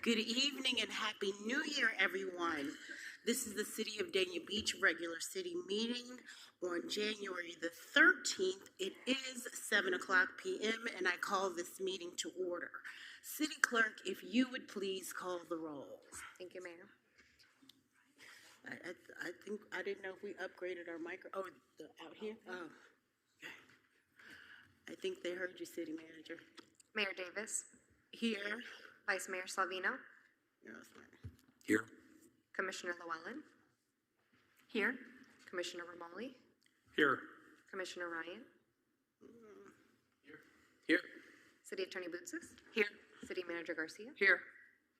Good evening and Happy New Year, everyone. This is the City of Dania Beach regular city meeting on January the 13th. It is 7 o'clock p.m. and I call this meeting to order. City Clerk, if you would please call the roll. Thank you, Mayor. I think, I didn't know if we upgraded our micro, out here? Oh, okay. I think they heard you, City Manager. Mayor Davis. Here. Vice Mayor Salvino. Here. Commissioner Llewellyn. Here. Commissioner Romoli. Here. Commissioner Ryan. Here. City Attorney Bootsas. Here. City Manager Garcia. Here.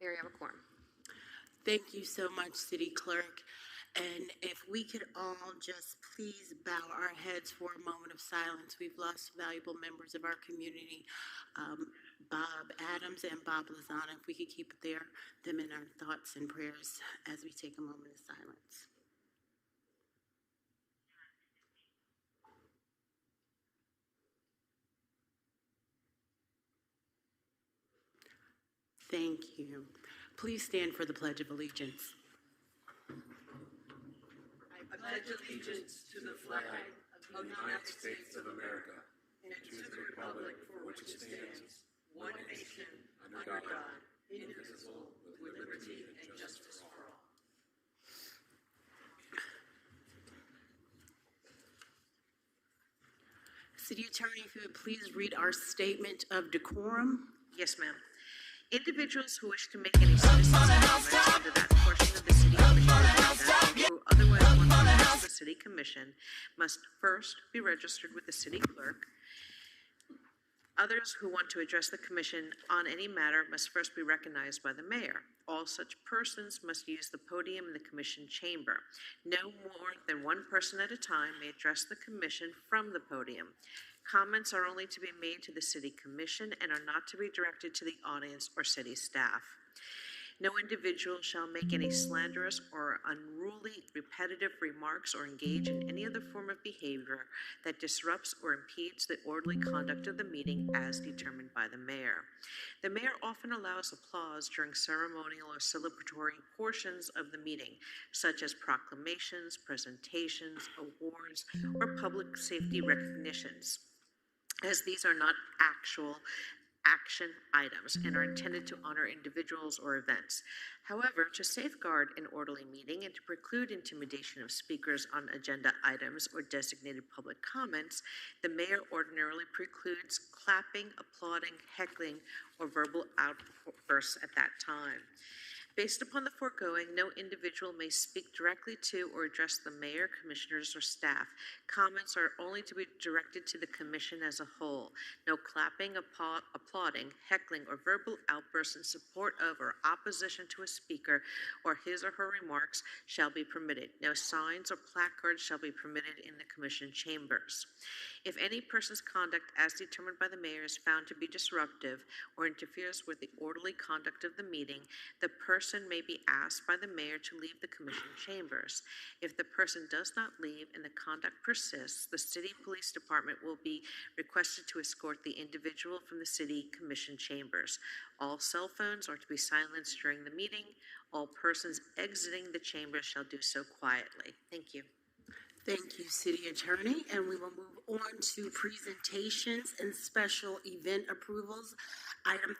Mayor, you have a quorum. Thank you so much, City Clerk. And if we could all just please bow our heads for a moment of silence. We've lost valuable members of our community, Bob Adams and Bob Lozana. If we could keep them in our thoughts and prayers as we take a moment of silence. Thank you. Please stand for the Pledge of Allegiance. I pledge allegiance to the flag of the United States of America and to the republic for which it stands, one nation, under God, indivisible, with liberty and justice for all. City Attorney, if you would please read our statement of decorum. Yes, ma'am. Individuals who wish to make any citizen's comments under that portion of the city commission agenda who otherwise want to address the city commission must first be registered with the city clerk. Others who want to address the commission on any matter must first be recognized by the mayor. All such persons must use the podium in the commission chamber. No more than one person at a time may address the commission from the podium. Comments are only to be made to the City Commission and are not to be directed to the audience or city staff. No individual shall make any slanderous or unruly, repetitive remarks or engage in any other form of behavior that disrupts or impedes the orderly conduct of the meeting as determined by the mayor. The mayor often allows applause during ceremonial or celebratory portions of the meeting, such as proclamations, presentations, awards, or public safety recognitions, as these are not actual action items and are intended to honor individuals or events. However, to safeguard an orderly meeting and to preclude intimidation of speakers on agenda items or designated public comments, the mayor ordinarily precludes clapping, applauding, heckling, or verbal outbursts at that time. Based upon the foregoing, no individual may speak directly to or address the mayor, commissioners, or staff. Comments are only to be directed to the commission as a whole. No clapping, applauding, heckling, or verbal outbursts in support of or opposition to a speaker or his or her remarks shall be permitted. No signs or placards shall be permitted in the commission chambers. If any person's conduct as determined by the mayor is found to be disruptive or interferes with the orderly conduct of the meeting, the person may be asked by the mayor to leave the commission chambers. If the person does not leave and the conduct persists, the city police department will be requested to escort the individual from the city commission chambers. All cell phones are to be silenced during the meeting. All persons exiting the chamber shall do so quietly. Thank you. Thank you, City Attorney. And we will move on to presentations and special event approvals. Item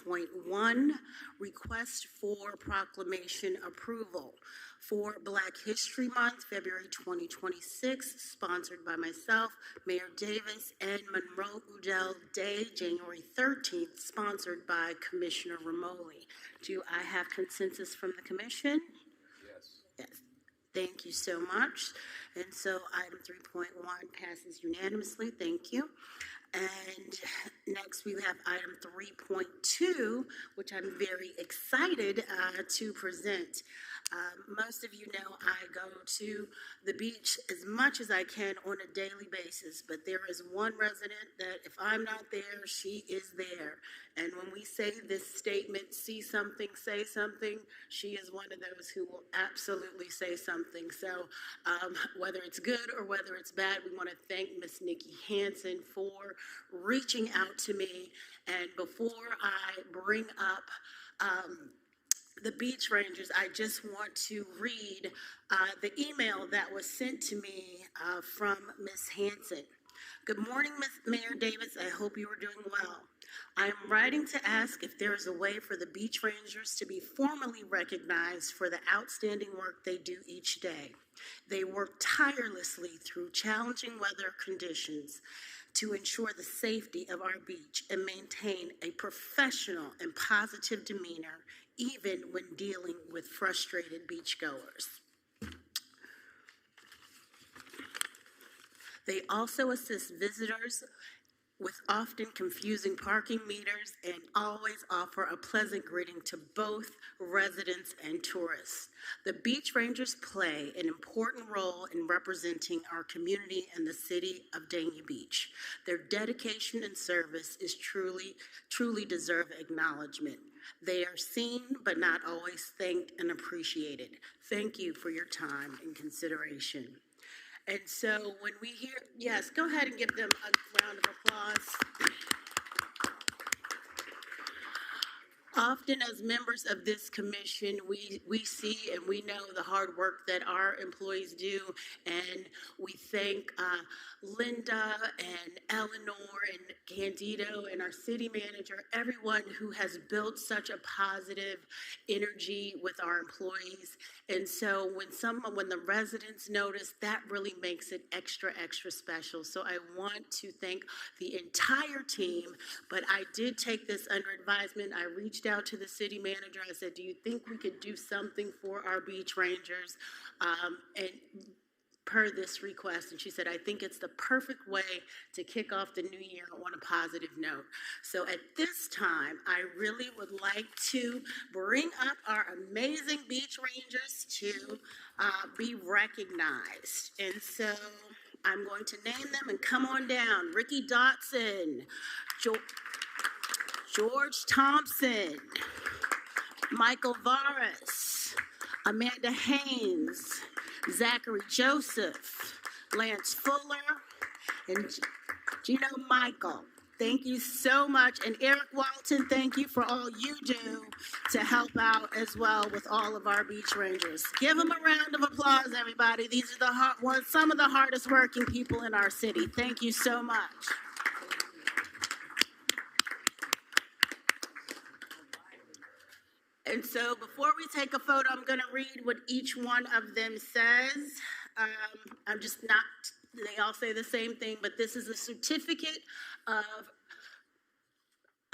3.1, request for proclamation approval for Black History Month, February 2026, sponsored by myself, Mayor Davis, and Monroe Udell Day, January 13th, sponsored by Commissioner Romoli. Do I have consensus from the commission? Yes. Yes. Thank you so much. And so item 3.1 passes unanimously. Thank you. And next we have item 3.2, which I'm very excited to present. Most of you know I go to the beach as much as I can on a daily basis, but there is one resident that if I'm not there, she is there. And when we say this statement, see something, say something, she is one of those who will absolutely say something. So whether it's good or whether it's bad, we want to thank Miss Nikki Hansen for reaching out to me. And before I bring up the Beach Rangers, I just want to read the email that was sent to me from Ms. Hanson. Good morning, Ms. Mayor Davis. I hope you are doing well. I am writing to ask if there is a way for the Beach Rangers to be formally recognized for the outstanding work they do each day. They work tirelessly through challenging weather conditions to ensure the safety of our beach and maintain a professional and positive demeanor even when dealing with frustrated beachgoers. They also assist visitors with often confusing parking meters and always offer a pleasant greeting to both residents and tourists. The Beach Rangers play an important role in representing our community and the city of Dania Beach. Their dedication and service is truly deserve acknowledgement. They are seen but not always thanked and appreciated. Thank you for your time and consideration. And so when we hear, yes, go ahead and give them a round of applause. Often as members of this commission, we see and we know the hard work that our employees do, and we thank Linda and Eleanor and Candido and our city manager, everyone who has built such a positive energy with our employees. And so when the residents notice, that really makes it extra special. So I want to thank the entire team, but I did take this under advisement. I reached out to the city manager. I said, do you think we could do something for our Beach Rangers? And per this request, and she said, I think it's the perfect way to kick off the new year on a positive note. So at this time, I really would like to bring up our amazing Beach Rangers to be recognized. And so I'm going to name them and come on down. Ricky Dotson, George Thompson, Michael Varas, Amanda Haynes, Zachary Joseph, Lance Fuller, and Gino Michael. Thank you so much. And Eric Walton, thank you for all you do to help out as well with all of our Beach Rangers. Give them a round of applause, everybody. These are some of the hardest working people in our city. Thank you so much. And so before we take a photo, I'm going to read what each one of them says. They all say the same thing, but this is a certificate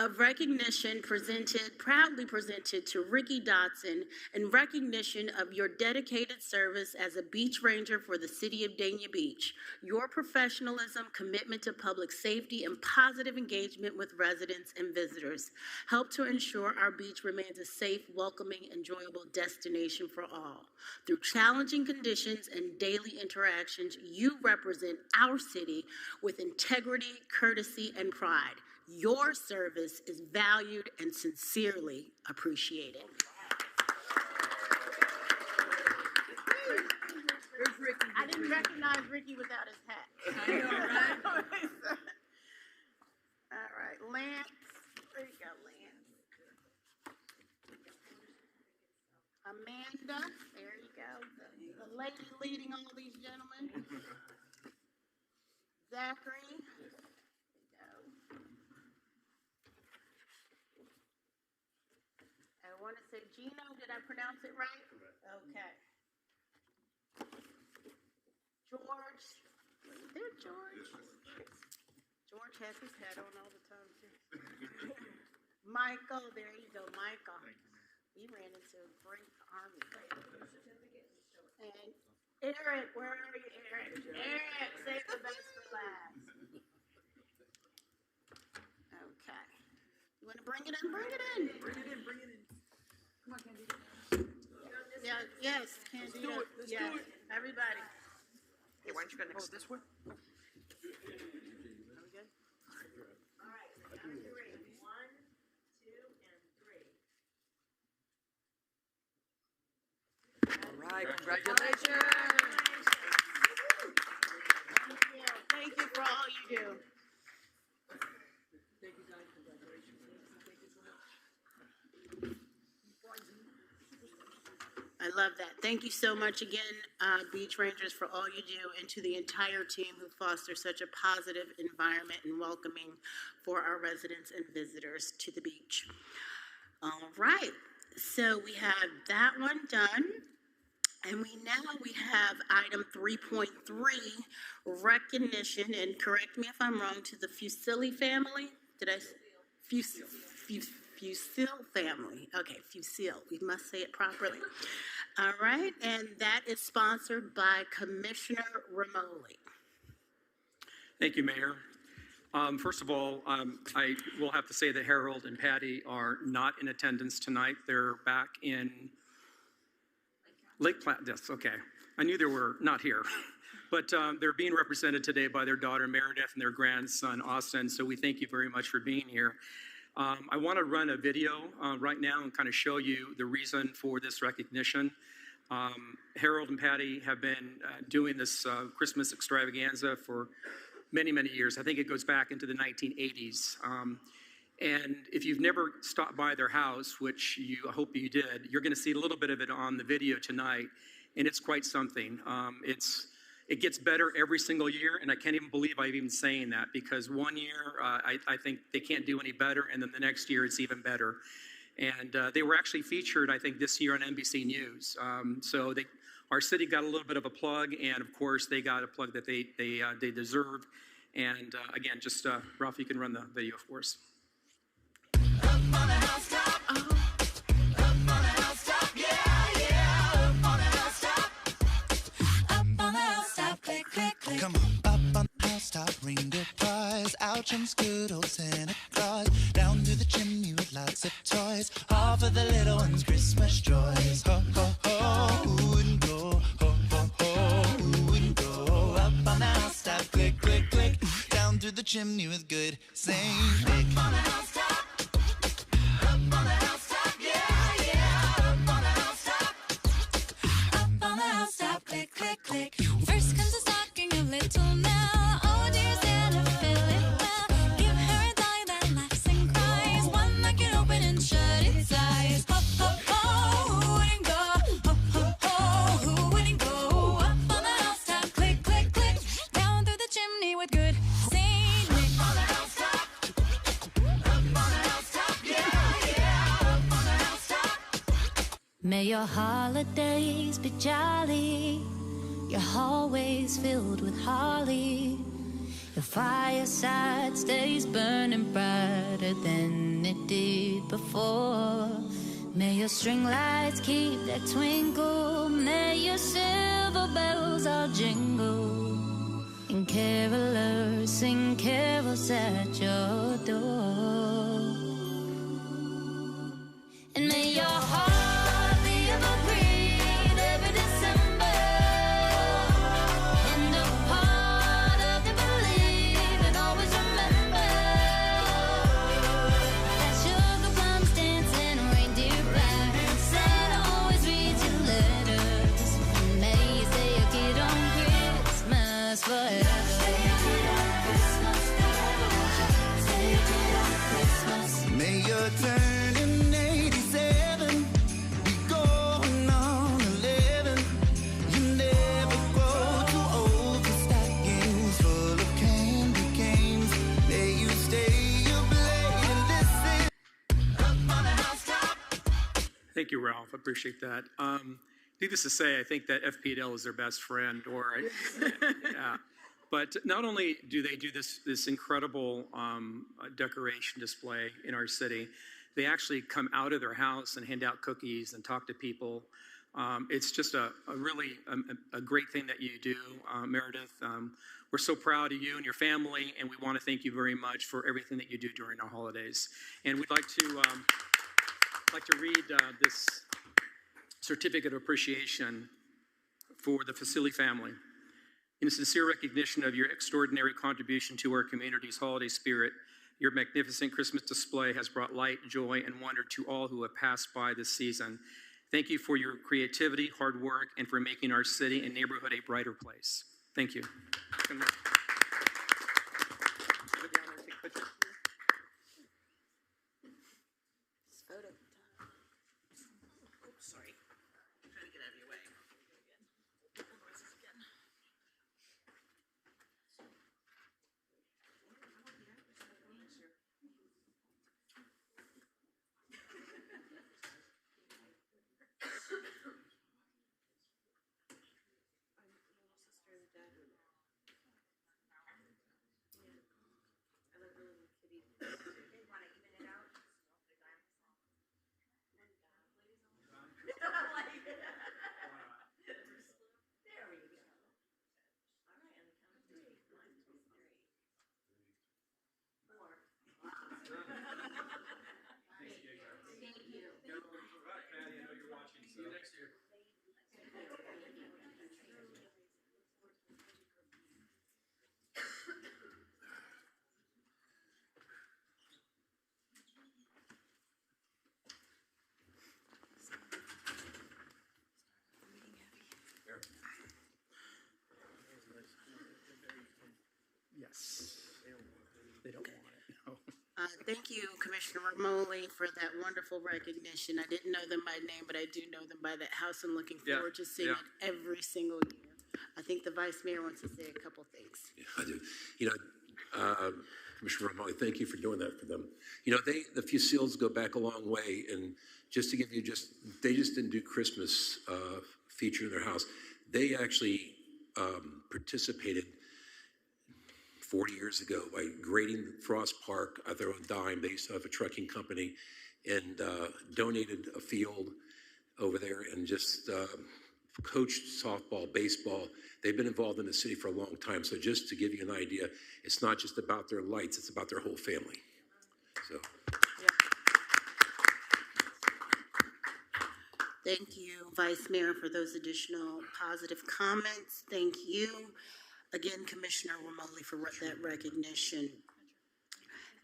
of recognition proudly presented to Ricky Dotson in recognition of your dedicated service as a beach ranger for the city of Dania Beach. Your professionalism, commitment to public safety, and positive engagement with residents and visitors help to ensure our beach remains a safe, welcoming, enjoyable destination for all. Through challenging conditions and daily interactions, you represent our city with integrity, courtesy, and pride. Your service is valued and sincerely appreciated. I didn't recognize Ricky without his hat. I know, right? All right, Lance. There you go, Lance. Amanda. There you go. The lady leading all these gentlemen. Zachary. I want to say Gino, did I pronounce it right? Okay. George, there, George. George has his hat on all the time, too. Michael, there you go, Michael. We ran into a great army. And Eric, where are you, Eric? Eric, save the best for last. Okay. You want to bring it in? Bring it in. Bring it in, bring it in. Come on, Candido. Yeah, yes, Candido. Let's do Yes, it. everybody. Hey, why don't you go next? This way? Are we good? All right, count to three. 1, 2, and 3. All right, congratulations. Thank you. Thank you for all you do. Thank you, guys. Congratulations. Thank you so much. I love that. Thank you so much again, Beach Rangers, for all you do, and to the entire team who foster such a positive environment and welcoming for our residents and visitors to the beach. All right, so we have that one done. And we have item 3.3, recognition, and correct me if I'm wrong, to the Fusilli family. Did I say Fusil family? Okay, Fusil. We must say it properly. All right, and that is sponsored by Commissioner Romoli. Thank you, Mayor. First of all, I will have to say that Harold and Patty are not in attendance tonight. They're back in Lake Placid. Yes, okay. I knew they were not here. But they're being represented today by their daughter Meredith and their grandson Austin, so we thank you very much for being here. I want to run a video right now and kind of show you the reason for this recognition. Harold and Patty have been doing this Christmas extravaganza for many, many years. I think it goes back into the 1980s. And if you've never stopped by their house, which I hope you did, you're going to see a little bit of it on the video tonight, and it's quite something. It gets better every single year, and I can't even believe I'm even saying that, because one year I think they can't do any better, and then the next year it's even better. And they were actually featured, I think, this year on NBC News. So our city got a little bit of a plug, and of course they got a plug that they deserve. And again, just Ralph, you can run the video for us. Come on, up on the housetop, reindeer cries, out jumps good old Santa Claus, down to the chimney with lots of toys, all for the little ones' Christmas joys. Ho, ho, ho, who wouldn't go? Ho, ho, ho, who wouldn't go? Up on the housetop, click, click, click, down through the chimney with good Saint Nick. Up on the housetop, up on the housetop, yeah, yeah, up on the housetop, up on the housetop, click, click, click. First comes a stocking of little Nell. Oh dear Santa, fill it well. Give her a dolly that laughs and cries, one that can open and shut its eyes. Ho, ho, ho, who wouldn't go? Ho, ho, ho, who wouldn't go? Up on the housetop, click, click, click, down through the chimney with good Saint Nick. Up on the housetop, up on the housetop, yeah, yeah, up on the housetop. May your holidays be jolly, your hallways filled with holly, your fireside stays burning brighter than it did before. May your string lights keep that twinkle, may your silver bells all jingle, and carolers sing carols at your door. And may your heart be evergreen every December, and a part of you believe and always remember that sugar plums dance and reindeer ride. Santa always reads your letters, and may you stay a kid on Christmas forever. Stay a kid on Christmas forever. Stay a kid on Christmas. May your turn in 87 be going on 11. You never grow too old for stockings full of candy canes. May you stay up late and listen. Up on the housetop. Thank you, Ralph. I appreciate that. Needless to say, I think that FPL is their best friend, yeah. But not only do they do this incredible decoration display in our city, they actually come out of their house and hand out cookies and talk to people. It's just a really great thing that you do, Meredith. We're so proud of you and your family, and we want to thank you very much for everything that you do during our holidays. And we'd like to read this certificate of appreciation for the Fusilli family. In sincere recognition of your extraordinary contribution to our community's holiday spirit, your magnificent Christmas display has brought light, joy, and wonder to all who have passed by this season. Thank you for your creativity, hard work, and for making our city and neighborhood a brighter place. Thank you. Photo time. Oops, sorry. I'm trying to Thank you, Commissioner Romoli, for that wonderful recognition. I didn't know them by name, but I do know them by that house and looking Yeah, forward to seeing yeah. it every single year. I think the Vice Mayor wants to say a couple things. Yeah, I do. Commissioner Romali, thank you for doing that for them. The Fusilles go back a long way, and just to give you they just didn't do Christmas feature in their house. They actually participated 40 years ago by grading Frost Park at their own dime. They used to have a trucking company and donated a field over there and just coached softball, baseball. They've been involved in the city for a long time. So just to give you an idea, it's not just about their lights, it's about their whole family. So. Thank you, Vice Mayor, for those additional positive comments. Thank you. Again, Commissioner Romoli, for that recognition.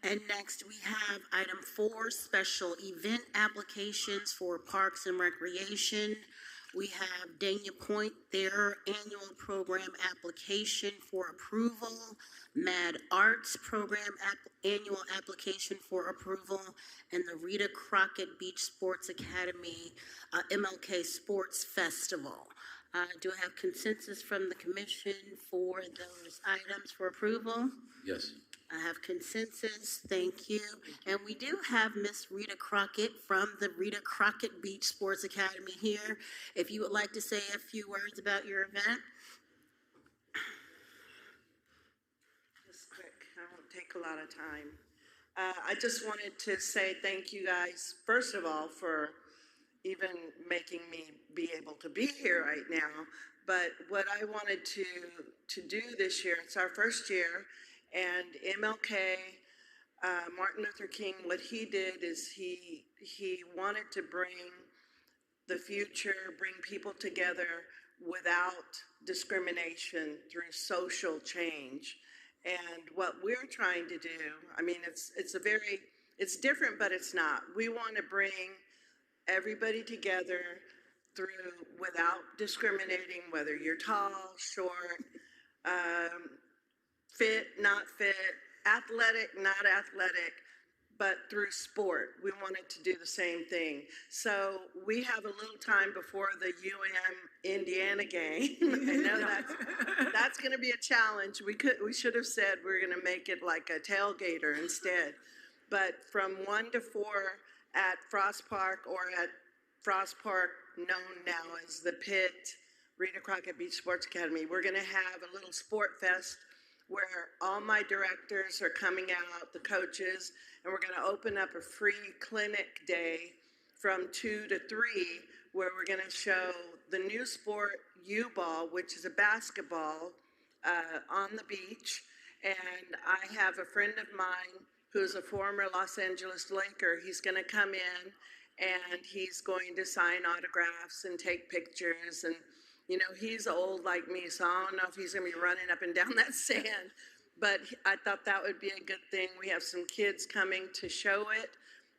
And next, we have item 4, special event applications for Parks and Recreation. We have Dania Point, their annual program application for approval, Mad Arts program annual application for approval, and the Rita Crockett Beach Sports Academy MLK Sports Festival. Do I have consensus from the commission for those items for approval? Yes. I have consensus, thank you. And we do have Miss Rita Crockett from the Rita Crockett Beach Sports Academy here. If you would like to say a few words about your event. Just quick, I won't take a lot of time. I just wanted to say thank you guys, first of all, for even making me be able to be here right now. But what I wanted to do this year, it's our first year, and MLK, Martin Luther King, what he did is he wanted to bring the future, bring people together without discrimination through social change. And what we're trying to do, I mean, it's different, but it's not. We want to bring everybody together without discriminating, whether you're tall, short, fit, not fit, athletic, not athletic, but through sport. We wanted to do the same thing. So we have a little time before the Indiana game. I know that's going to be a challenge. We should have said we're going to make it like a tailgater instead. But from 1 to 4 at Frost Park, or at Frost Park, known now as the Pit, Rita Crockett Beach Sports Academy, we're going to have a little sport fest where all my directors are coming out, the coaches, and we're going to open up a free clinic day from 2 to 3, where we're going to show the new sport, U-ball, which is a basketball on the beach. And I have a friend of mine who's a former Los Angeles Laker. He's going to come in and he's going to sign autographs and take pictures. And, you know, he's old like me, so I don't know if he's going to be running up and down that sand. But I thought that would be a good thing. We have some kids coming to show it.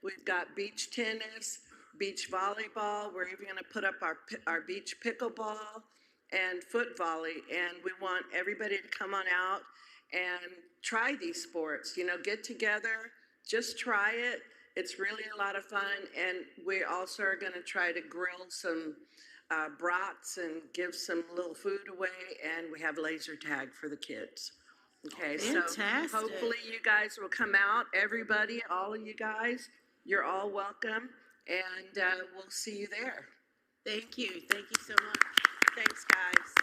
We've got beach tennis, beach volleyball. We're even going to put up our beach pickleball and foot volley. And we want everybody to come on out and try these sports. You know, get together, just try it. It's really a lot of fun. And we also are going to try to grill some brats and give some little food away. And we have laser tag for the kids. Okay, Fantastic. So hopefully you guys will come out. Everybody, all of you guys, you're all welcome. And we'll see you there. Thank you. Thank you so much. Thanks, guys.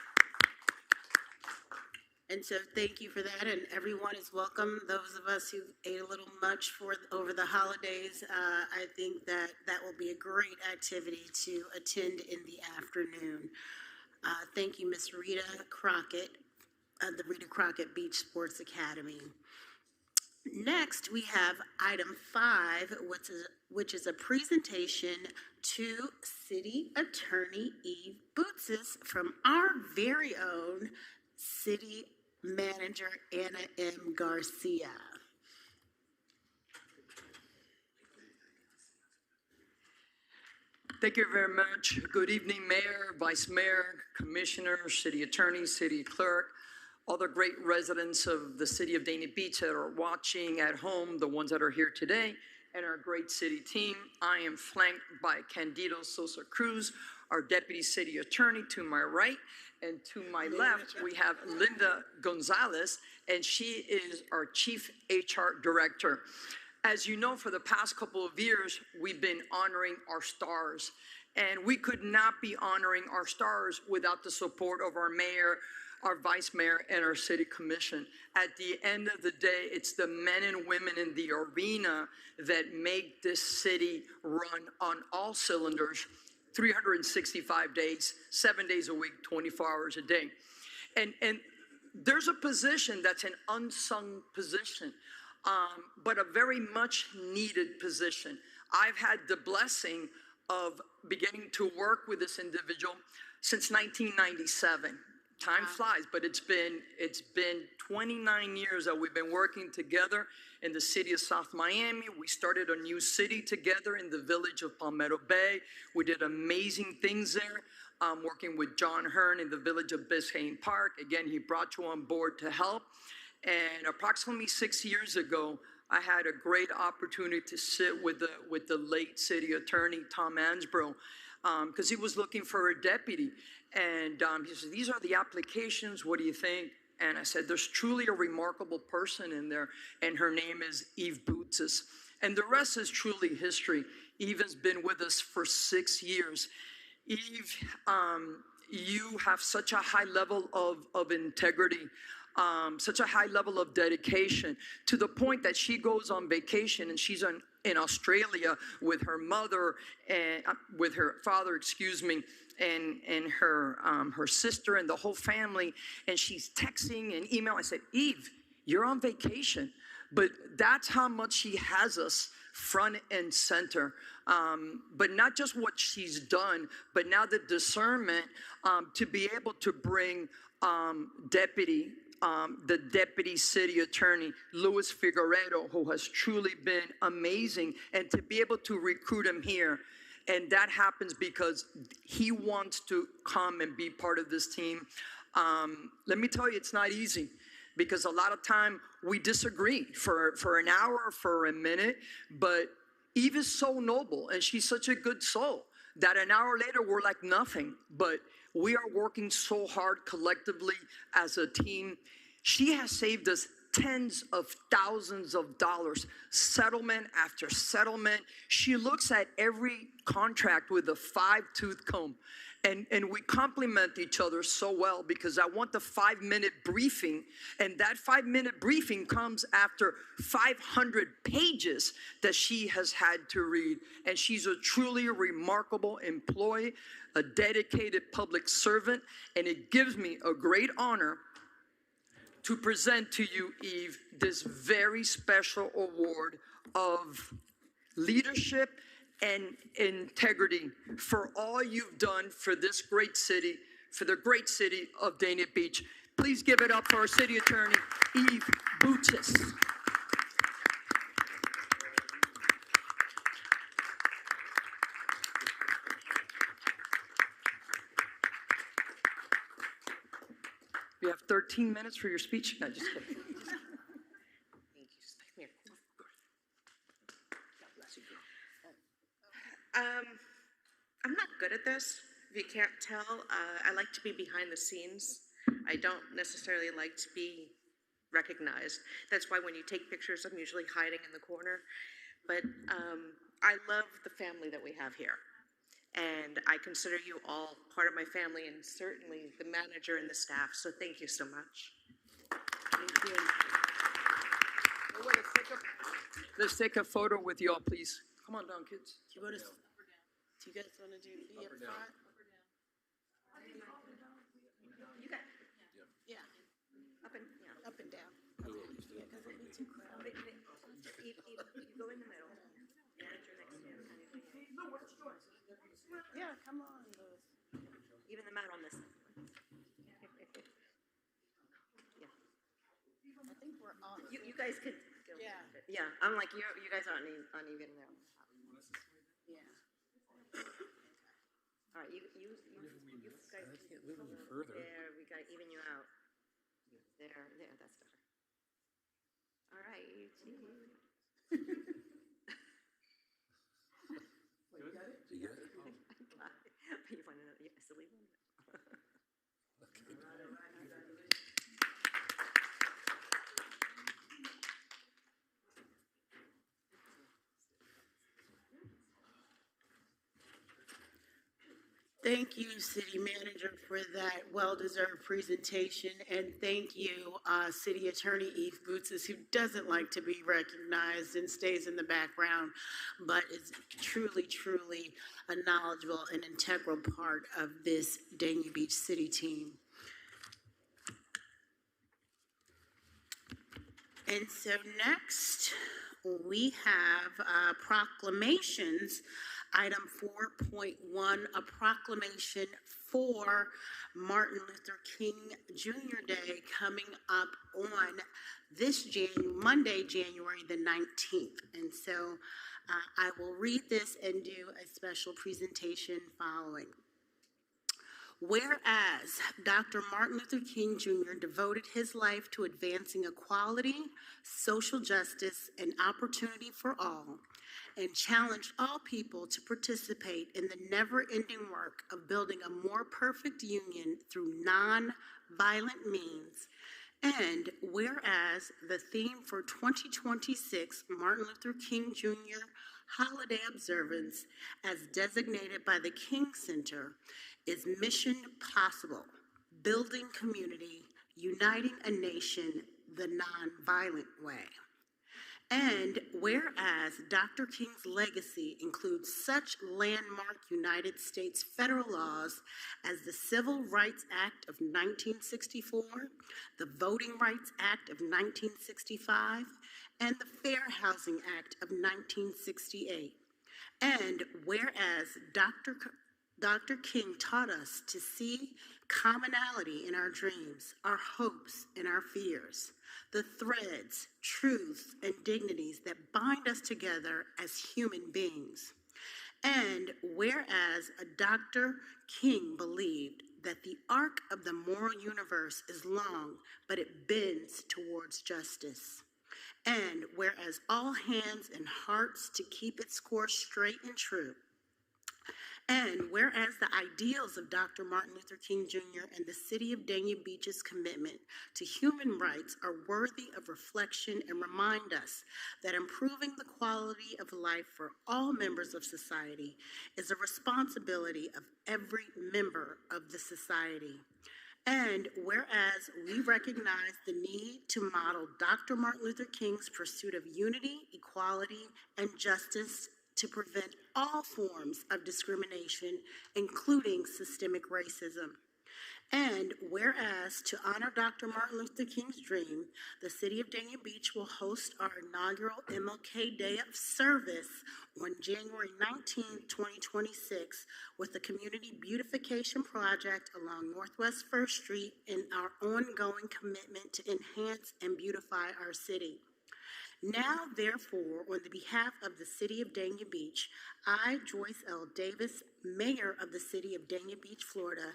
And so thank you for that, and everyone is welcome. Those of us who ate a little much over the holidays, I think that will be a great activity to attend in the afternoon. Thank you, Ms. Rita Crockett of the Rita Crockett Beach Sports Academy. Next, we have item 5, which is a presentation to City Attorney Eve Bootsis from our very own City Manager Anna M. Garcia. Thank you very much. Good evening, Mayor, Vice Mayor, Commissioner, City Attorney, City Clerk. all the great residents of the city of Dania Beach that are watching at home, the ones that are here today, and our great city team. I am flanked by Candido Sosa Cruz, our Deputy City Attorney to my right, and to my left, we have Linda Gonzalez, and she is our Chief HR Director. As you know, for the past couple of years, we've been honoring our stars, and we could not be honoring our stars without the support of our mayor, our vice mayor, and our city commission. At the end of the day, it's the men and women in the arena that make this city run on all cylinders, 365 days, 7 days a week, 24 hours a day. And there's a position that's an unsung position, but a very much needed position. I've had the blessing of beginning to work with this individual since 1997. Time flies, but it's been 29 years that we've been working together in the city of South Miami. We started a new city together in the village of Palmetto Bay. We did amazing things there, working with John Hearn in the village of Biscayne Park. Again, he brought you on board to help. And approximately 6 years ago, I had a great opportunity to sit with the late city attorney, Tom Ansbro, because he was looking for a deputy. And he said, these are the applications, what do you think? And I said, there's truly a remarkable person in there, and her name is Eve Boutsis. And the rest is truly history. Eve has been with us for 6 years. Eve, you have such a high level of integrity, such a high level of dedication, to the point that she goes on vacation and she's in Australia with her mother and with her father, and her sister and the whole family, and she's texting and email. I said, Eve, you're on vacation, but that's how much she has us front and center. But not just what she's done, but now the discernment to be able to bring the deputy city attorney, Luis Figueredo, who has truly been amazing, and to be able to recruit him here. And that happens because he wants to come and be part of this team. Let me tell you, it's not easy, because a lot of time we disagree for an hour or for a minute, but Eve is so noble and she's such a good soul that an hour later we're like nothing, but we are working so hard collectively as a team. She has saved us tens of thousands of dollars, settlement after settlement. She looks at every contract with a fine-tooth comb. And we complement each other so well, because I want the 5-minute briefing, and that 5-minute briefing comes after 500 pages that she has had to read. And she's a truly remarkable employee, a dedicated public servant, and it gives me a great honor to present to you, Eve, this very special award of leadership and integrity for all you've done for this great city, for the great city of Dania Beach. Please give it up for our city attorney, Eve Boutsis. You have 13 minutes for your speech. No, just kidding. I'm not good at this. If you can't tell, I like to be behind the scenes. I don't necessarily like to be recognized. That's why when you take pictures, I'm usually hiding in the corner. But I love the family that we have here. And I consider you all part of my family, and certainly the manager and the staff. So thank you so much. Thank you. Let's take a photo with y'all, please. Come on down, kids. Do you guys want to do the up front? You got Yeah, up and down. Yeah, because it'd be too crowded. You go in the middle. Manager next to you. Yeah, come on, Louis. Even the mat on this. Yeah. I think we're on. You guys could go. Yeah. Yeah, I'm like, you guys aren't even there. Yeah. All right, you guys. I can't live any further. There, we gotta even you out. There, that's better. All right, you too. You got it? I got it. You want another silly one? Thank you, City Manager, for that well-deserved presentation. And thank you, City Attorney Eve Bootzes, who doesn't like to be recognized and stays in the background, but is truly, truly a knowledgeable and integral part of this Dania Beach City team. And so next, we have proclamations. Item 4.1, a proclamation for Martin Luther King Jr. Day coming up on this Monday, January the 19th. And so I will read this and do a special presentation following. Whereas Dr. Martin Luther King Jr. devoted his life to advancing equality, social justice, and opportunity for all, and challenged all people to participate in the never-ending work of building a more perfect union through non-violent means. And whereas the theme for 2026 Martin Luther King Jr. holiday observance, as designated by the King Center, is Mission Possible, building community, uniting a nation the non-violent way. And whereas Dr. King's legacy includes such landmark United States federal laws as the Civil Rights Act of 1964, the Voting Rights Act of 1965, and the Fair Housing Act of 1968. And whereas Dr. King taught us to see commonality in our dreams, our hopes, and our fears, the threads, truths, and dignities that bind us together as human beings. And whereas Dr. King believed that the arc of the moral universe is long, but it bends towards justice. And whereas all hands and hearts to keep its course straight and true. And whereas the ideals of Dr. Martin Luther King Jr. and the City of Dania Beach's commitment to human rights are worthy of reflection and remind us that improving the quality of life for all members of society is a responsibility of every member of the society. And whereas we recognize the need to model Dr. Martin Luther King's pursuit of unity, equality, and justice to prevent all forms of discrimination, including systemic racism. And whereas to honor Dr. Martin Luther King's dream, the City of Dania Beach will host our inaugural MLK Day of Service on January 19, 2026, with the Community Beautification Project along Northwest 1st Street and our ongoing commitment to enhance and beautify our city. Now, therefore, on the behalf of the City of Dania Beach, I, Joyce L. Davis, Mayor of the City of Dania Beach, Florida,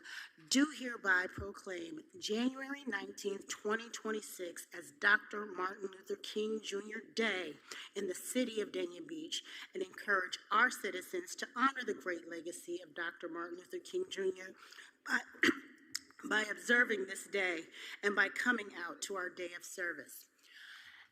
do hereby proclaim January 19th, 2026 as Dr. Martin Luther King Jr. Day in the City of Dania Beach and encourage our citizens to honor the great legacy of Dr. Martin Luther King Jr. by observing this day and by coming out to our day of service.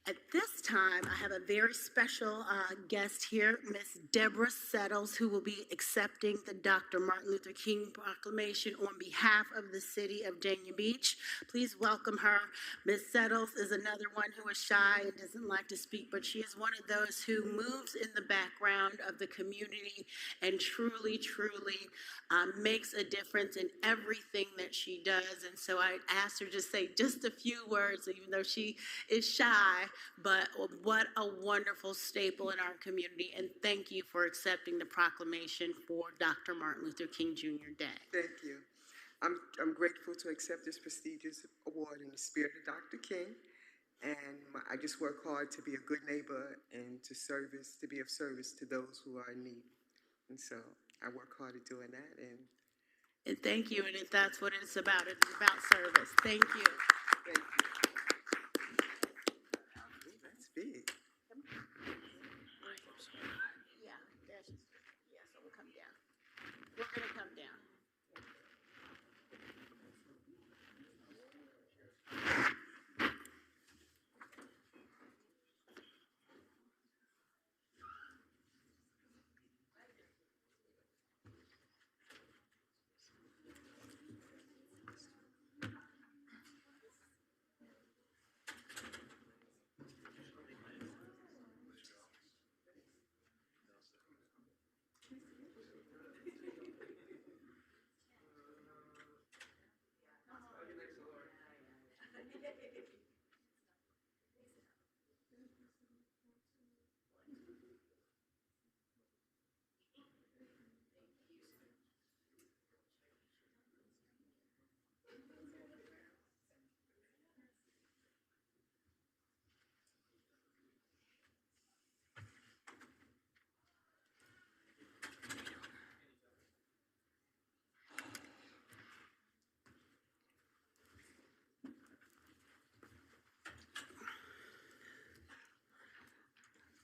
At this time, I have a very special guest here, Ms. Deborah Settles, who will be accepting the Dr. Martin Luther King Proclamation on behalf of the City of Dania Beach. Please welcome her. Ms. Settles is another one who is shy and doesn't like to speak, but she is one of those who moves in the background of the community and truly, truly makes a difference in everything that she does. And so I asked her to say just a few words, even though she is shy. But what a wonderful staple in our community, and thank you for accepting the proclamation for Dr. Martin Luther King Jr. Day. Thank you. I'm grateful to accept this prestigious award in the spirit of Dr. King, and I just work hard to be a good neighbor and to be of service to those who are in need. And so I work hard at doing that. And thank you, and that's what it's about. It's about service. Thank you. Thank you. We're gonna come down.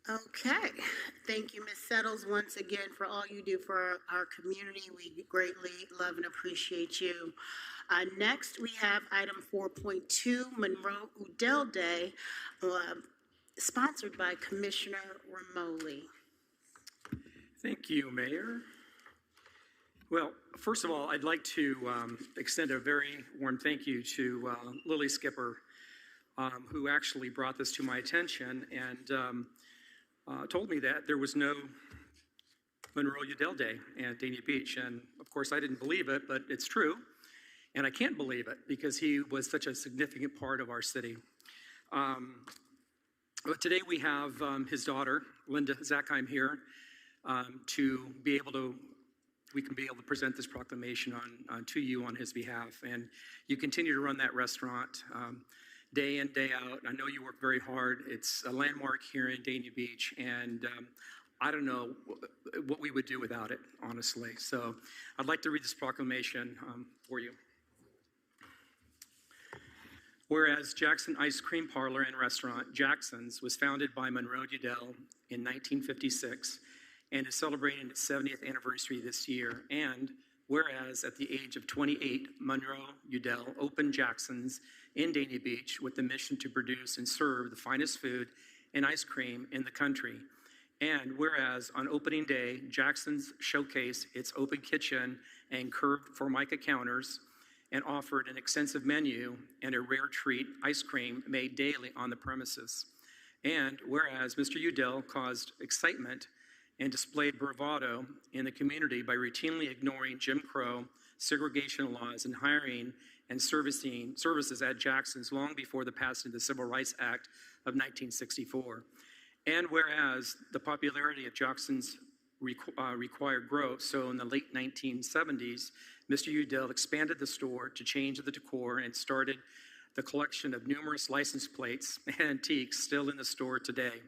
Okay, thank you, Ms. Settles, once again for all you do for our community. We greatly love and appreciate you. Next, we have item 4.2, Monroe Udell Day, sponsored by Commissioner Ramoli. Thank you, Mayor. Well, first of all, I'd like to extend a very warm thank you to Lily Skipper, who actually brought this to my attention and told me that there was no Monroe Udell Day at Dania Beach. And of course, I didn't believe it, but it's true. And I can't believe it because he was such a significant part of our city. But today we have his daughter, Linda Zackheim, here to be able to, we can be able to present this proclamation to you on his behalf. And you continue to run that restaurant day in, day out. I know you work very hard. It's a landmark here in Dania Beach, and I don't know what we would do without it, honestly. So I'd like to read this proclamation for you. Whereas Jackson Ice Cream Parlor and Restaurant, Jackson's, was founded by Monroe Udell in 1956 and is celebrating its 70th anniversary this year. And whereas at the age of 28, Monroe Udell opened Jackson's in Dania Beach with the mission to produce and serve the finest food and ice cream in the country. And whereas on opening day, Jackson's showcased its open kitchen and curved Formica counters and offered an extensive menu and a rare treat, ice cream, made daily on the premises. And whereas Mr. Udell caused excitement and displayed bravado in the community by routinely ignoring Jim Crow segregation laws and hiring and services at Jackson's long before the passing of the Civil Rights Act of 1964. And whereas the popularity of Jackson's required growth, so in the late 1970s, Mr. Udell expanded the store to change the decor and started the collection of numerous license plates and antiques still in the store today.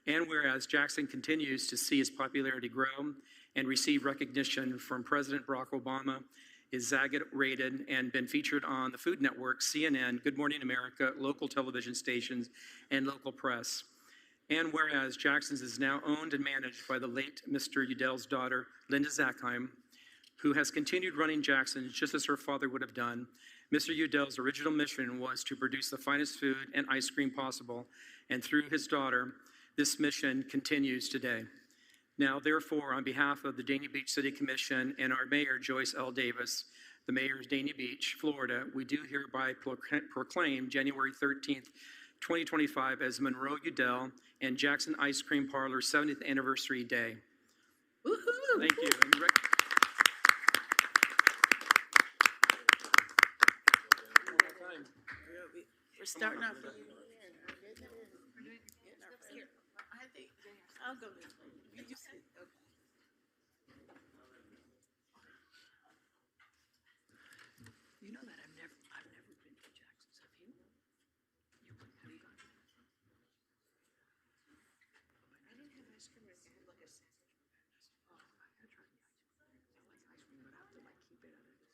And whereas Jackson continues to see its popularity grow and receive recognition from President Barack Obama, is Zagat rated and been featured on the Food Network, CNN, Good Morning America, local television stations, and local press. And whereas Jackson's is now owned and managed by the late Mr. Udell's daughter, Linda Zackheim, who has continued running Jackson's just as her father would have done. Mr. Udell's original mission was to produce the finest food and ice cream possible, and through his daughter, this mission continues today. Now, therefore, on behalf of the Dania Beach City Commission and our mayor, Joyce L. Davis, the mayor of Dania Beach, Florida, we do hereby proclaim January 13th, 2025 as Monroe Udell and Jackson Ice Cream Parlor 70th Anniversary Day. Woohoo! Thank you. We're starting off. I'll go this way. You sit. Okay. You know that I've never been to Jackson's, have you? Have you gone? I didn't have ice cream. I had like a sandwich. Oh, I gotta try the ice cream. I like ice cream, but I have to like keep it out of this.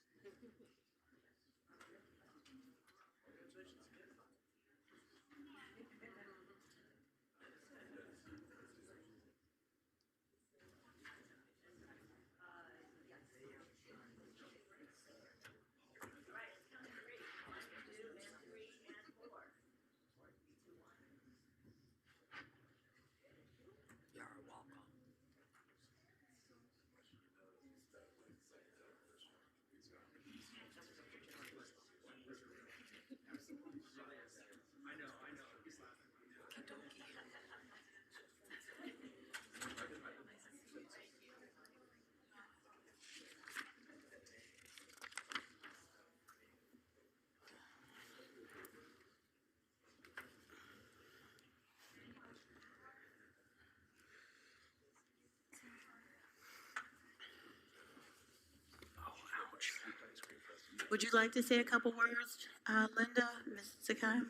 Would you like to say a couple words, Linda, Ms. Sakai?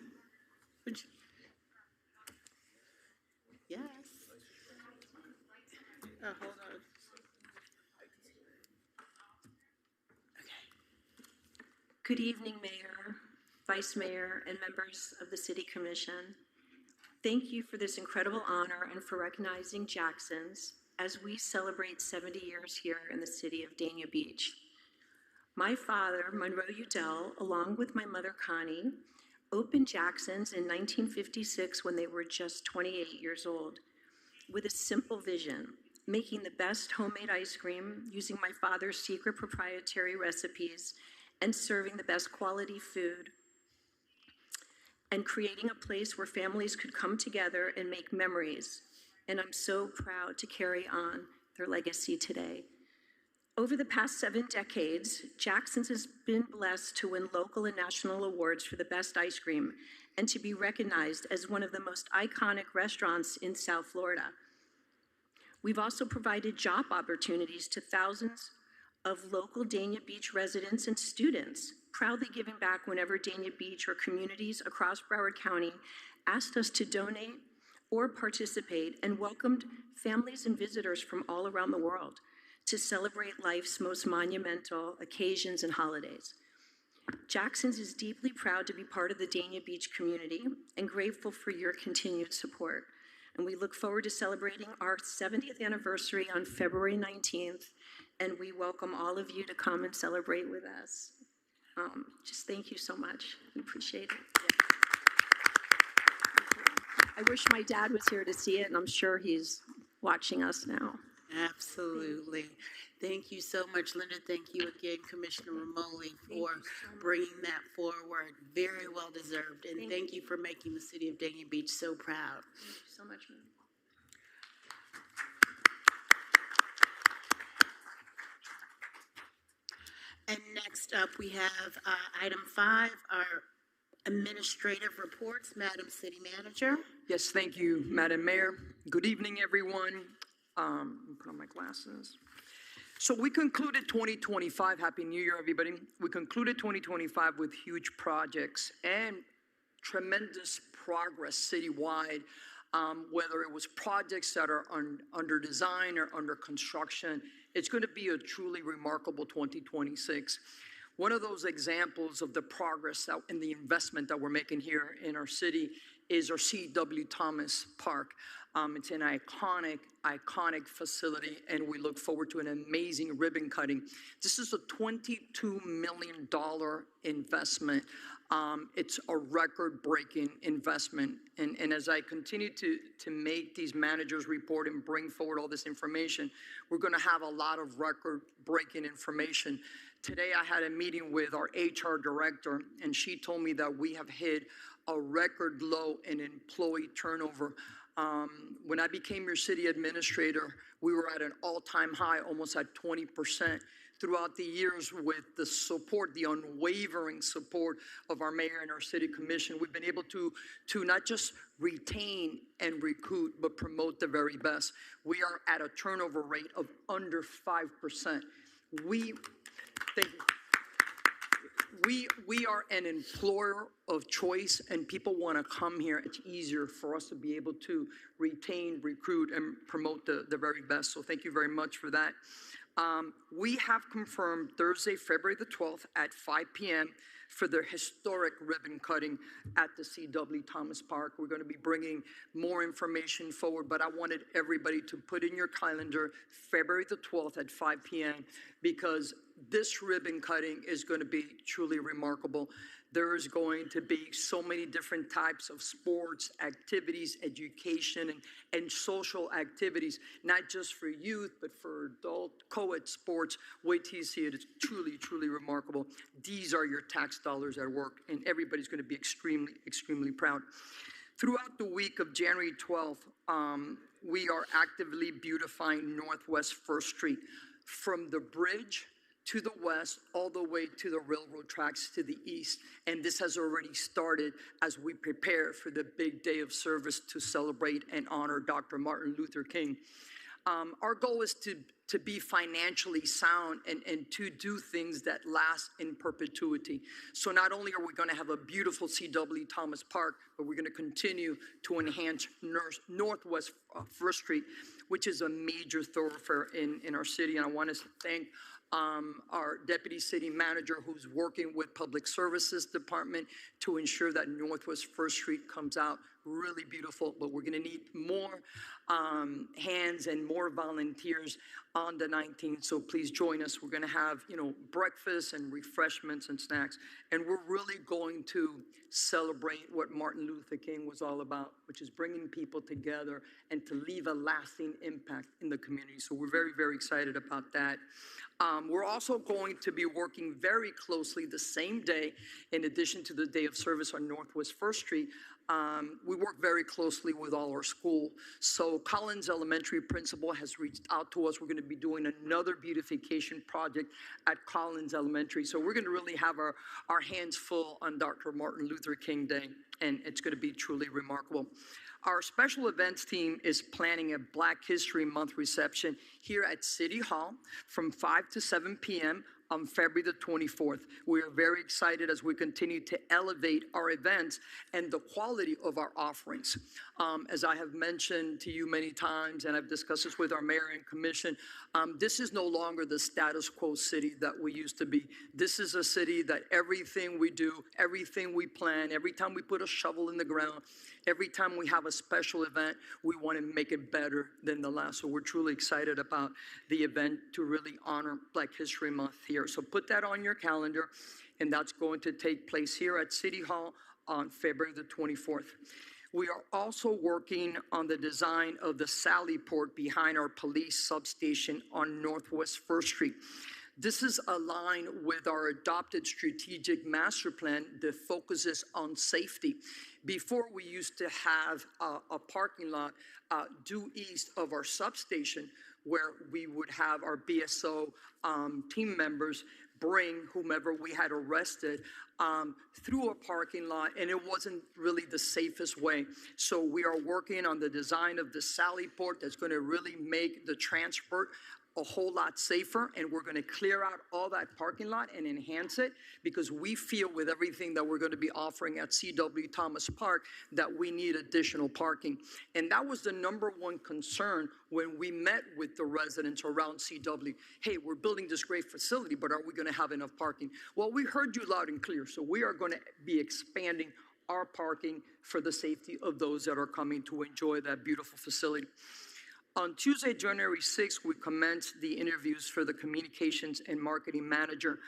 Would you? Yes. Oh, hold on. Good evening, Mayor, Vice Mayor, and members of the City Commission. Thank you for this incredible honor and for recognizing Jackson's as we celebrate 70 years here in the city of Dania Beach. My father, Monroe Udell, along with my mother, Connie, opened Jackson's in 1956 when they were just 28 years old, with a simple vision: making the best homemade ice cream using my father's secret proprietary recipes and serving the best quality food and creating a place where families could come together and make memories. And I'm so proud to carry on their legacy today. Over the past 7 decades, Jackson's has been blessed to win local and national awards for the best ice cream and to be recognized as one of the most iconic restaurants in South Florida. We've also provided job opportunities to thousands of local Dania Beach residents and students, proudly giving back whenever Dania Beach or communities across Broward County asked us to donate or participate, and welcomed families and visitors from all around the world to celebrate life's most monumental occasions and holidays. Jackson's is deeply proud to be part of the Dania Beach community and grateful for your continued support. And we look forward to celebrating our 70th anniversary on February 19th, and we welcome all of you to come and celebrate with us. Just thank you so much. We appreciate it. I wish my dad was here to see it, and I'm sure he's watching us now. Absolutely. Thank you so much, Linda. Thank you again, Commissioner Romoli, for bringing that forward. Very well deserved. And thank you for making the city of Dania Beach so proud. Thank you so much, ma'am. And next up, we have item 5, our administrative reports. Madam City Manager. Yes, thank you, Madam Mayor. Good evening, everyone. Put on my glasses. So we concluded 2025, Happy New Year, everybody. We concluded 2025 with huge projects and tremendous progress citywide, whether it was projects that are under design or under construction. It's going to be a truly remarkable 2026. One of those examples of the progress and the investment that we're making here in our city is our C.W. Thomas Park. It's an iconic facility, and we look forward to an amazing ribbon cutting. This is a $22 million investment. It's a record-breaking investment. And as I continue to make these managers report and bring forward all this information, we're going to have a lot of record-breaking information. Today, I had a meeting with our HR director, and she told me that we have hit a record low in employee turnover. When I became your city administrator, we were at an all-time high, almost at 20%. Throughout the years, with the support, the unwavering support of our mayor and our city commission, we've been able to not just retain and recruit, but promote the very best. We are at a turnover rate of under 5%. Thank you. We are an employer of choice, and people want to come here. It's easier for us to be able to retain, recruit, and promote the very best. So thank you very much for that. We have confirmed Thursday, February the 12th at 5 p.m. for the historic ribbon cutting at the C.W. Thomas Park. We're going to be bringing more information forward, but I wanted everybody to put in your calendar February the 12th at 5 p.m. because this ribbon cutting is going to be truly remarkable. There's going to be so many different types of sports, activities, education, and social activities, not just for youth, but for adult co-ed sports. Wait till you see it. It's truly, truly remarkable. These are your tax dollars at work, and everybody's going to be extremely, extremely proud. Throughout the week of January 12th, we are actively beautifying Northwest First Street from the bridge to the west, all the way to the railroad tracks to the east. And this has already started as we prepare for the big day of service to celebrate and honor Dr. Martin Luther King. Our goal is to be financially sound and to do things that last in perpetuity. So not only are we going to have a beautiful C.W. Thomas Park, but we're going to continue to enhance Northwest First Street, which is a major thoroughfare in our city. And I want to thank our deputy city manager, who's working with Public Services Department to ensure that Northwest First Street comes out really beautiful. But we're going to need more hands and more volunteers on the 19th. So please join us. We're going to have, breakfast and refreshments and snacks. And we're really going to celebrate what Martin Luther King was all about, which is bringing people together and to leave a lasting impact in the community. So we're very, very excited about that. We're also going to be working very closely the same day, in addition to the day of service on Northwest First Street. We work very closely with all our schools. So Collins Elementary principal has reached out to us. We're going to be doing another beautification project at Collins Elementary. So we're going to really have our hands full on Dr. Martin Luther King Day, and it's going to be truly remarkable. Our special events team is planning a Black History Month reception here at City Hall from 5 to 7 p.m. on February the 24th. We are very excited as we continue to elevate our events and the quality of our offerings. As I have mentioned to you many times, and I've discussed this with our mayor and commission, this is no longer the status quo city that we used to be. This is a city that everything we do, everything we plan, every time we put a shovel in the ground, every time we have a special event, we want to make it better than the last. So we're truly excited about the event to really honor Black History Month here. So put that on your calendar, and that's going to take place here at City Hall on February the 24th. We are also working on the design of the Sally Port behind our police substation on Northwest First Street. This is aligned with our adopted strategic master plan that focuses on safety. Before, we used to have a parking lot due east of our substation, where we would have our BSO team members bring whomever we had arrested through a parking lot, and it wasn't really the safest way. So we are working on the design of the Sally Port that's going to really make the transport a whole lot safer, and we're going to clear out all that parking lot and enhance it, because we feel with everything that we're going to be offering at C.W. Thomas Park that we need additional parking. And that was the #1 concern when we met with the residents around CW. Hey, we're building this great facility, but are we going to have enough parking? Well, we heard you loud and clear, so we are going to be expanding our parking for the safety of those that are coming to enjoy that beautiful facility. On Tuesday, January 6th, we commenced the interviews for the communications and marketing manager.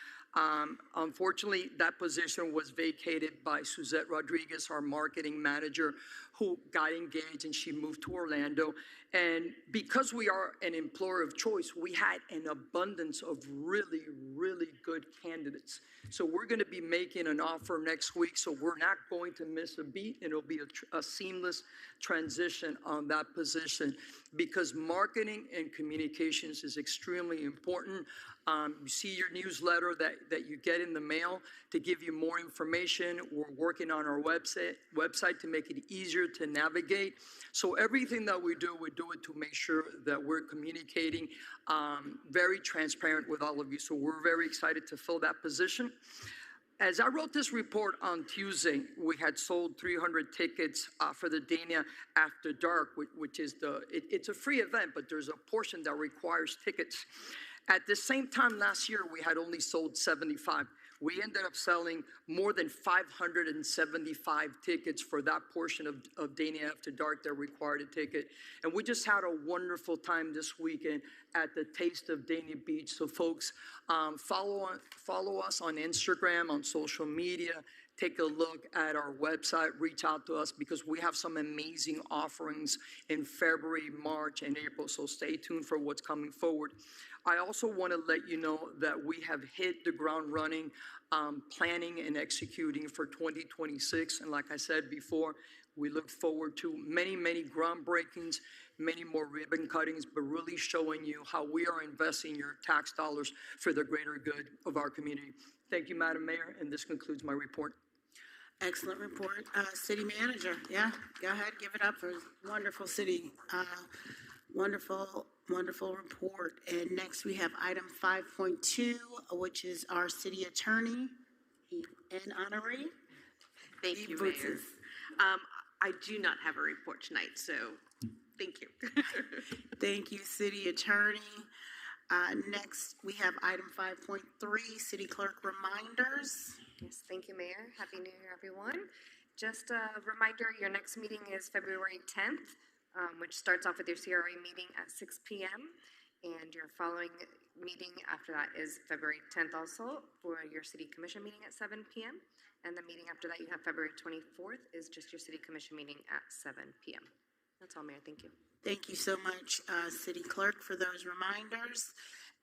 Unfortunately, that position was vacated by Suzette Rodriguez, our marketing manager, who got engaged and she moved to Orlando. And because we are an employer of choice, we had an abundance of really, really good candidates. So we're going to be making an offer next week, so we're not going to miss a beat, and it'll be a seamless transition on that position, because marketing and communications is extremely important. You see your newsletter that you get in the mail to give you more information. We're working on our website to make it easier to navigate. So everything that we do it to make sure that we're communicating very transparent with all of you. So we're very excited to fill that position. As I wrote this report on Tuesday, we had sold 300 tickets for the Dania After Dark, which is it's a free event, but there's a portion that requires tickets. At the same time last year, we had only sold 75. We ended up selling more than 575 tickets for that portion of Dania After Dark that required a ticket. And we just had a wonderful time this weekend at the Taste of Dania Beach. So folks, follow us on Instagram, on social media. take a look at our website, reach out to us because we have some amazing offerings in February, March, and April. So stay tuned for what's coming forward. I also want to let you know that we have hit the ground running, planning and executing for 2026. And like I said before, we look forward to many, many groundbreakings, many more ribbon cuttings, but really showing you how we are investing your tax dollars for the greater good of our community. Thank you, Madam Mayor, and this concludes my report. Excellent report. City Manager, yeah, go ahead, give it up for wonderful city. Wonderful report. And next we have item 5.2, which is our city attorney and honoree. Thank you, Eve Mayor. Bootzes. I do not have a report tonight, so thank you. Thank you, city attorney. Next, we have item 5.3, city clerk reminders. Yes, thank you, Mayor. Happy New Year, everyone. Just a reminder, your next meeting is February 10th, which starts off with your CRA meeting at 6 p.m. And your following meeting after that is February 10th also for your city commission meeting at 7 p.m. And the meeting after that you have February 24th is just your city commission meeting at 7 p.m. That's all, Mayor. Thank you. Thank you so much, city clerk, for those reminders.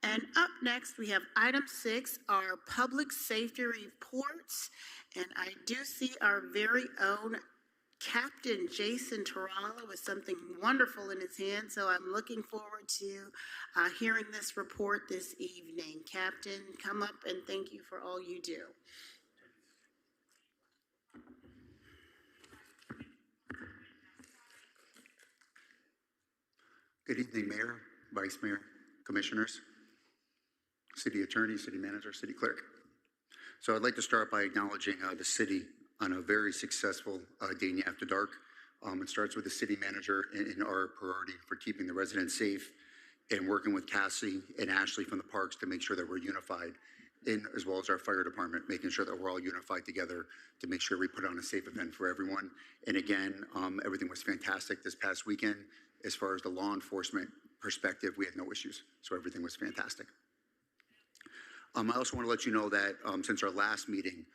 And up next, we have item 6, our public safety reports. And I do see our very own Captain Jason Tarala with something wonderful in his hand. So I'm looking forward to hearing this report this evening. Captain, come up and thank you for all you do. Good evening, Mayor, Vice Mayor, Commissioners, City Attorney, City Manager, City Clerk. So I'd like to start by acknowledging the city on a very successful day after dark. It starts with the City Manager in our priority for keeping the residents safe and working with Cassie and Ashley from the parks to make sure that we're unified, as well as our fire department, making sure that we're all unified together to make sure we put on a safe event for everyone. And again, everything was fantastic this past weekend. As far as the law enforcement perspective, we had no issues, so everything was fantastic. I also want to let you know that since our last meeting,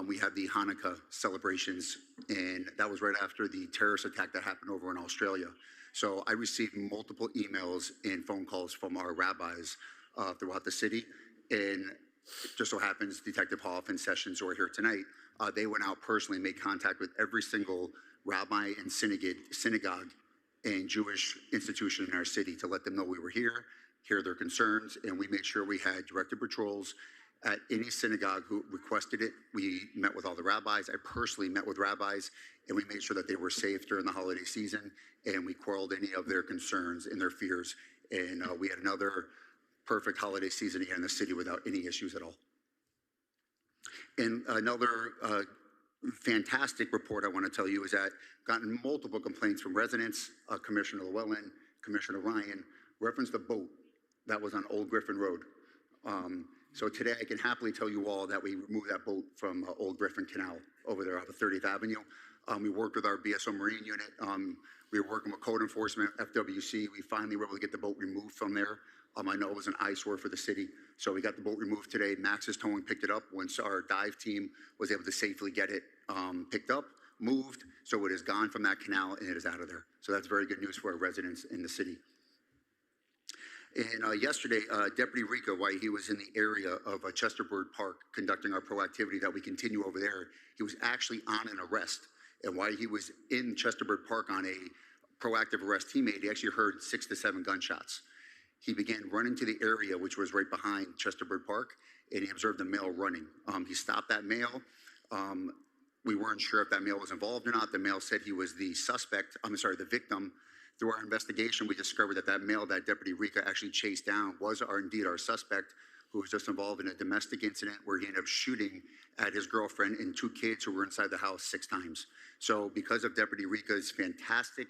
we had the Hanukkah celebrations, and that was right after the terrorist attack that happened over in Australia. So I received multiple emails and phone calls from our rabbis throughout the city, and just so happens Detective Hoff and Sessions, who are here tonight, they went out personally and made contact with every single rabbi and synagogue and Jewish institution in our city to let them know we were here, hear their concerns, and we made sure we had directed patrols at any synagogue who requested it. We met with all the rabbis. I personally met with rabbis, and we made sure that they were safe during the holiday season, and we quelled any of their concerns and their fears. And we had another perfect holiday season here in the city without any issues at all. And another fantastic report I want to tell you is that I've gotten multiple complaints from residents, Commissioner Llewellyn, Commissioner Ryan, reference the boat that was on Old Griffin Road. So today I can happily tell you all that we removed that boat from Old Griffin Canal over there off of 30th Avenue. We worked with our BSO Marine unit. We were working with code enforcement, FWC. We finally were able to get the boat removed from there. I know it was an eyesore for the city. So we got the boat removed today. Max's Towing picked it up once our dive team was able to safely get it picked up, moved. So it is gone from that canal and it is out of there. So that's very good news for our residents in the city. And yesterday, Deputy Rica, while he was in the area of Chesterbird Park conducting our proactivity that we continue over there, he was actually on an arrest. And while he was in Chesterbird Park on a proactive arrest he made, he actually heard 6 to 7 gunshots. He began running to the area, which was right behind Chesterbird Park, and he observed a male running. He stopped that male. We weren't sure if that male was involved or not. The male said he was the the victim. Through our investigation, we discovered that male that Deputy Rica actually chased down was indeed our suspect, who was just involved in a domestic incident where he ended up shooting at his girlfriend and 2 kids who were inside the house 6 times. So because of Deputy Rica's fantastic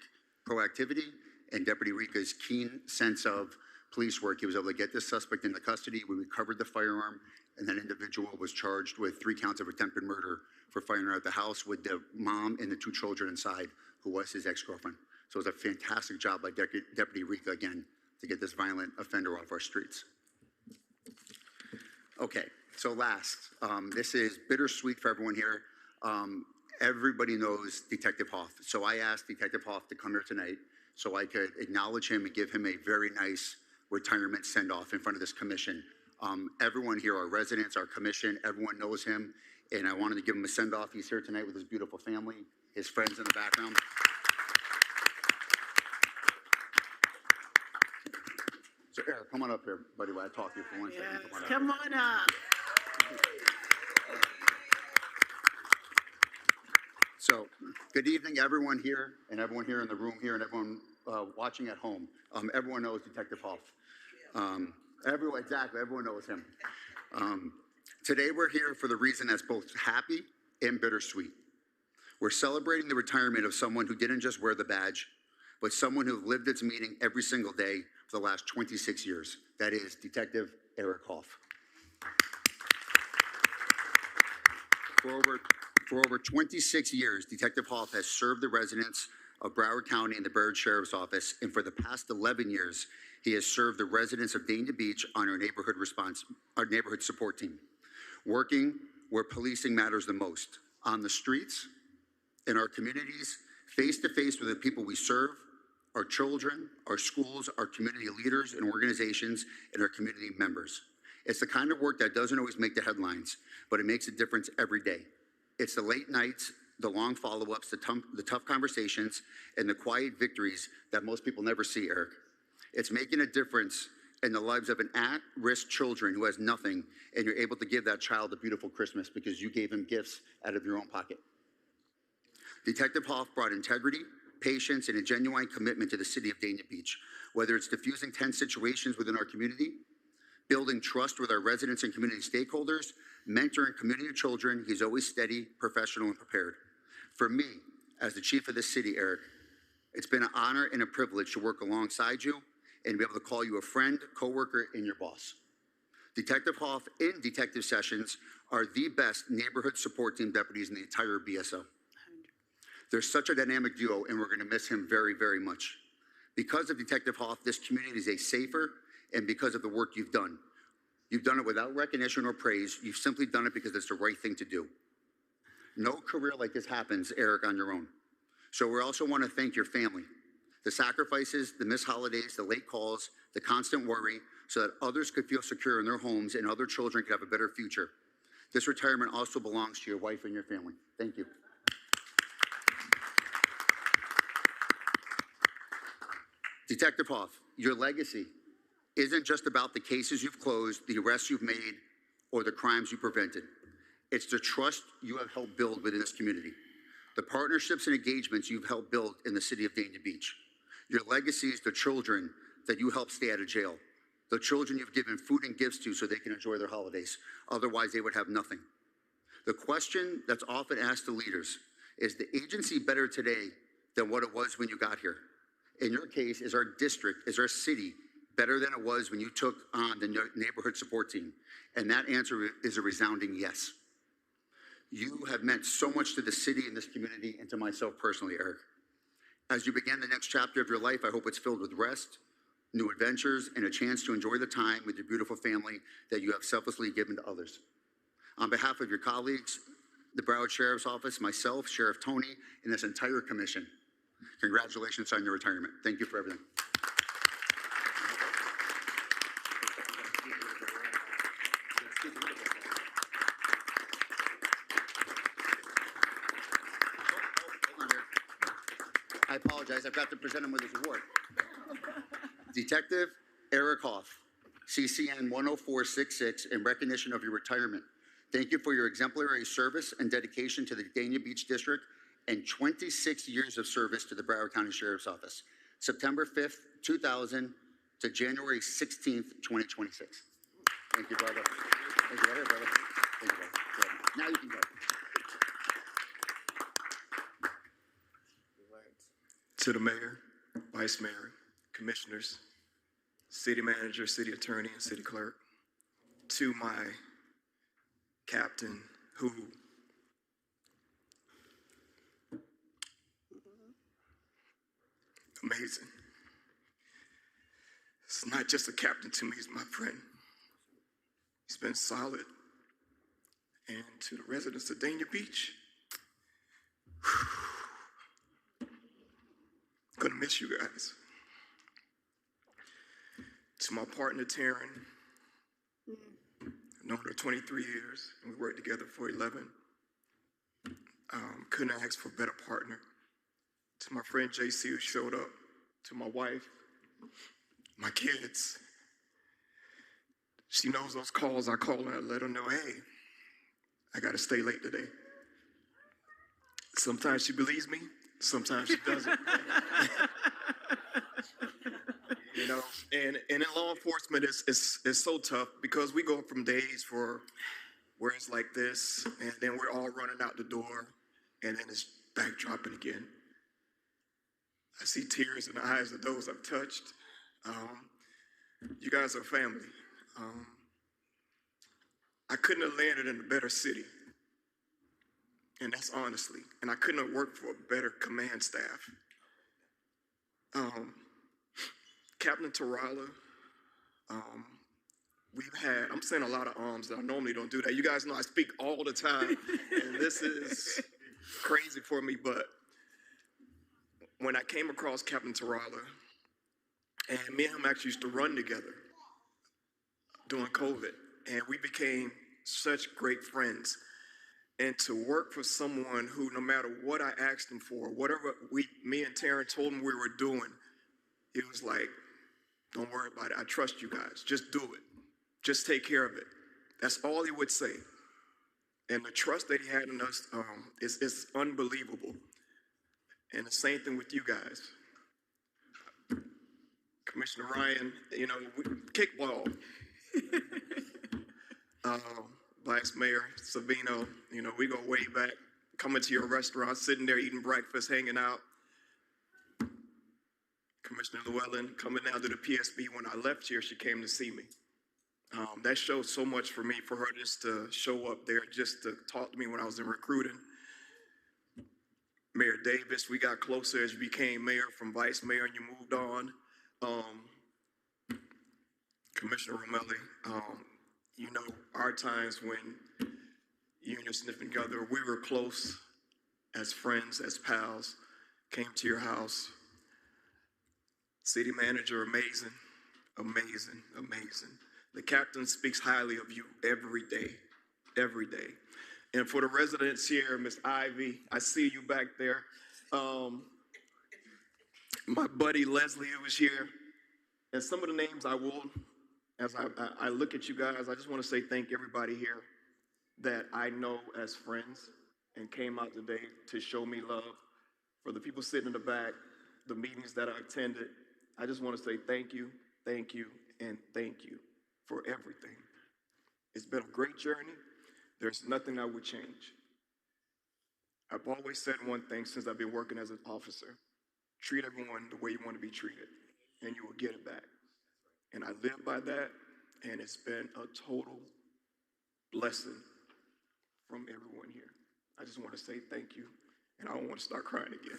proactivity and Deputy Rica's keen sense of police work, he was able to get this suspect into custody. We recovered the firearm, and that individual was charged with 3 counts of attempted murder for firing at the house with the mom and the 2 children inside, who was his ex-girlfriend. So it was a fantastic job by Deputy Rica, again, to get this violent offender off our streets. Okay, so last, this is bittersweet for everyone here. Everybody knows Detective Hoff. So I asked Detective Hoff to come here tonight so I could acknowledge him and give him a very nice retirement send-off in front of this commission. Everyone here, our residents, our commission, everyone knows him, and I wanted to give him a send-off. He's here tonight with his beautiful family, his friends in the background. So Eric, come on up here, buddy, while I talk to you for 1 second. Yes, come on up. So, good evening, everyone here, and everyone here in the room here, and everyone watching at home. Everyone knows Detective Hoff. Everyone knows him. Today we're here for the reason that's both happy and bittersweet. We're celebrating the retirement of someone who didn't just wear the badge, but someone who lived its meaning every single day for the last 26 years. That is Detective Eric Hoff. For over 26 years, Detective Hoff has served the residents of Broward County and the Broward Sheriff's Office, and for the past 11 years, he has served the residents of Dania Beach on our neighborhood support team, working where policing matters the most, on the streets, in our communities, face to face with the people we serve, our children, our schools, our community leaders and organizations, and our community members. It's the kind of work that doesn't always make the headlines, but it makes a difference every day. It's the late nights, the long follow-ups, the tough conversations, and the quiet victories that most people never see, Eric. It's making a difference in the lives of an at-risk children who has nothing, and you're able to give that child a beautiful Christmas because you gave him gifts out of your own pocket. Detective Hoff brought integrity, patience, and a genuine commitment to the city of Dania Beach, whether it's diffusing tense situations within our community, building trust with our residents and community stakeholders, mentoring community children. He's always steady, professional, and prepared. For me, as the chief of this city, Eric, it's been an honor and a privilege to work alongside you and be able to call you a friend, coworker, and your boss. Detective Hoff and Detective Sessions are the best neighborhood support team deputies in the entire BSO. They're such a dynamic duo, and we're going to miss him very, very much. Because of Detective Hoff, this community is a safer, and because of the work you've done. You've done it without recognition or praise. You've simply done it because it's the right thing to do. No career like this happens, Eric, on your own. So we also want to thank your family. The sacrifices, the missed holidays, the late calls, the constant worry, so that others could feel secure in their homes and other children could have a better future. This retirement also belongs to your wife and your family. Thank you. Detective Hoff, your legacy isn't just about the cases you've closed, the arrests you've made, or the crimes you prevented. It's the trust you have helped build within this community, the partnerships and engagements you've helped build in the city of Dania Beach. Your legacy is the children that you helped stay out of jail, the children you've given food and gifts to so they can enjoy their holidays. Otherwise, they would have nothing. The question that's often asked to leaders is the agency better today than what it was when you got here? In your case, is our district, is our city better than it was when you took on the neighborhood support team? And that answer is a resounding yes. You have meant so much to the city and this community and to myself personally, Eric. As you begin the next chapter of your life, I hope it's filled with rest, new adventures, and a chance to enjoy the time with your beautiful family that you have selflessly given to others. On behalf of your colleagues, the Broward Sheriff's Office, myself, Sheriff Tony, and this entire commission, congratulations on your retirement. Thank you for everything. I apologize, I've got to present him with his award. Detective Eric Hoff, CCN 10466, in recognition of your retirement. Thank you for your exemplary service and dedication to the Dania Beach District and 26 years of service to the Broward County Sheriff's Office, September 5th, 2000 to January 16th, 2026. Thank you, brother. Thank you, brother. Thank you, brother. Now you can go. To the mayor, vice mayor, commissioners, city manager, city attorney, and city clerk, to my captain who amazing. It's not just a captain to me, he's my friend. He's been solid. And to the residents of Dania Beach, Gonna miss you guys. To my partner, Taryn, I've known her 23 years, and we worked together for 11. Couldn't ask for a better partner. To my friend JC, who showed up. To my wife, my kids. She knows those calls I call her and let her know, hey, I gotta stay late today. Sometimes she believes me, sometimes she doesn't. You know, and in law enforcement, it's so tough because we go from days where it's like this, and then we're all running out the door, and then it's backdropping again. I see tears in the eyes of those I've touched. You guys are family. I couldn't have landed in a better city, and that's honestly, and I couldn't have worked for a better command staff. Captain Tarala, I'm saying a lot of arms that I normally don't do that. You guys know I speak all the time, and this is crazy for me, but when I came across Captain Tarala, and me and him actually used to run together during COVID, and we became such great friends. And to work for someone who, no matter what I asked him for, whatever me and Taryn told him we were doing, he was like, don't worry about it. I trust you guys. Just do it. Just take care of it. That's all he would say. And the trust that he had in us is unbelievable. And the same thing with you guys. Commissioner Ryan, you know, kickball. Vice Mayor Savino, you know, we go way back, coming to your restaurant, sitting there eating breakfast, hanging out. Commissioner Llewellyn coming down to the PSB. When I left here, she came to see me. That showed so much for me, for her just to show up there, just to talk to me when I was in recruiting. Mayor Davis, we got closer as you became mayor from vice mayor and you moved on. Commissioner Romelli, you know, our times when you and your significant other, we were close as friends, as pals, came to your house. City manager, amazing, amazing, amazing. The captain speaks highly of you every day, every day. And for the residents here, Miss Ivy, I see you back there. My buddy Leslie, who was here, and some of the names I will, as I look at you guys, I just want to say thank everybody here that I know as friends and came out today to show me love. For the people sitting in the back, the meetings that I attended, I just want to say thank you, and thank you for everything. It's been a great journey. There's nothing I would change. I've always said one thing since I've been working as an officer: treat everyone the way you want to be treated, and you will get it back. And I live by that, and it's been a total blessing from everyone here. I just want to say thank you, and I don't want to start crying again.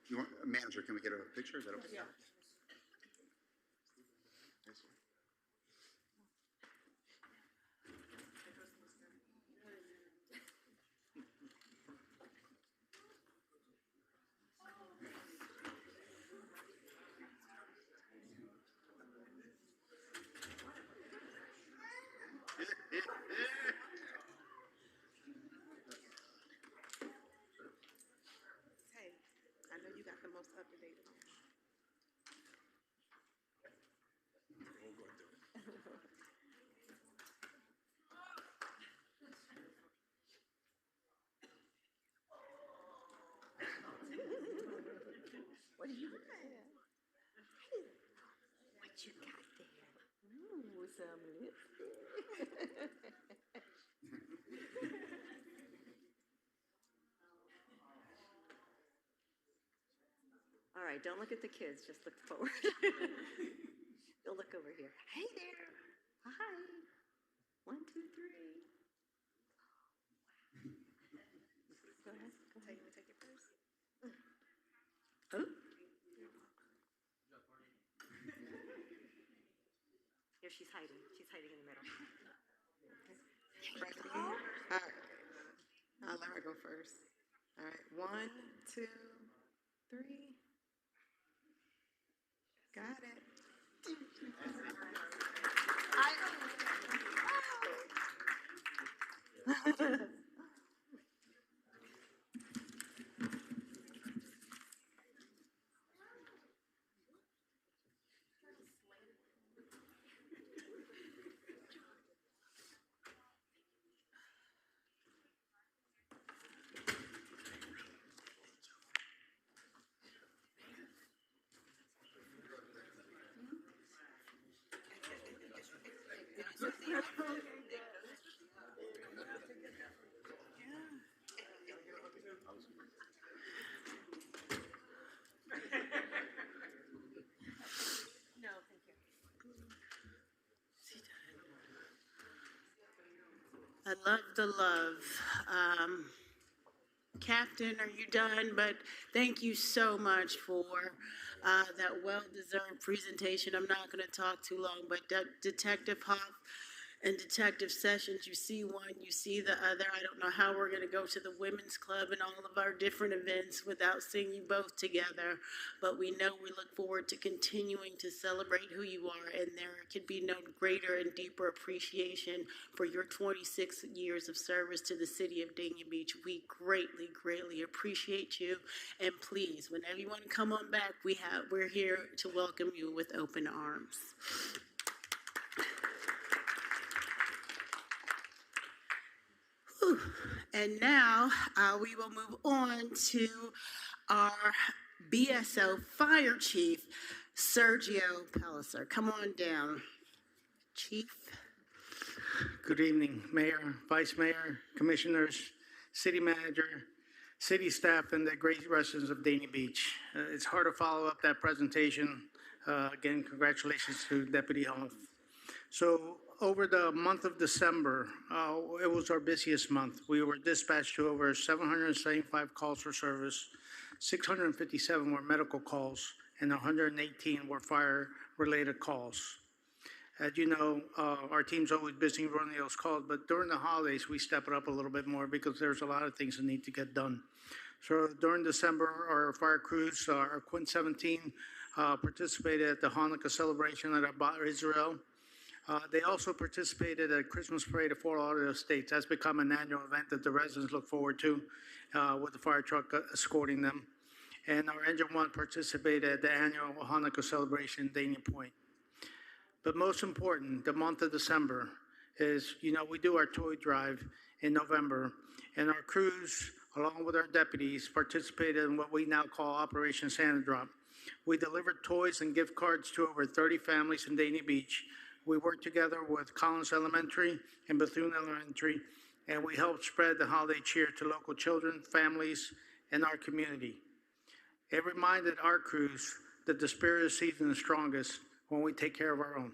You want, manager, can we get a picture? Is that okay? Yeah. Hey, I know you got the most up-to-date phone. What do you got? What you got there? Ooh, some lipstick. All right, don't look at the kids, just look forward. You'll look over here. Hey there. Hi. 1, 2, 3. Go ahead. Go ahead. Take your purse. Oh. Here, she's hiding. She's hiding in the middle. Right here. All right. I'll let her go first. All right. 1, 2, 3. Got it. No, thank you. I love the love. Captain, are you done? But thank you so much for that well-deserved presentation. I'm not going to talk too long, but Detective Hoff and Detective Sessions, you see one, you see the other. I don't know how we're going to go to the Women's Club and all of our different events without seeing you both together. But we know we look forward to continuing to celebrate who you are, and there can be no greater and deeper appreciation for your 26 years of service to the city of Dania Beach. We greatly, greatly appreciate you. And please, whenever you want to come on back, we're here to welcome you with open arms. Whew. And now we will move on to our BSO Fire Chief, Sergio Pellicer. Come on down, Chief. Good evening, Mayor, Vice Mayor, Commissioners, City Manager, City staff, and the great residents of Dania Beach. It's hard to follow up that presentation. Again, congratulations to Deputy Hoff. So over the month of December, it was our busiest month. We were dispatched to over 775 calls for service, 657 were medical calls, and 118 were fire-related calls. As you know, our team's always busy running those calls, but during the holidays, we step it up a little bit more because there's a lot of things that need to get done. So during December, our fire crews, our Quint 17, participated at the Hanukkah celebration at Abat Israel. They also participated at Christmas Parade of Fort Lauderdale Estates. That's become an annual event that the residents look forward to with the fire truck escorting them. And our Engine 1 participated at the annual Hanukkah celebration in Dania Point. But most important, the month of December is, we do our toy drive in November, and our crews, along with our deputies, participated in what we now call Operation Santa Drop. We delivered toys and gift cards to over 30 families in Dania Beach. We worked together with Collins Elementary and Bethune Elementary, and we helped spread the holiday cheer to local children, families, and our community. It reminded our crews that the spirit of the season is strongest when we take care of our own.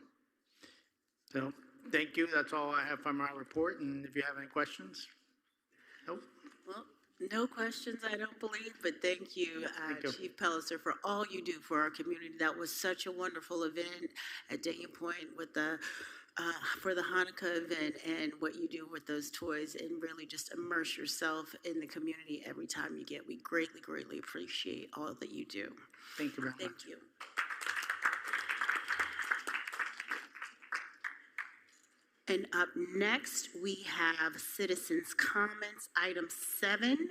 So, thank you. That's all I have for my report, and if you have any questions. Nope. Well, no questions, I don't believe, but thank you, Thank you. Chief Pellicer, for all you do for our community. That was such a wonderful event at Dania Point with for the Hanukkah event, and what you do with those toys, and really just immerse yourself in the community every time you get. We greatly, greatly appreciate all that you do. Thank you very much. Thank you. And up next, we have citizens' comments, item 7.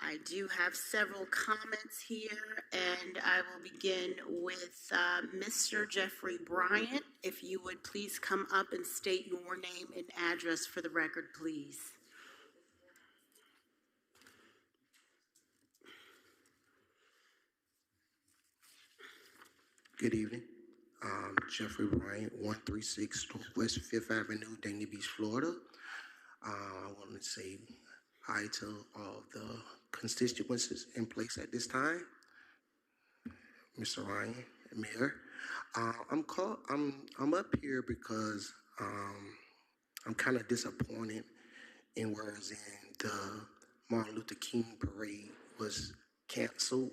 I do have several comments here, and I will begin with Mr. Jeffrey Bryant. If you would please come up and state your name and address for the record, please. Good evening. Jeffrey Bryant, 136 Northwest 5th Avenue, Dania Beach, Florida. I want to say hi to all the constituencies in place at this time. Mr. Ryan, Mayor. I'm up here because I'm kind of disappointed in whereas in the Martin Luther King parade was canceled.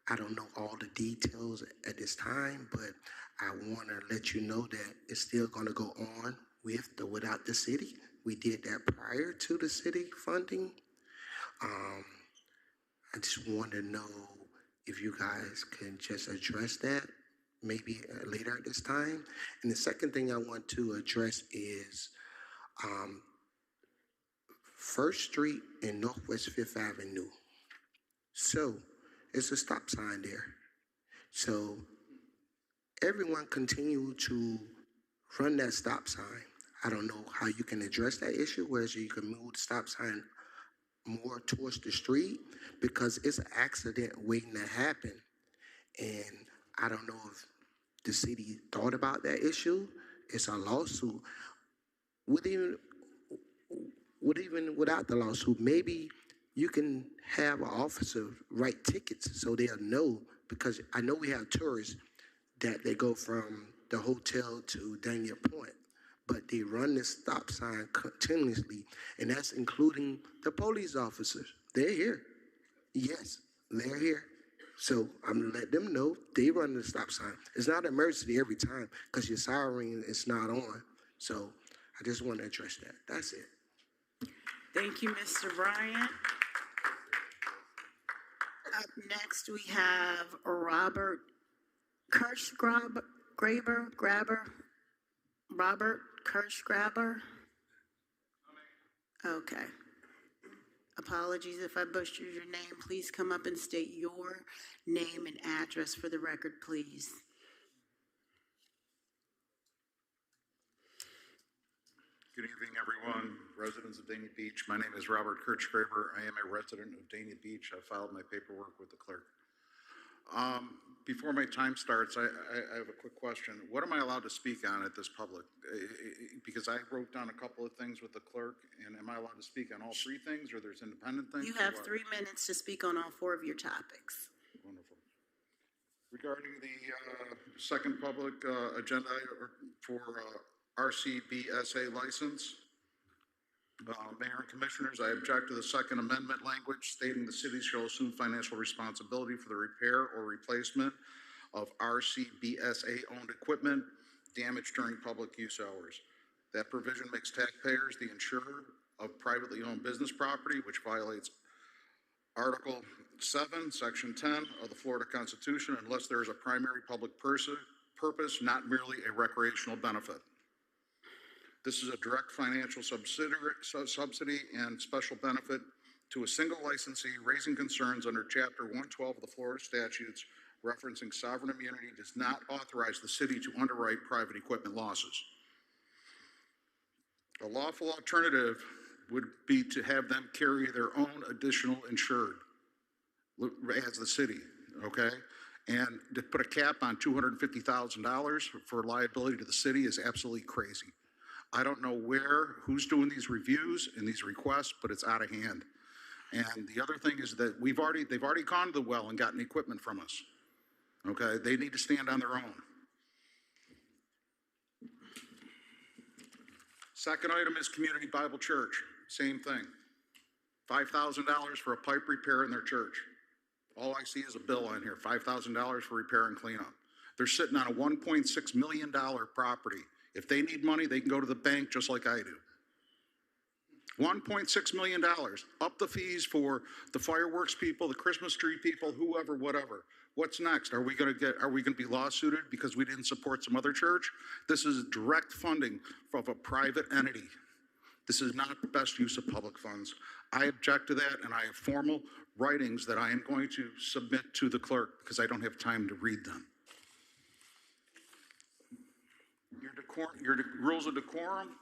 I don't know all the details at this time, but I want to let you know that it's still going to go on with or without the city. We did that prior to the city funding. I just want to know if you guys can just address that maybe later at this time. And the second thing I want to address is First Street and Northwest Fifth Avenue. So it's a stop sign there. So everyone continue to run that stop sign. I don't know how you can address that issue, whereas you can move the stop sign more towards the street, because it's an accident waiting to happen. And I don't know if the city thought about that issue. It's a lawsuit. Even without the lawsuit, maybe you can have an officer write tickets so they'll know, because I know we have tourists that they go from the hotel to Dania Point, but they run this stop sign continuously, and that's including the police officers. They're here. Yes, they're here. So I'm gonna let them know they run the stop sign. It's not an emergency every time because your siren is not on. So I just want to address that. That's it. Thank you, Mr. Bryant. Up next, we have Robert Kirschgraber. Robert Kirschgraber. Okay. Apologies if I butchered your name. Please come up and state your name and address for the record, please. Good evening, everyone. Residents of Dania Beach. My name is Robert Kirchgraber. I am a resident of Dania Beach. I filed my paperwork with the clerk. Before my time starts, I have a quick question. What am I allowed to speak on at this public? Because I wrote down a couple of things with the clerk, and am I allowed to speak on all three things, or there's independent things? You have 3 minutes to speak on all 4 of your topics. Wonderful. Regarding the second public agenda for RCBSA license, Mayor and Commissioners, I object to the Second Amendment language stating the city shall assume financial responsibility for the repair or replacement of RCBSA-owned equipment damaged during public use hours. That provision makes taxpayers the insurer of privately owned business property, which violates Article 7, Section 10 of the Florida Constitution, unless there is a primary public purpose, not merely a recreational benefit. This is a direct financial subsidy and special benefit to a single licensee, raising concerns under Chapter 112 of the Florida statutes referencing sovereign immunity does not authorize the city to underwrite private equipment losses. A lawful alternative would be to have them carry their own additional insured as the city, okay? And to put a cap on $250,000 for liability to the city is absolutely crazy. I don't know who's doing these reviews and these requests, but it's out of hand. And the other thing is that they've already gone to the well and gotten equipment from us. Okay, they need to stand on their own. Second item is Community Bible Church. Same thing. $5,000 for a pipe repair in their church. All I see is a bill on here, $5,000 for repair and cleanup. They're sitting on a $1.6 million property. If they need money, they can go to the bank just like I do. $1.6 million. Up the fees for the fireworks people, the Christmas tree people, whoever, whatever. What's next? Are we going to be lawsuited because we didn't support some other church? This is direct funding from a private entity. This is not the best use of public funds. I object to that, and I have formal writings that I am going to submit to the clerk because I don't have time to read them. Your rules of decorum,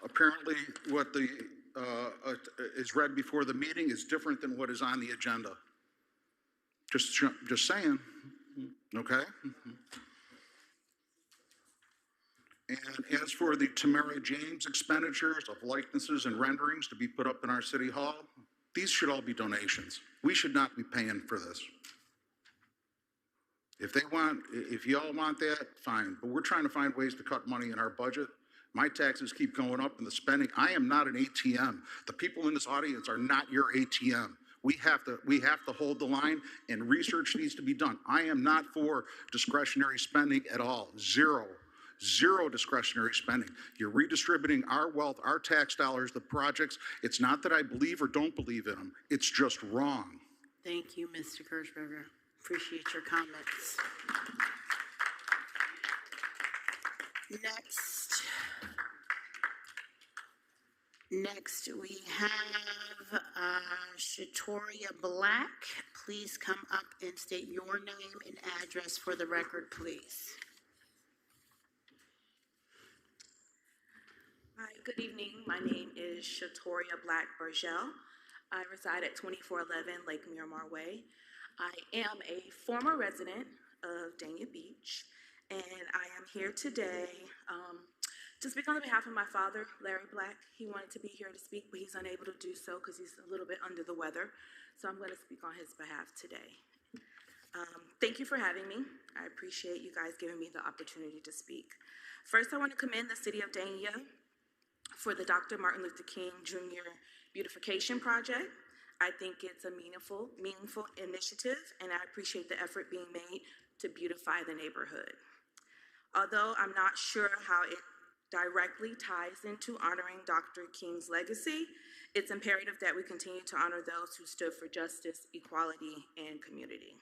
apparently what is read before the meeting is different than what is on the agenda. Just saying, okay? And as for the Tamara James expenditures of likenesses and renderings to be put up in our city hall, these should all be donations. We should not be paying for this. If y'all want that, fine. But we're trying to find ways to cut money in our budget. My taxes keep going up and the spending. I am not an ATM. The people in this audience are not your ATM. We have to hold the line, and research needs to be done. I am not for discretionary spending at all. Zero discretionary spending. You're redistributing our wealth, our tax dollars, the projects. It's not that I believe or don't believe in them. It's just wrong. Thank you, Mr. Kirschberger. Appreciate your comments. Next we have Shatoria Black. Please come up and state your name and address for the record, please. Hi, good evening. My name is Shatoria Black Burgell. I reside at 2411 Lake Miramar Way. I am a former resident of Dania Beach, and I am here today to speak on behalf of my father, Larry Black. He wanted to be here to speak, but he's unable to do so because he's a little bit under the weather. So I'm going to speak on his behalf today. Thank you for having me. I appreciate you guys giving me the opportunity to speak. First, I want to commend the City of Dania for the Dr. Martin Luther King Jr. Beautification Project. I think it's a meaningful initiative, and I appreciate the effort being made to beautify the neighborhood. Although I'm not sure how it directly ties into honoring Dr. King's legacy, it's imperative that we continue to honor those who stood for justice, equality, and community.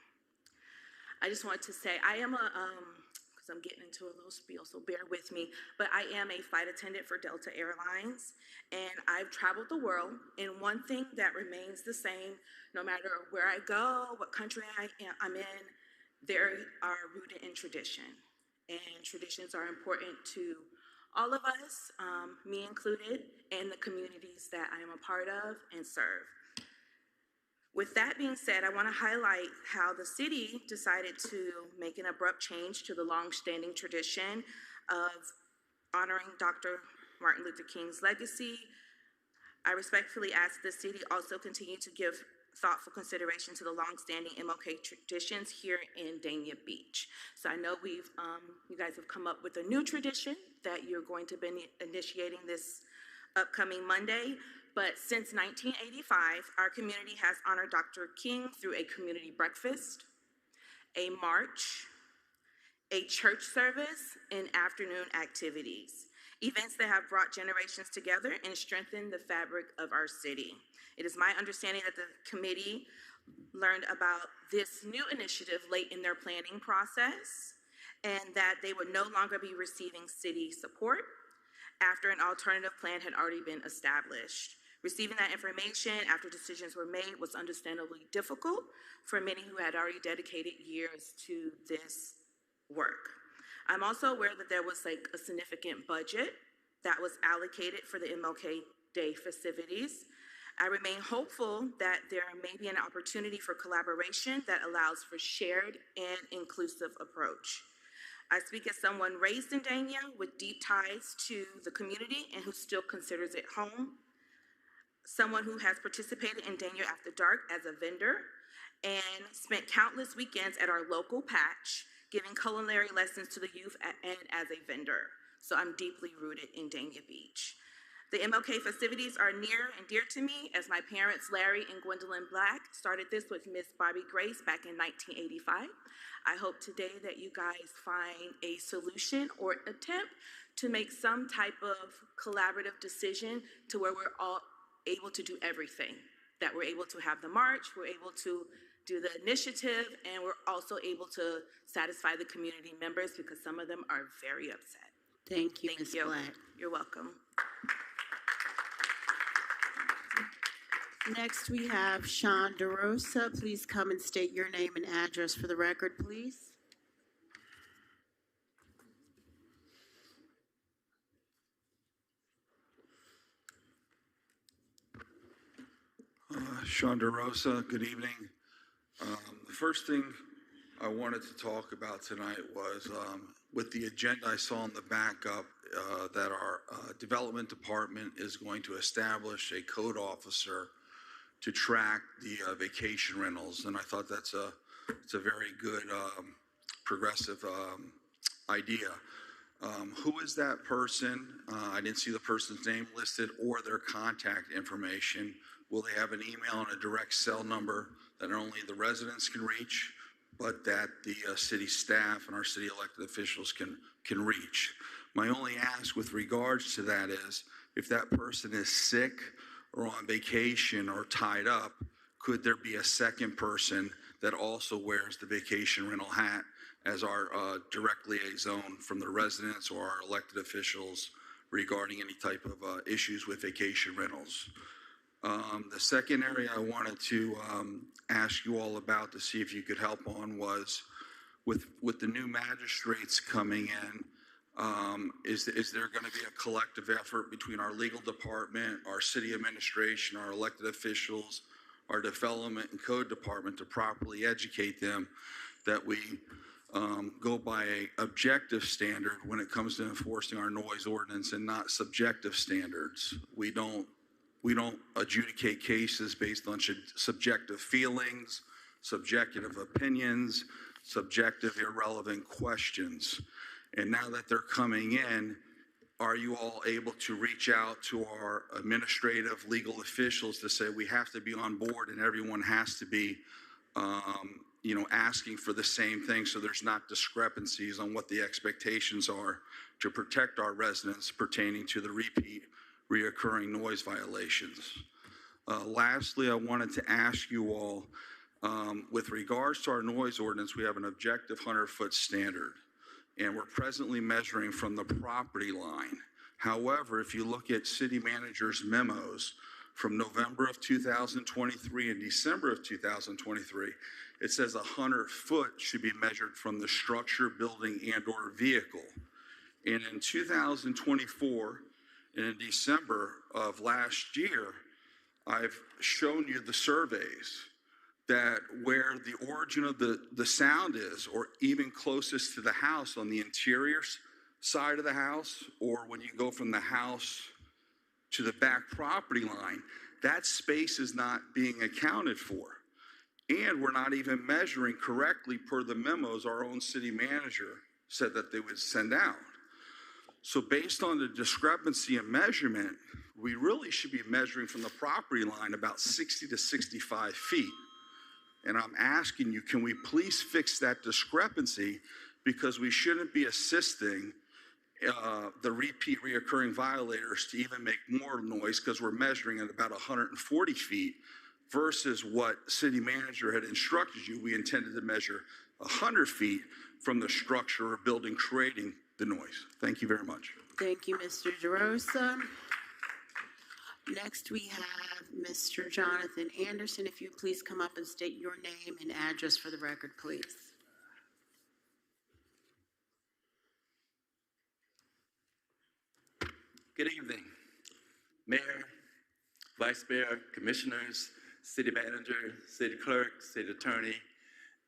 I just want to say I am because I'm getting into a little spiel, so bear with me, but I am a flight attendant for Delta Airlines, and I've traveled the world, and one thing that remains the same, no matter where I go, what country I'm in, they are rooted in tradition, and traditions are important to all of us, me included, and the communities that I am a part of and serve. With that being said, I want to highlight how the city decided to make an abrupt change to the long-standing tradition of honoring Dr. Martin Luther King's legacy. I respectfully ask the city also continue to give thoughtful consideration to the long-standing MLK traditions here in Dania Beach. So I know you guys have come up with a new tradition that you're going to be initiating this upcoming Monday. But since 1985, our community has honored Dr. King through a community breakfast, a march, a church service, and afternoon activities. Events that have brought generations together and strengthened the fabric of our city. It is my understanding that the committee learned about this new initiative late in their planning process, and that they would no longer be receiving city support after an alternative plan had already been established. Receiving that information after decisions were made was understandably difficult for many who had already dedicated years to this work. I'm also aware that there was a significant budget that was allocated for the MLK Day festivities. I remain hopeful that there may be an opportunity for collaboration that allows for shared and inclusive approach. I speak as someone raised in Dania with deep ties to the community and who still considers it home. Someone who has participated in Dania After Dark as a vendor and spent countless weekends at our local patch giving culinary lessons to the youth and as a vendor. So I'm deeply rooted in Dania Beach. The MLK festivities are near and dear to me as my parents, Larry and Gwendolyn Black, started this with Miss Bobby Grace back in 1985. I hope today that you guys find a solution or attempt to make some type of collaborative decision to where we're all able to do everything. That we're able to have the march, we're able to do the initiative, and we're also able to satisfy the community members because some of them are very upset. Thank you, Ms. Black. You're welcome. Next, we have Sean DeRosa. Please come and state your name and address for the record, please. Sean DeRosa, good evening. The first thing I wanted to talk about tonight was with the agenda I saw in the backup that our development department is going to establish a code officer to track the vacation rentals, and I thought it's a very good progressive idea. Who is that person? I didn't see the person's name listed or their contact information. Will they have an email and a direct cell number that not only the residents can reach, but that the city staff and our city elected officials can reach? My only ask with regards to that is, if that person is sick or on vacation or tied up, could there be a second person that also wears the vacation rental hat as our direct liaison from the residents or our elected officials regarding any type of issues with vacation rentals? The second area I wanted to ask you all about to see if you could help on was with the new magistrates coming in, is there going to be a collective effort between our legal department, our city administration, our elected officials, our development and code department to properly educate them that we go by an objective standard when it comes to enforcing our noise ordinance and not subjective standards? We don't adjudicate cases based on subjective feelings, subjective opinions, subjective irrelevant questions. And now that they're coming in, are you all able to reach out to our administrative legal officials to say we have to be on board and everyone has to be asking for the same thing, so there's not discrepancies on what the expectations are to protect our residents pertaining to the reoccurring noise violations? Lastly, I wanted to ask you all, with regards to our noise ordinance, we have an objective 100-foot standard, and we're presently measuring from the property line. However, if you look at city manager's memos from November of 2023 and December of 2023, it says 100 foot should be measured from the structure, building, and/or vehicle. And in 2024, and in December of last year, I've shown you the surveys that where the origin of the sound is, or even closest to the house on the interior side of the house, or when you go from the house to the back property line, that space is not being accounted for. And we're not even measuring correctly per the memos our own city manager said that they would send out. So based on the discrepancy in measurement, we really should be measuring from the property line about 60 to 65 feet. And I'm asking you, can we please fix that discrepancy, because we shouldn't be assisting the reoccurring violators to even make more noise, because we're measuring at about 140 feet versus what city manager had instructed you. We intended to measure 100 feet from the structure or building creating the noise. Thank you very much. Thank you, Mr. DeRosa. Next, we have Mr. Jonathan Anderson. If you please come up and state your name and address for the record, please. Good evening, Mayor, Vice Mayor, Commissioners, City Manager, City Clerk, City Attorney,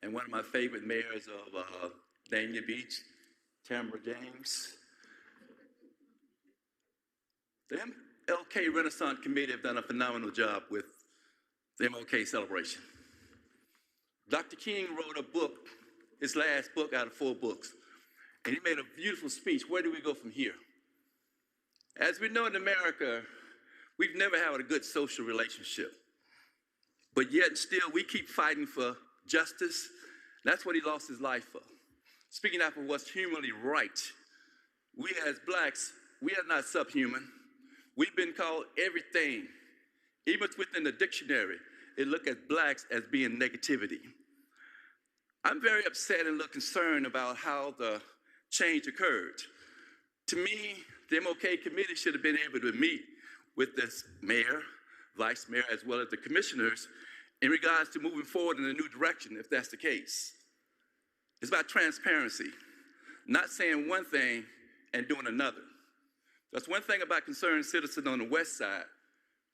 and one of my favorite mayors of Dania Beach, Tamara James. The MLK Renaissance Committee have done a phenomenal job with the MLK celebration. Dr. King wrote a book, his last book out of 4 books, and he made a beautiful speech. Where do we go from here? As we know in America, we've never had a good social relationship. But yet still, we keep fighting for justice. That's what he lost his life for. Speaking out for what's humanly right. We as blacks, we are not subhuman. We've been called everything. Even within the dictionary, it looks at blacks as being negativity. I'm very upset and a little concerned about how the change occurred. To me, the MLK committee should have been able to meet with this mayor, vice mayor, as well as the commissioners in regards to moving forward in a new direction, if that's the case. It's about transparency, not saying one thing and doing another. That's one thing about concerned citizens on the west side.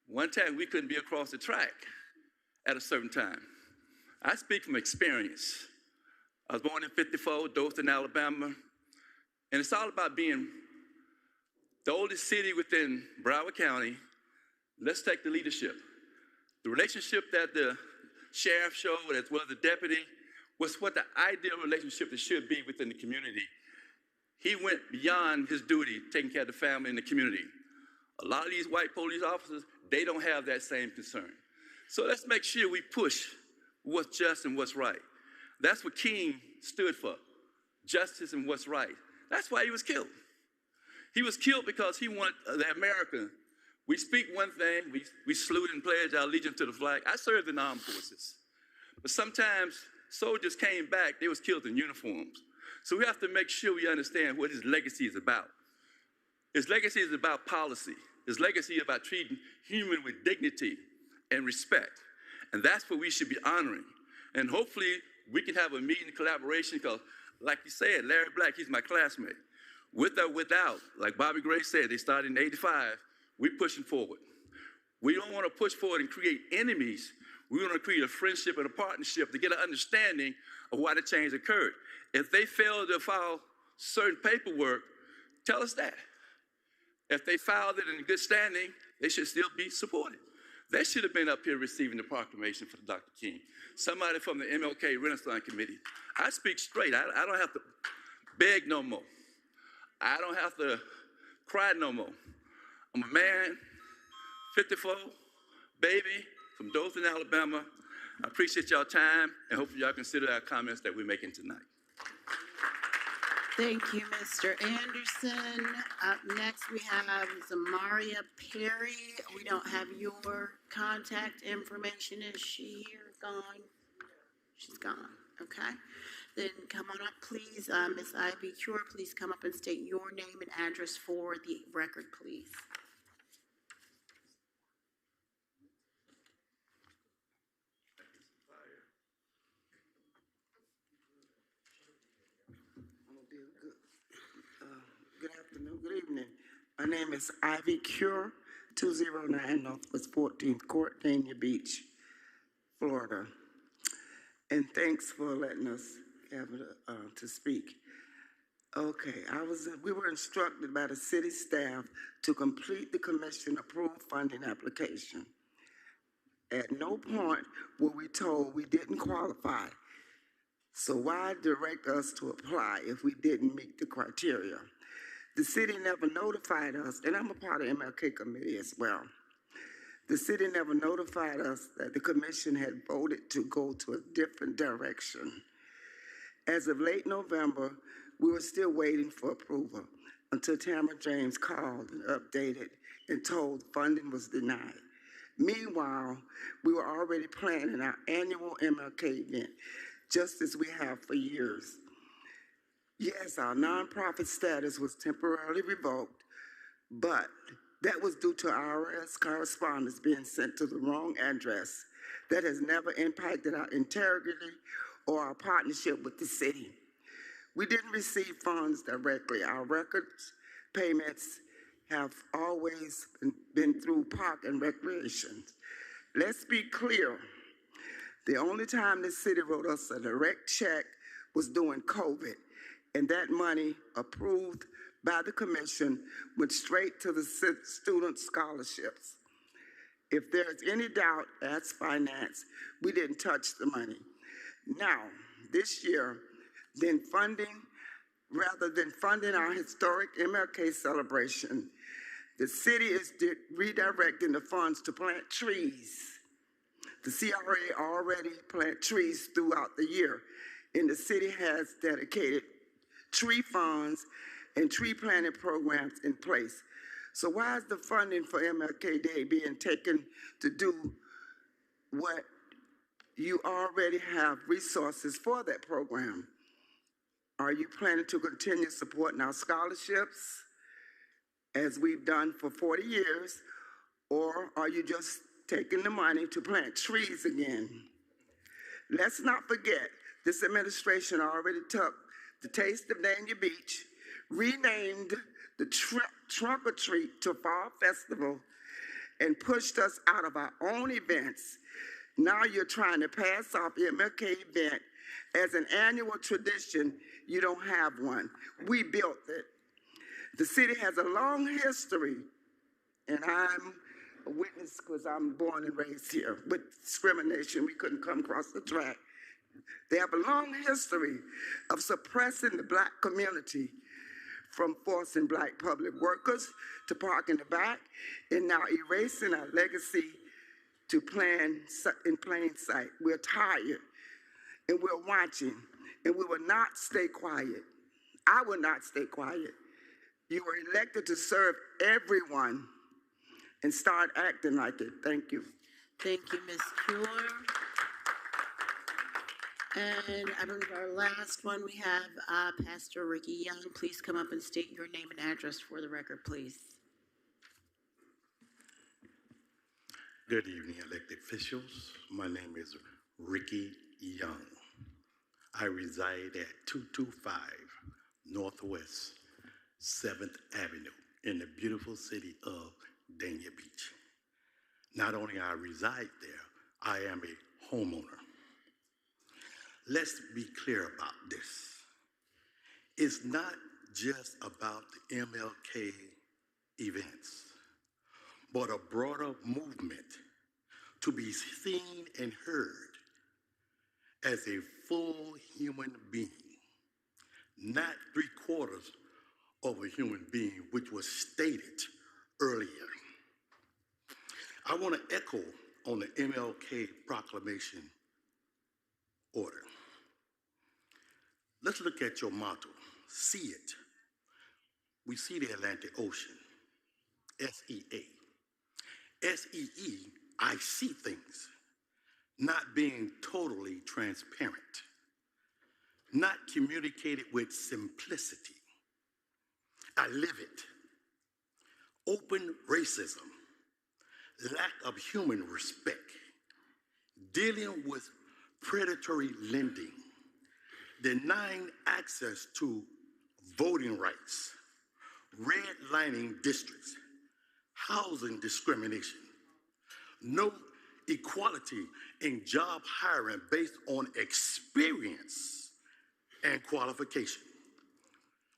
One time we couldn't be across the track at a certain time. I speak from experience. I was born in '54, Dothan, Alabama, and it's all about being the oldest city within Broward County. Let's take the leadership. The relationship that the sheriff showed, as well as the deputy, was what the ideal relationship that should be within the community. He went beyond his duty, taking care of the family and the community. A lot of these white police officers, they don't have that same concern. So let's make sure we push what's just and what's right. That's what King stood for, justice and what's right. That's why he was killed. He was killed because he wanted the American. We speak one thing, we salute and pledge our allegiance to the flag. I served in the armed forces. But sometimes soldiers came back, they was killed in uniforms. So we have to make sure we understand what his legacy is about. His legacy is about policy. His legacy is about treating human with dignity and respect. And that's what we should be honoring. And hopefully we can have a meeting collaboration because, like you said, Larry Black, he's my classmate. With or without, like Bobby Gray said, they started in '85, we're pushing forward. We don't want to push forward and create enemies. We want to create a friendship and a partnership to get an understanding of why the change occurred. If they fail to file certain paperwork, tell us that. If they filed it in good standing, they should still be supported. They should have been up here receiving the proclamation for Dr. King. Somebody from the MLK Renaissance Committee. I speak straight. I don't have to beg no more. I don't have to cry no more. I'm a man, 54, baby, from Dothan, Alabama. I appreciate y'all time, and hopefully y'all consider our comments that we're making tonight. Thank you, Mr. Anderson. Up next, we have Zamaria Perry. We don't have your contact information. Is she here? Gone? She's gone. Okay. Then come on up, please. Ms. Ivy Cure, please come up and state your name and address for the record, please. Good afternoon, good evening. My name is Ivy Cure, 209 Northwest 14th Court, Dania Beach, Florida. And thanks for letting us have to speak. Okay, we were instructed by the city staff to complete the commission approved funding application. At no point were we told we didn't qualify. So why direct us to apply if we didn't meet the criteria? The city never notified us, and I'm a part of MLK committee as well. The city never notified us that the commission had voted to go to a different direction. As of late November, we were still waiting for approval until Tamara James called and updated and told funding was denied. Meanwhile, we were already planning our annual MLK event, just as we have for years. Yes, our nonprofit status was temporarily revoked, but that was due to IRS correspondence being sent to the wrong address. That has never impacted our integrity or our partnership with the city. We didn't receive funds directly. Our records payments have always been through Park and Recreation. Let's be clear. The only time the city wrote us a direct check was during COVID, and that money approved by the commission went straight to the student scholarships. If there's any doubt, ask finance. We didn't touch the money. Now, this year, rather than funding our historic MLK celebration, the city is redirecting the funds to plant trees. The CRA already plant trees throughout the year, and the city has dedicated tree funds and tree planting programs in place. So why is the funding for MLK Day being taken to do what you already have resources for that program? Are you planning to continue supporting our scholarships as we've done for 40 years, or are you just taking the money to plant trees again? Let's not forget, this administration already took the Taste of Dania Beach, renamed the Trunk or Treat to Fall Festival, and pushed us out of our own events. Now you're trying to pass off the MLK event as an annual tradition. You don't have one. We built it. The city has a long history, and I'm a witness because I'm born and raised here. With discrimination, we couldn't come across the track. They have a long history of suppressing the Black community from forcing black public workers to park in the back and now erasing our legacy to in plain sight. We're tired and we're watching, and we will not stay quiet. I will not stay quiet. You were elected to serve everyone and start acting like it. Thank you. Thank you, Ms. Cure. And I believe our last one, we have Pastor Ricky Young. Please come up and state your name and address for the record, please. Good evening, elected officials. My name is Ricky Young. I reside at 225 Northwest 7th Avenue in the beautiful city of Dania Beach. Not only I reside there, I am a homeowner. Let's be clear about this. It's not just about the MLK events, but a broader movement to be seen and heard as a full human being, not 3/4 of a human being, which was stated earlier. I want to echo on the MLK proclamation order. Let's look at your motto, see it. We see the Atlantic Ocean, SEA. SEE, I see things, not being totally transparent, not communicated with simplicity. I live it. Open racism, lack of human respect, dealing with predatory lending, denying access to voting rights, redlining districts, housing discrimination, no equality in job hiring based on experience and qualification.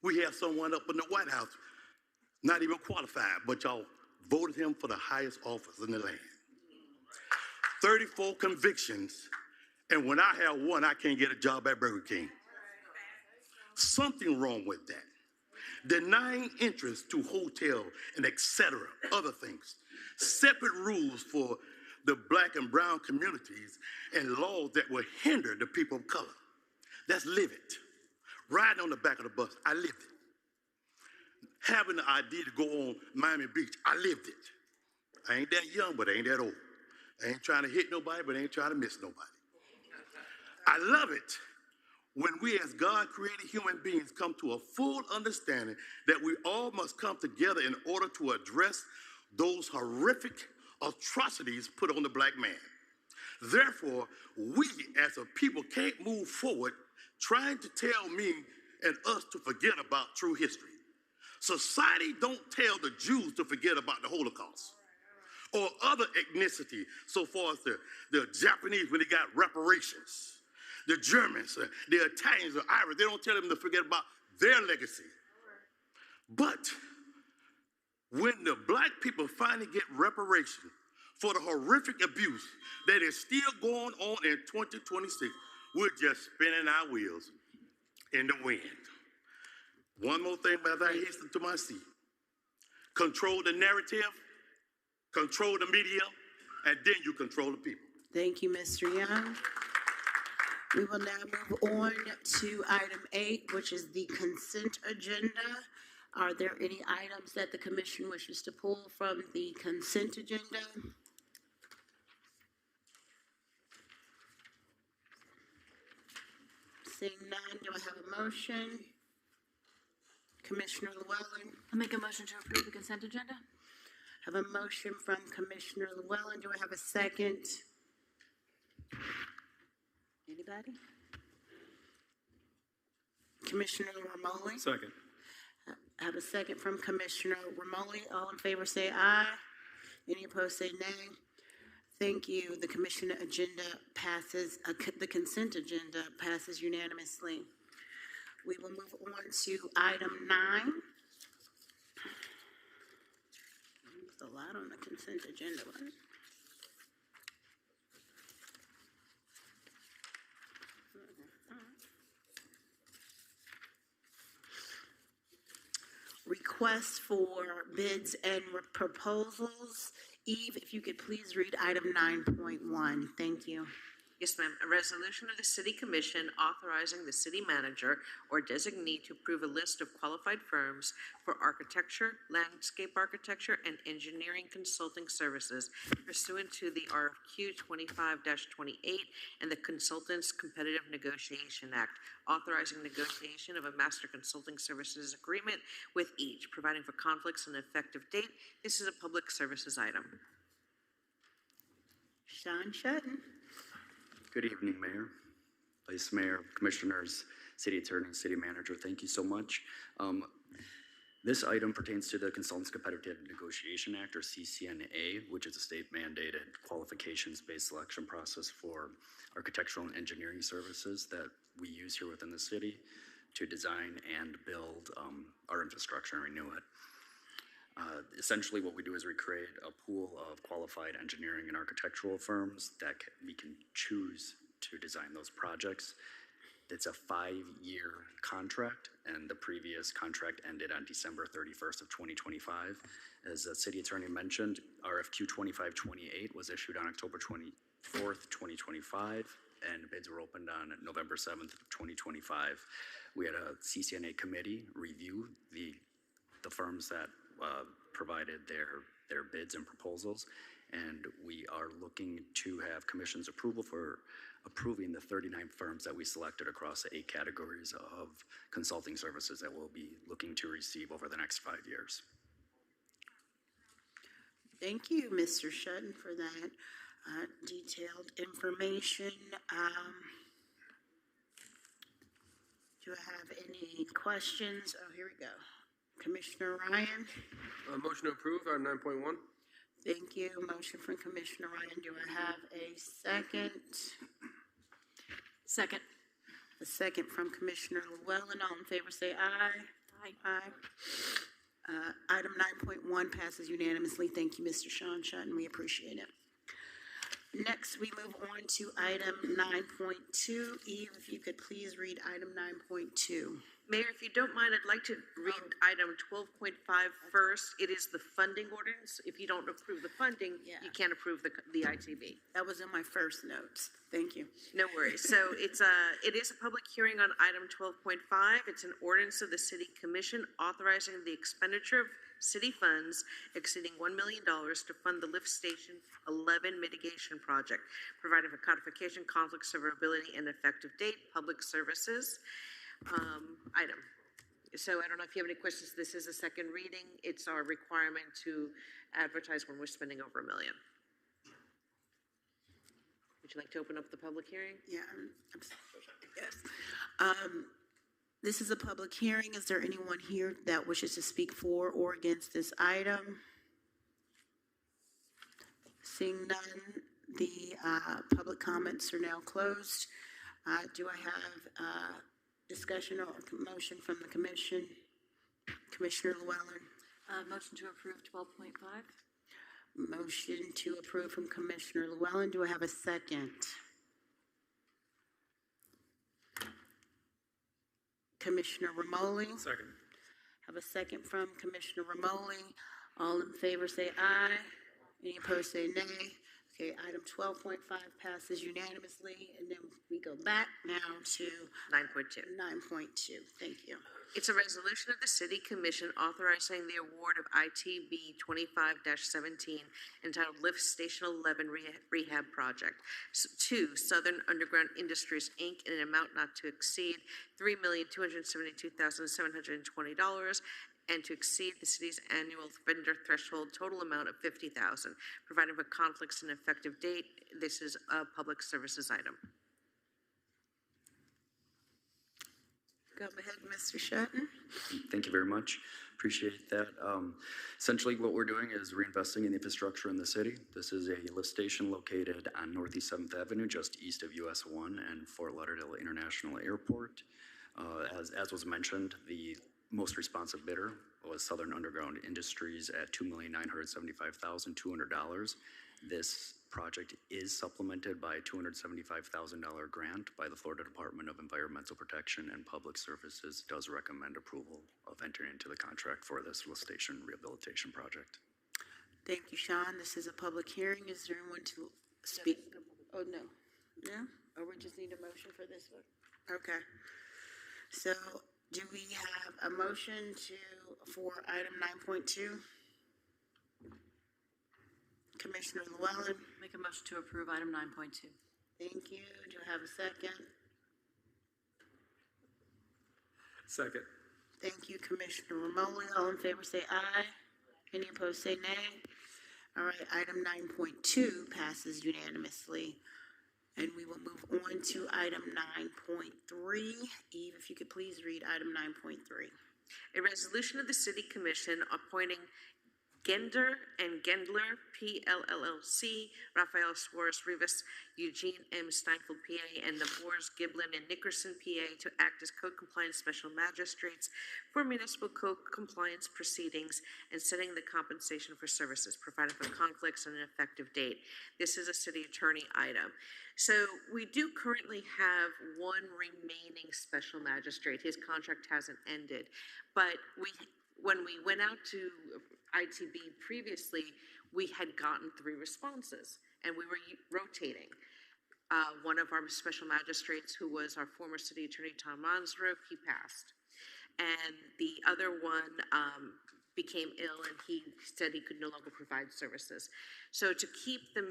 We have someone up in the White House, not even qualified, but y'all voted him for the highest office in the land. 34 convictions, and when I have one, I can't get a job at Burger King. Something wrong with that. Denying interest to hotel and etc., other things. Separate rules for the black and brown communities and laws that will hinder the people of color. That's live it. Riding on the back of the bus, I lived it. Having the idea to go on Miami Beach, I lived it. I ain't that young, but I ain't that old. I ain't trying to hit nobody, but I ain't trying to miss nobody. I love it when we as God-created human beings come to a full understanding that we all must come together in order to address those horrific atrocities put on the black man. Therefore, we as a people can't move forward trying to tell me and us to forget about true history. Society don't tell the Jews to forget about the Holocaust or other ethnicity, so far as the Japanese when they got reparations. The Germans, the Italians, the Irish, they don't tell them to forget about their legacy. But when the black people finally get reparation for the horrific abuse that is still going on in 2026, we're just spinning our wheels in the wind. One more thing as I hasten to my seat. Control the narrative, control the media, and then you control the people. Thank you, Mr. Young. We will now move on to item 8, which is the consent agenda. Are there any items that the commission wishes to pull from the consent agenda? Seeing none, do I have a motion? Commissioner Llewellyn? I'll make a motion to approve the consent agenda. Have a motion from Commissioner Llewellyn. Do I have a second? Anybody? Commissioner Romoli? Second. I have a second from Commissioner Romoli. All in favor say aye. Any opposed say nay. Thank you. The commission agenda passes, the consent agenda passes unanimously. We will move on to item 9. There's a lot on the consent agenda, right? request for bids and proposals. Eve, if you could please read item 9.1. Thank you. Yes, ma'am. A resolution of the City Commission authorizing the city manager or designee to approve a list of qualified firms for architecture, landscape architecture, and engineering consulting services pursuant to the RFQ 25-28 and the Consultants Competitive Negotiation Act, authorizing negotiation of a master consulting services agreement with each, providing for conflicts and effective date. This is a public services item. Sean Shetton. Good evening, Mayor, Vice Mayor, Commissioners, City Attorney, City Manager. Thank you so much. This item pertains to the Consultants Competitive Negotiation Act, or CCNA, which is a state-mandated qualifications-based selection process for architectural and engineering services that we use here within the city to design and build our infrastructure and renew it. Essentially, what we do is we create a pool of qualified engineering and architectural firms that we can choose to design those projects. It's a 5-year contract, and the previous contract ended on December 31st of 2025. As the City Attorney mentioned, RFQ 2528 was issued on October 24th, 2025, and bids were opened on November 7th of 2025. We had a CCNA committee review the firms that provided their bids and proposals, and we are looking to have Commission's approval for approving the 39 firms that we selected across the 8 categories of consulting services that we'll be looking to receive over the next 5 years. Thank you, Mr. Shetton, for that detailed information. Do I have any questions? Oh, here we go. Commissioner Ryan. Motion to approve, item 9.1. Thank you. Motion from Commissioner Ryan. Do I have a second? Second. A second from Commissioner Llewellyn. All in favor say aye. Aye. Aye. Item 9.1 passes unanimously. Thank you, Mr. Sean Shetton. We appreciate it. Next, we move on to item 9.2. Eve, if you could please read item 9.2. Mayor, if you don't mind, I'd like to read item 12.5 first. It is the funding ordinance. If you don't approve the funding, you can't approve the ITB. That was in my first notes. Thank you. No worries. So it is a public hearing on item 12.5. It's an ordinance of the City Commission authorizing the expenditure of city funds exceeding $1 million to fund the Lift Station 11 mitigation project, providing for codification, conflict, severability, and effective date, public services item. So I don't know if you have any questions. This is a second reading. It's our requirement to advertise when we're spending over $1 million. Would you like to open up the public hearing? Yeah, yes. This is a public hearing. Is there anyone here that wishes to speak for or against this item? Seeing none, the public comments are now closed. Do I have discussion or motion from the commission? Commissioner Llewellyn. Motion to approve 12.5. Motion to approve from Commissioner Llewellyn. Do I have a second? Commissioner Romoli. Second. Have a second from Commissioner Romoli. All in favor say aye. Any opposed say nay. Okay, item 12.5 passes unanimously, and then we go back now to 9.2. 9.2. Thank you. It's a resolution of the City Commission authorizing the award of ITB 25-17 entitled Lift Station 11 Rehab Project to Southern Underground Industries, Inc. in an amount not to exceed $3,272,720 and to exceed the city's annual vendor threshold total amount of $50,000, providing for conflicts and effective date. This is a public services item. Go ahead, Mr. Shetton. Thank you very much. Appreciate that. Essentially, what we're doing is reinvesting in the infrastructure in the city. This is a lift station located on Northeast 7th Avenue, just east of US 1 and Fort Lauderdale International Airport. As was mentioned, the most responsive bidder was Southern Underground Industries at $2,975,200. This project is supplemented by a $275,000 grant by the Florida Department of Environmental Protection and Public Services. Does recommend approval of entering into the contract for this lift station rehabilitation project. Thank you, Sean. This is a public hearing. Is there anyone to speak? Oh, no. No? Or we just need a motion for this one? Okay. So do we have a motion for item 9.2? Commissioner Llewellyn? Make a motion to approve item 9.2. Thank you. Do I have a second? Second. Thank you, Commissioner Romoli. All in favor say aye. Any opposed say nay. All right, item 9.2 passes unanimously. And we will move on to item 9.3. Eve, if you could please read item 9.3. A resolution of the City Commission appointing Gender and Gendler, PLLC, Rafael Suarez Rivas, Eugene M. Steinfeld, PA, and the Boers Giblin and Nickerson, PA, to act as code compliance special magistrates for municipal code compliance proceedings and setting the compensation for services, providing for conflicts and an effective date. This is a city attorney item. So we do currently have one remaining special magistrate. His contract hasn't ended, but when we went out to ITB previously, we had gotten 3 responses, and we were rotating. One of our special magistrates, who was our former city attorney, Tom Monsrue, he passed. And the other one became ill, and he said he could no longer provide services. So to keep to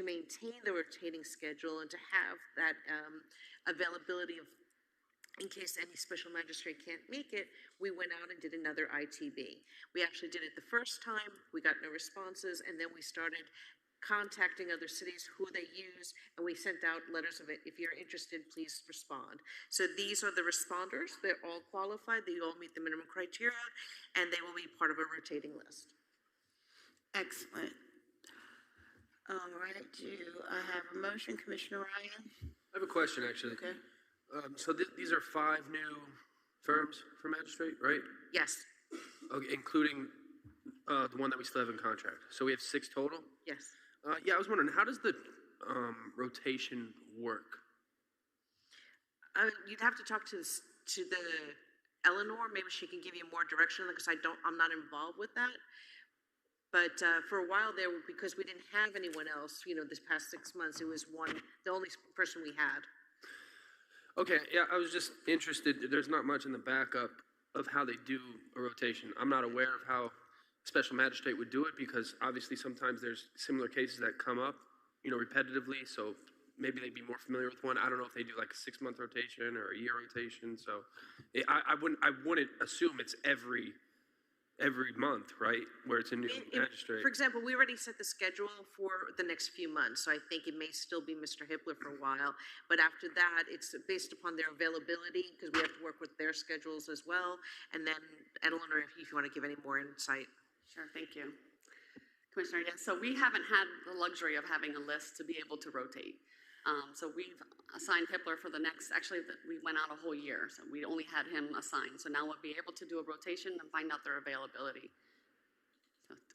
maintain the rotating schedule and to have that availability of, in case any special magistrate can't make it, we went out and did another ITB. We actually did it the first time, we got no responses, and then we started contacting other cities who they use, and we sent out letters of it. If you're interested, please respond. So these are the responders. They're all qualified, they all meet the minimum criteria, and they will be part of a rotating list. Excellent. All right, do I have a motion, Commissioner Ryan? I have a question, actually. Okay. So these are 5 new firms for magistrate, right? Yes. Okay, including the one that we still have in contract. So we have 6 total? Yes. Yeah, I was wondering, how does the rotation work? You'd have to talk to the Eleanor. Maybe she can give you more direction because I'm not involved with that. But for a while there, because we didn't have anyone else, this past 6 months, it was the only person we had. Okay, yeah, I was just interested. There's not much in the backup of how they do a rotation. I'm not aware of how a special magistrate would do it because obviously sometimes there's similar cases that come up, repetitively. So maybe they'd be more familiar with one. I don't know if they do like a 6-month rotation or a year rotation. So I wouldn't assume it's every month, right? Where it's a new magistrate. For example, we already set the schedule for the next few months, so I think it may still be Mr. Hippler for a while. But after that, it's based upon their availability because we have to work with their schedules as well. And then, Eleanor, if you want to give any more insight. Sure, thank you. Commissioner, yes, so we haven't had the luxury of having a list to be able to rotate. So we've assigned Hippler for the next, we went out a whole year, so we only had him assigned. So now we'll be able to do a rotation and find out their availability.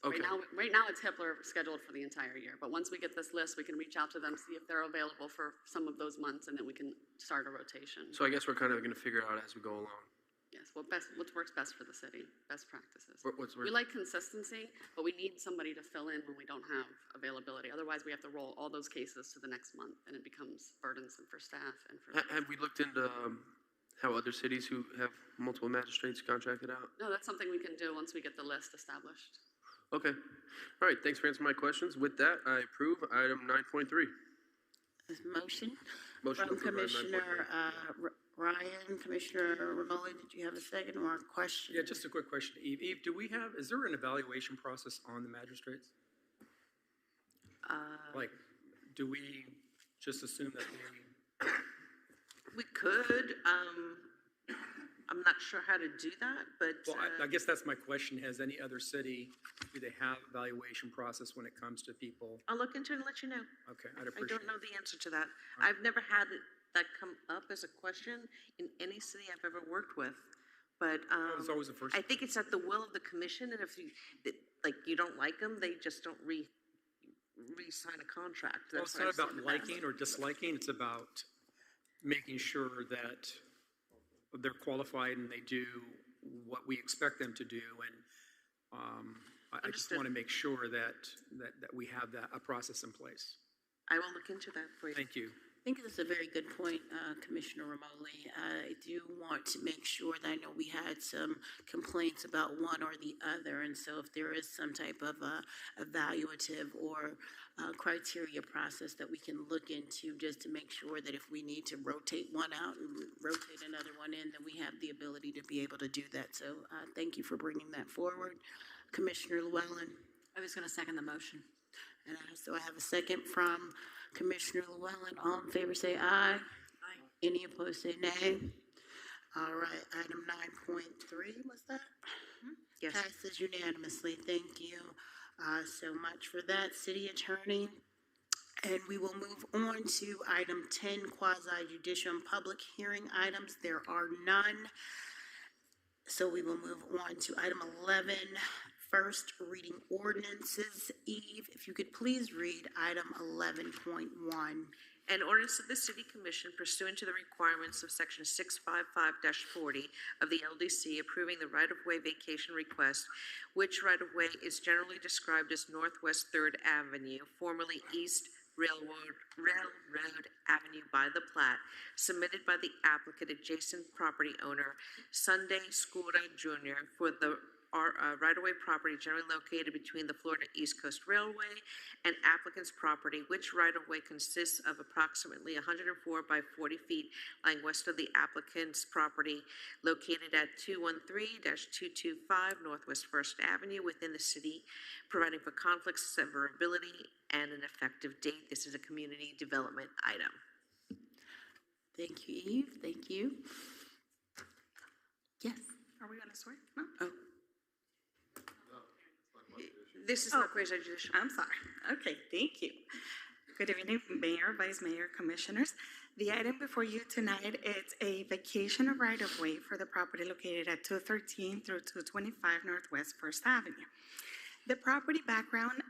So Okay. Right now it's Hippler scheduled for the entire year, but once we get this list, we can reach out to them, see if they're available for some of those months, and then we can start a rotation. So I guess we're kind of going to figure it out as we go along. Yes, what works best for the city, best practices. What's We like consistency, but we need somebody to fill in when we don't have availability. Otherwise, we have to roll all those cases to the next month, and it becomes burdensome for staff and for. Have we looked into how other cities who have multiple magistrates contracted out? No, that's something we can do once we get the list established. Okay. All right, thanks for answering my questions. With that, I approve item 9.3. Motion Motion from to approve item 9.3. Commissioner Ryan. Commissioner Romoli, did you have a second or a question? Yeah, just a quick question, Eve. Eve, is there an evaluation process on the magistrates? Do we just assume that they? We could. I'm not sure how to do that, but. Well, I guess that's my question. Has any other city, do they have evaluation process when it comes to people? I'll look into it and let you know. Okay, I'd I appreciate don't know it. the answer to that. I've never had that come up as a question in any city I've ever worked with. But It's always the first. I think it's at the will of the commission, and if you don't like them, they just don't re-sign a contract. Well, That's it's what I not said in about the past. liking or disliking, it's about making sure that they're qualified and they do what we expect them to do. And I just Understood. want to make sure that we have a process in place. I will look into that for you. Thank you. I think that's a very good point, Commissioner Romoli. I do want to make sure that I know we had some complaints about one or the other, and so if there is some type of evaluative or criteria process that we can look into just to make sure that if we need to rotate one out and rotate another one in, then we have the ability to be able to do that. So thank you for bringing that forward. Commissioner Llewellyn. I was going to second the motion. And so I have a second from Commissioner Llewellyn. All in favor say aye. Aye. Any opposed say nay. All right, item 9.3, was that? Yes. Passes unanimously. Thank you so much for that, City Attorney. And we will move on to item 10, quasi-judicial and public hearing items. There are none. So we will move on to item 11, first reading ordinances. Eve, if you could please read item 11.1. An ordinance of the City Commission pursuant to the requirements of Section 655-40 of the LDC approving the right-of-way vacation request, which right-of-way is generally described as Northwest 3rd Avenue, formerly East Railroad Avenue by the plat, submitted by the applicant adjacent property owner, Sunday Skura Jr., for the right-of-way property generally located between the Florida East Coast Railway and applicant's property, which right-of-way consists of approximately 104 by 40 feet lying west of the applicant's property located at 213-225 Northwest 1st Avenue within the city, providing for conflict severability and an effective date. This is a community development item. Thank you, Eve. Thank you. Yes. Are we going to swear? No. Oh. This is not quasi-judicial. I'm sorry. Okay, thank you. Good evening, Mayor, Vice Mayor, Commissioners. The item before you tonight is a vacation of right-of-way for the property located at 213 through 225 Northwest 1st Avenue. The property background,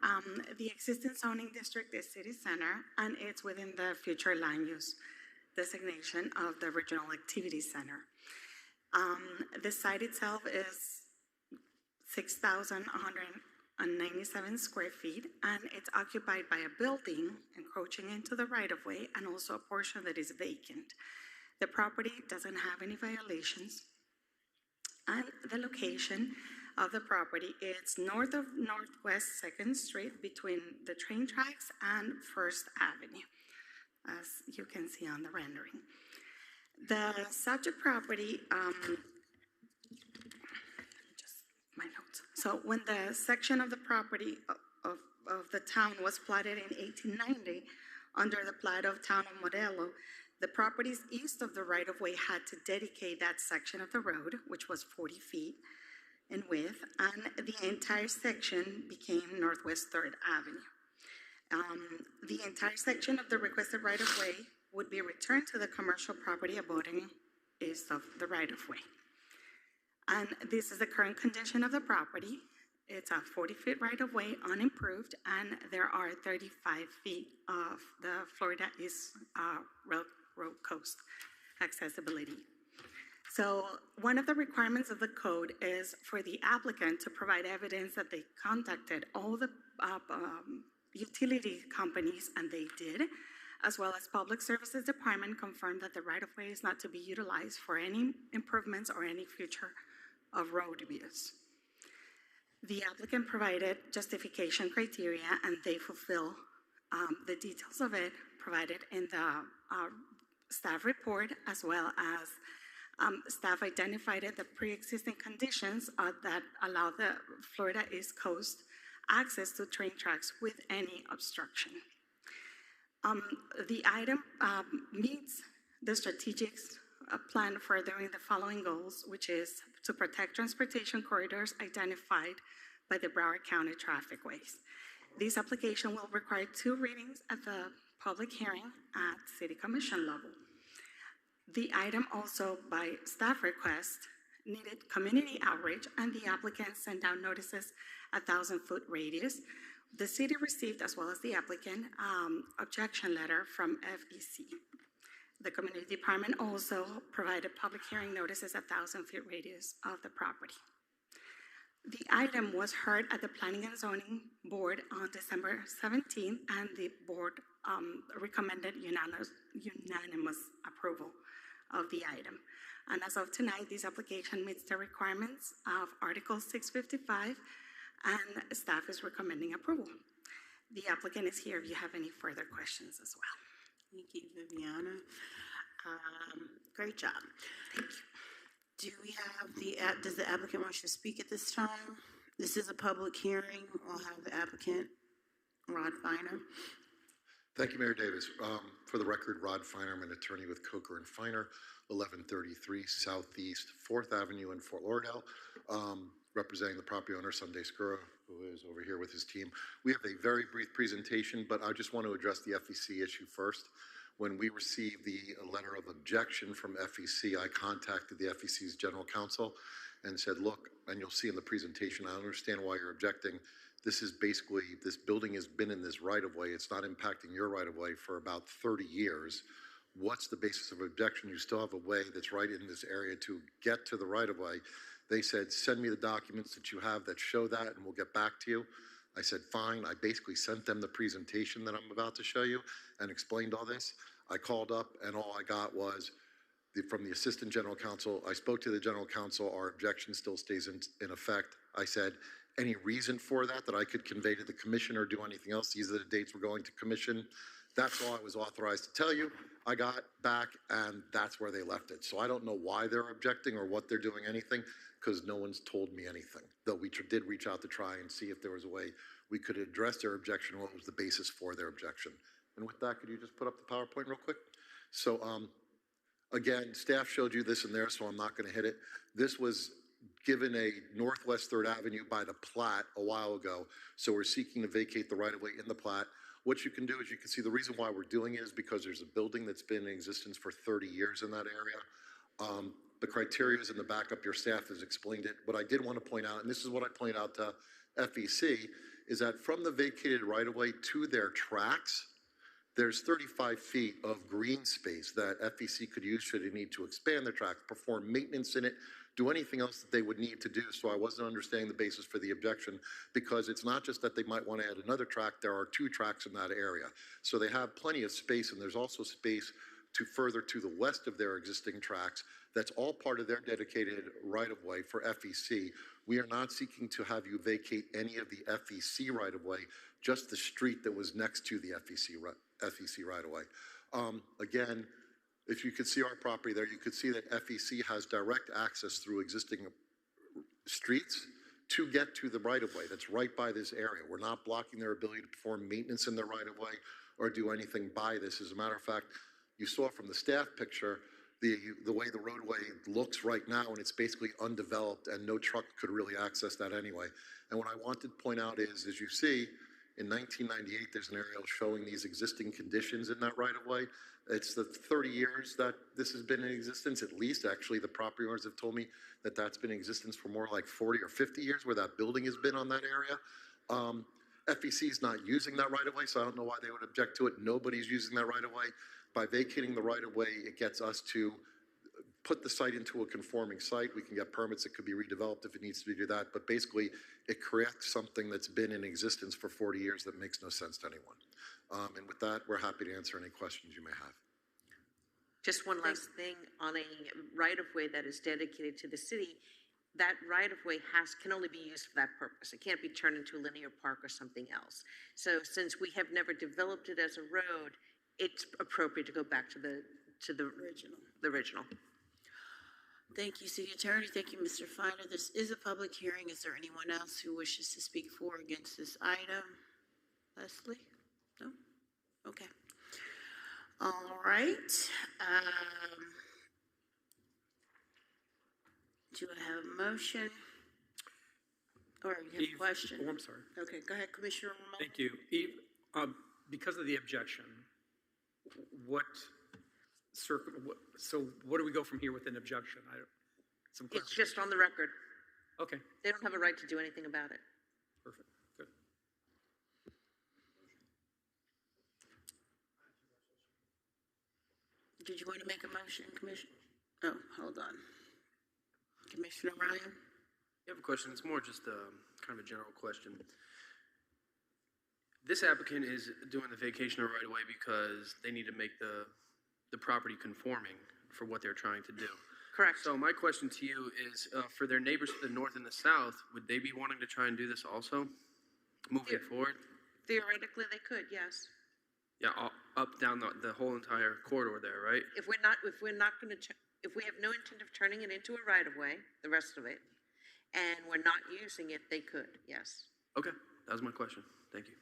the existing zoning district is City Center, and it's within the future land use designation of the Regional Activity Center. The site itself is 6,197 square feet, and it's occupied by a building encroaching into the right-of-way and also a portion that is vacant. The property doesn't have any violations, and the location of the property is north of Northwest 2nd Street between the train tracks and 1st Avenue, as you can see on the rendering. The subject property, my notes. So when the section of the property of the town was platted in 1890 under the plat of Town of Morelos, the properties east of the right-of-way had to dedicate that section of the road, which was 40 feet in width, and the entire section became Northwest 3rd Avenue. The entire section of the requested right-of-way would be returned to the commercial property abutting east of the right-of-way. And this is the current condition of the property. It's a 40-foot right-of-way, unimproved, and there are 35 feet of the Florida East Road Coast accessibility. So one of the requirements of the code is for the applicant to provide evidence that they contacted all the utility companies, and they did, as well as Public Services Department confirmed that the right-of-way is not to be utilized for any improvements or any future of road use. The applicant provided justification criteria, and they fulfill the details of it provided in the staff report, as well as staff identified the pre-existing conditions that allow the Florida East Coast access to train tracks with any obstruction. The item meets the strategic plan furthering the following goals, which is to protect transportation corridors identified by the Broward County Trafficways. This application will require 2 readings at the public hearing at City Commission level. The item also, by staff request, needed community outreach, and the applicant sent out notices 1,000-foot radius The city received, as well as the applicant, objection letter from FEC. The community department also provided public hearing notices 1,000 feet radius of the property. The item was heard at the Planning and Zoning Board on December 17th, and the board recommended unanimous approval of the item. And as of tonight, this application meets the requirements of Article 655, and staff is recommending approval. The applicant is here if you have any further questions as well. Thank you, Viviana. Great job. Thank you. Does the applicant wish to speak at this time? This is a public hearing. We'll have the applicant, Rod Finer. Thank you, Mayor Davis. For the record, Rod Finer, I'm an attorney with Coker and Finer, 1133 Southeast 4th Avenue in Fort Lauderdale, representing the property owner, Sunday Skura, who is over here with his team. We have a very brief presentation, but I just want to address the FEC issue first. When we received the letter of objection from FEC, I contacted the FEC's general counsel and said, look, and you'll see in the presentation, I understand why you're objecting. This is basically, this building has been in this right-of-way. It's not impacting your right-of-way for about 30 years. What's the basis of objection? You still have a way that's right in this area to get to the right-of-way. They said, send me the documents that you have that show that, and we'll get back to you. I said, fine. I basically sent them the presentation that I'm about to show you and explained all this. I called up, and all I got was from the assistant general counsel. I spoke to the general counsel. Our objection still stays in effect. I said, any reason for that I could convey to the commission or do anything else? These are the dates we're going to commission. That's all I was authorized to tell you. I got back, and that's where they left it. So I don't know why they're objecting or what they're doing anything, because no one's told me anything. Though we did reach out to try and see if there was a way we could address their objection, what was the basis for their objection. And with that, could you just put up the PowerPoint real quick? So again, staff showed you this in there, so I'm not going to hit it. This was given a Northwest 3rd Avenue by the plat a while ago, so we're seeking to vacate the right-of-way in the plat. What you can do is you can see the reason why we're doing it is because there's a building that's been in existence for 30 years in that area. The criteria is in the backup. Your staff has explained it. What I did want to point out, and this is what I pointed out to FEC, is that from the vacated right-of-way to their tracks, there's 35 feet of green space that FEC could use should they need to expand their tracks, perform maintenance in it, do anything else that they would need to do. So I wasn't understanding the basis for the objection, because it's not just that they might want to add another track. There are 2 tracks in that area. So they have plenty of space, and there's also space to further to the west of their existing tracks. That's all part of their dedicated right-of-way for FEC. We are not seeking to have you vacate any of the FEC right-of-way, just the street that was next to the FEC right-of-way. Again, if you could see our property there, you could see that FEC has direct access through existing streets to get to the right-of-way. That's right by this area. We're not blocking their ability to perform maintenance in their right-of-way or do anything by this. As a matter of fact, you saw from the staff picture the way the roadway looks right now, and it's basically undeveloped, and no truck could really access that anyway. And what I wanted to point out is, as you see, in 1998, there's an aerial showing these existing conditions in that right-of-way. It's the 30 years that this has been in existence, at least. Actually, the property owners have told me that that's been in existence for more like 40 or 50 years where that building has been on that area. FEC is not using that right-of-way, so I don't know why they would object to it. Nobody's using that right-of-way. By vacating the right-of-way, it gets us to put the site into a conforming site. We can get permits that could be redeveloped if it needs to do that. But basically, it corrects something that's been in existence for 40 years that makes no sense to anyone. And with that, we're happy to answer any questions you may have. Just one last thing on a right-of-way that is dedicated to the city. That right-of-way can only be used for that purpose. It can't be turned into a linear park or something else. So since we have never developed it as a road, it's appropriate to go back to the original. Thank you, City Attorney. Thank you, Mr. Finer. This is a public hearing. Is there anyone else who wishes to speak for or against this item? Leslie? No? Okay. All right. Do I have a motion? Or you have a question? Oh, I'm sorry. Okay, go ahead, Commissioner Ramon. Thank you. Eve, because of the objection, so what do we go from here with an objection? It's just on the record. Okay. They don't have a right to do anything about it. Perfect. Good. Did you want to make a motion, Commissioner? Oh, hold on. Commissioner Ryan? You have a question? It's more just kind of a general question. This applicant is doing the vacation right away because they need to make the property conforming for what they're trying to do. Correct. So my question to you is, for their neighbors to the north and the south, would they be wanting to try and do this also, moving forward? Theoretically, they could, yes. Yeah, up, down the whole entire corridor there, right? If we're not going to, if we have no intent of turning it into a right-of-way, the rest of it, and we're not using it, they could, yes. Okay, that was my question. Thank you.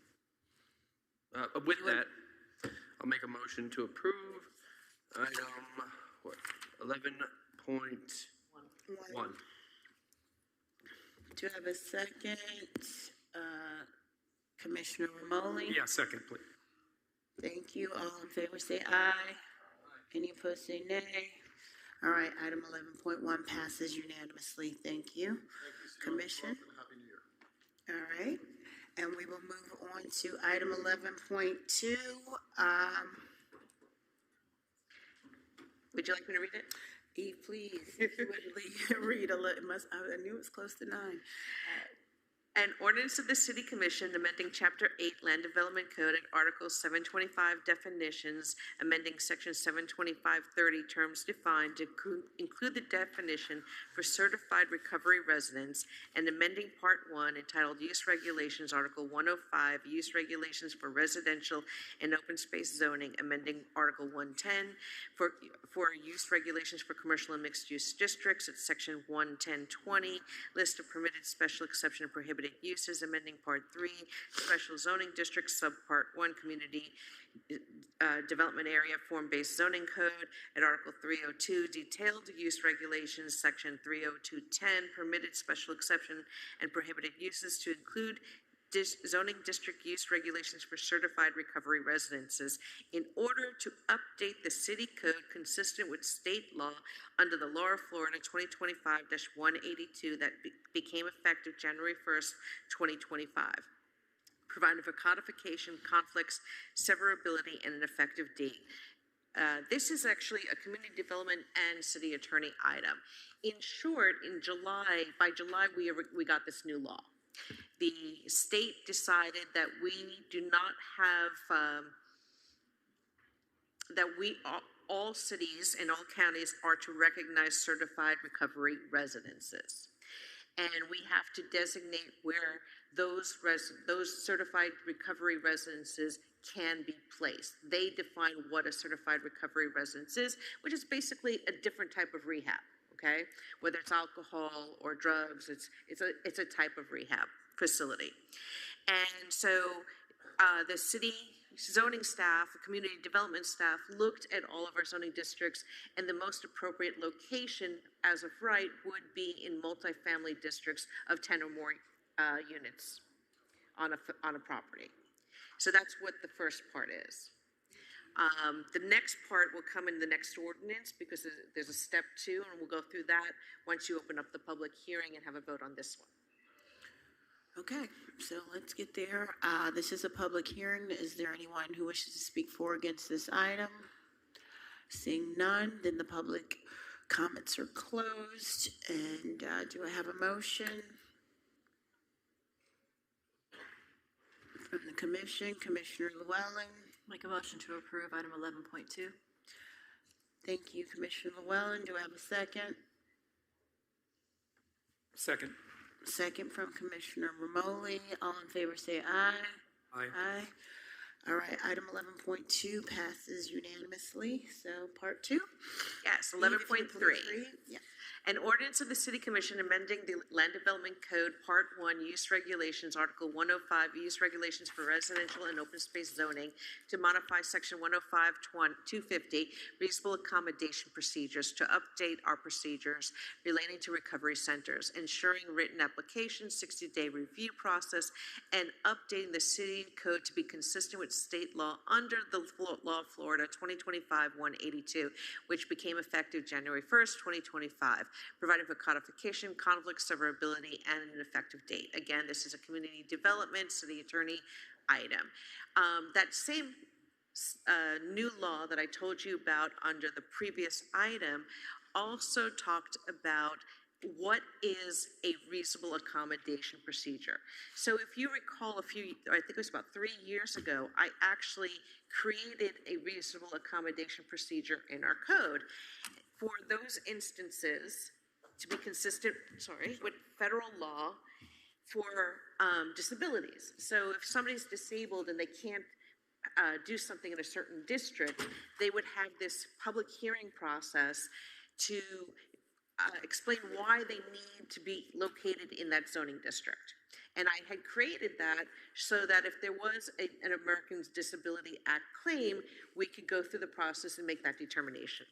With that, I'll make a motion to approve item, 11.1. Do you have a second? Commissioner Romoli? Yeah, second, please. Thank you. All in favor say aye. Any opposed say nay. All right, item 11.1 passes unanimously. Thank you. Commission. All right, and we will move on to item 11.2. Would you like me to read it? Eve, please, if you would read a little, I knew it was close to 9. An ordinance of the City Commission amending Chapter 8 Land Development Code at Article 725 Definitions, amending Section 72530 Terms Defined to include the definition for certified recovery residence, and amending Part 1 entitled Use Regulations, Article 105 Use Regulations for Residential and Open Space Zoning, amending Article 110 for Use Regulations for Commercial and Mixed Use Districts at Section 11020, List of Permitted Special Exception and Prohibited Uses, amending Part 3, Special Zoning District, Subpart 1, Community Development Area, Form-Based Zoning Code, at Article 302, Detailed Use Regulations, Section 30210, Permitted Special Exception and Prohibited Uses to include zoning district use regulations for certified recovery residences in order to update the city code consistent with state law under the law of Florida 2025-182 that became effective January 1st, 2025. Providing for codification, conflicts, severability, and an effective date. This is actually a community development and city attorney item. In short, by July, we got this new law. The state decided that we do not have, all cities and all counties are to recognize certified recovery residences. And we have to designate where those certified recovery residences can be placed. They define what a certified recovery residence is, which is basically a different type of rehab, okay? Whether it's alcohol or drugs, it's a type of rehab facility. And so the city zoning staff, the community development staff looked at all of our zoning districts, and the most appropriate location as of right would be in multifamily districts of 10 or more units on a property. So that's what the first part is. The next part will come in the next ordinance because there's a step 2, and we'll go through that once you open up the public hearing and have a vote on this one. Okay, so let's get there. This is a public hearing. Is there anyone who wishes to speak for or against this item? Seeing none, then the public comments are closed. And do I have a motion from the commission? Commissioner Llewellyn. Make a motion to approve item 11.2. Thank you, Commissioner Llewellyn. Do I have a second? Second. Second from Commissioner Romoli. All in favor say aye. Aye. Aye. All right, item 11.2 passes unanimously. So part 2? Yes, 11.3. Yeah. An ordinance of the City Commission amending the Land Development Code, Part 1, Use Regulations, Article 105, Use Regulations for Residential and Open Space Zoning, to modify Section 105-250, Reasonable Accommodation Procedures, to update our procedures relating to recovery centers, ensuring written application, 60-day review process, and updating the City Code to be consistent with state law under the law of Florida 2025-182, which became effective January 1st, 2025. Providing for codification, conflict, severability, and an effective date. Again, this is a community development, city attorney item. That same new law that I told you about under the previous item also talked about what is a reasonable accommodation procedure. So if you recall I think it was about 3 years ago, I actually created a reasonable accommodation procedure in our code for those instances to be consistent, with federal law for disabilities. So if somebody's disabled and they can't do something in a certain district, they would have this public hearing process to explain why they need to be located in that zoning district. And I had created that so that if there was an Americans Disability Act claim, we could go through the process and make that determination.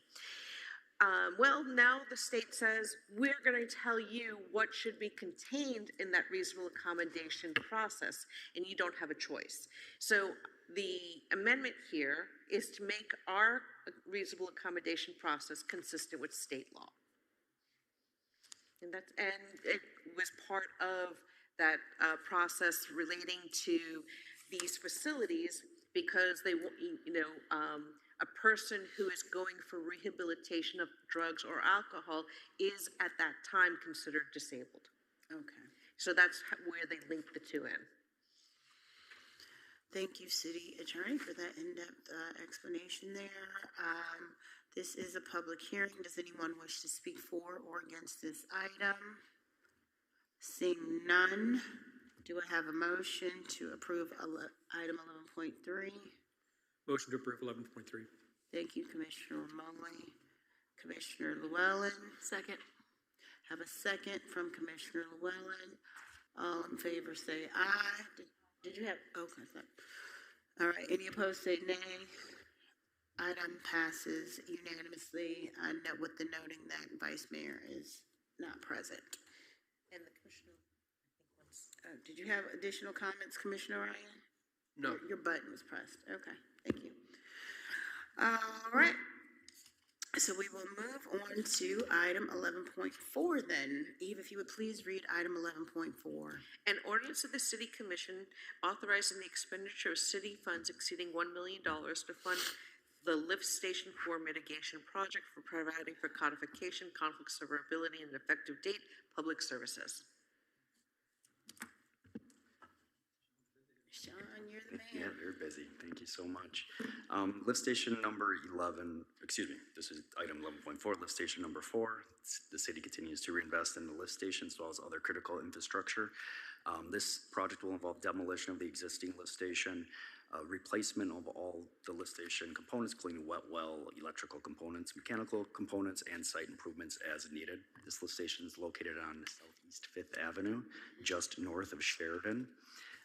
Well, now the state says, we're going to tell you what should be contained in that reasonable accommodation process, and you don't have a choice. So the amendment here is to make our reasonable accommodation process consistent with state law. And it was part of that process relating to these facilities because they, a person who is going for rehabilitation of drugs or alcohol is at that time considered disabled. Okay. So that's where they link the two in. Thank you, City Attorney, for that in-depth explanation there. This is a public hearing. Does anyone wish to speak for or against this item? Seeing none, do I have a motion to approve item 11.3? Motion to approve 11.3. Thank you, Commissioner Romoli. Commissioner Llewellyn. Second. Have a second from Commissioner Llewellyn. All in favor say aye. Did you have, okay, sorry. All right, any opposed say nay. Item passes unanimously, with the noting that Vice Mayor is not present. And the Commissioner, did you have additional comments, Commissioner Ryan? No. Your button was pressed. Okay, thank you. All right. So we will move on to item 11.4 then. Eve, if you would please read item 11.4. An ordinance of the City Commission authorizing the expenditure of city funds exceeding $1 million to fund the Lift Station 4 mitigation project for providing for codification, conflict severability, and effective date public services. Sean, you're the man. Yeah, very busy. Thank you so much. Lift station number 11, this is item 11.4, lift station number 4. The city continues to reinvest in the lift station as well as other critical infrastructure. This project will involve demolition of the existing lift station, replacement of all the lift station components, including wet well, electrical components, mechanical components, and site improvements as needed. This lift station is located on Southeast 5th Avenue, just north of Sheridan.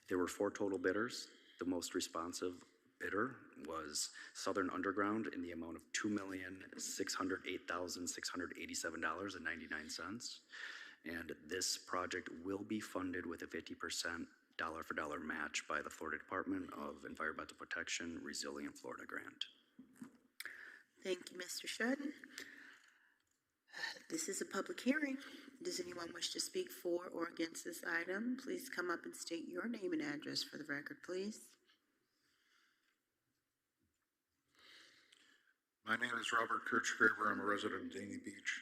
There were 4 total bidders. The most responsive bidder was Southern Underground in the amount of $2,608,687.99. And this project will be funded with a 50% dollar-for-dollar match by the Florida Department of Environmental Protection Resilient Florida Grant. Thank you, Mr. Shudden. This is a public hearing. Does anyone wish to speak for or against this item? Please come up and state your name and address for the record, please. My name is Robert Kirchgraver. I'm a resident of Dania Beach.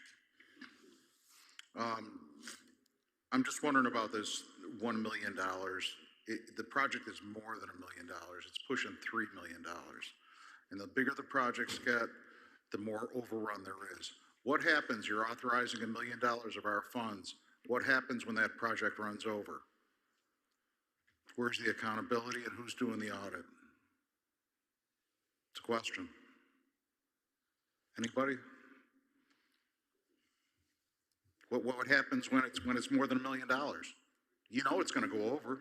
I'm just wondering about this $1 million. The project is more than $1 million. It's pushing $3 million. And the bigger the projects get, the more overrun there is. What happens? You're authorizing $1 million of our funds. What happens when that project runs over? Where's the accountability and who's doing the audit? It's a question. Anybody? What happens when it's more than $1 million? You know it's going to go over.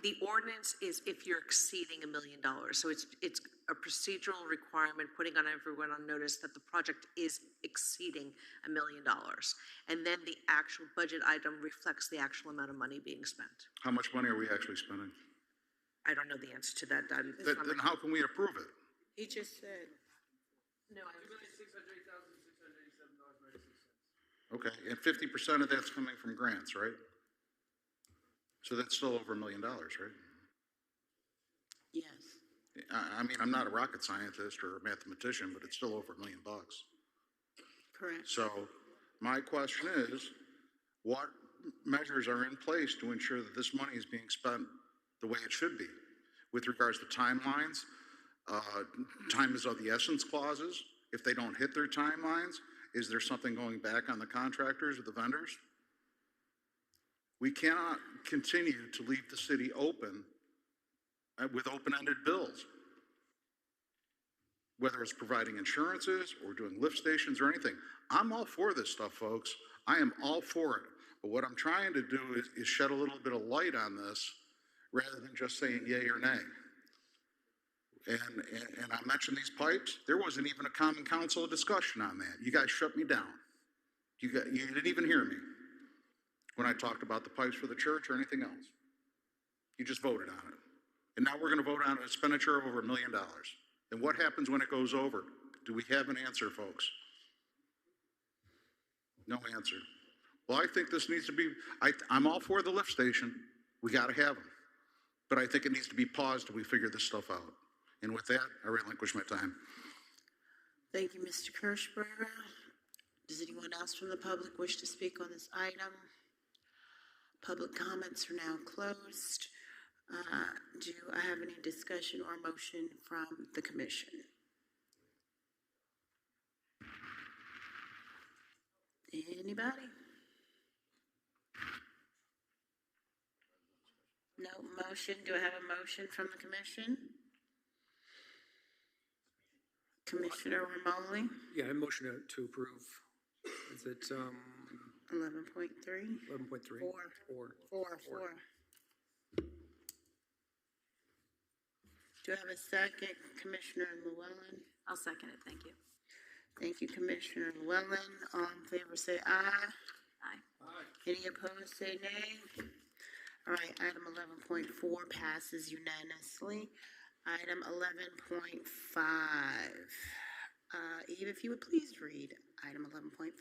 The ordinance is if you're exceeding $1 million. So it's a procedural requirement putting on everyone on notice that the project is exceeding $1 million. And then the actual budget item reflects the actual amount of money being spent. How much money are we actually spending? I don't know the answer to that. Then how can we approve it? He just said. No, Okay, and 50% of that's coming from grants, right? So that's still over $1 million, right? I mean, I'm not a rocket scientist or a mathematician, but it's still over $1 million. Correct. So my question is, what measures are in place to ensure that this money is being spent the way it should be? With regards to timelines, time is of the essence clauses. If they don't hit their timelines, is there something going back on the contractors or the vendors? We cannot continue to leave the city open with open-ended bills. Whether it's providing insurances or doing lift stations or anything. I'm all for this stuff, folks. I am all for it. But what I'm trying to do is shed a little bit of light on this rather than just saying yay or nay. And I mentioned these pipes. There wasn't even a common council discussion on that. You guys shut me down. You didn't even hear me when I talked about the pipes for the church or anything else. You just voted on it. And now we're going to vote on an expenditure of over $1 million. And what happens when it goes over? Do we have an answer, folks? No answer. Well, I think this needs to be, I'm all for the lift station. We got to have them. But I think it needs to be paused till we figure this stuff out. And with that, I relinquish my time. Thank you, Mr. Kirschberger. Does anyone else from the public wish to speak on this item? Public comments are now closed. Do I have any discussion or motion from the commission? Anybody? No motion. Do I have a motion from the commission? Commissioner Romoli? Yeah, I motion to approve. Is it 11.3? 11.3? Four. Do I have a second? Commissioner Llewellyn? I'll second it, thank you. Thank you, Commissioner Llewellyn. All in favor say aye. Aye. Any opposed say nay. All right, item 11.4 passes unanimously. Item 11.5. Eve, if you would please read item 11.5.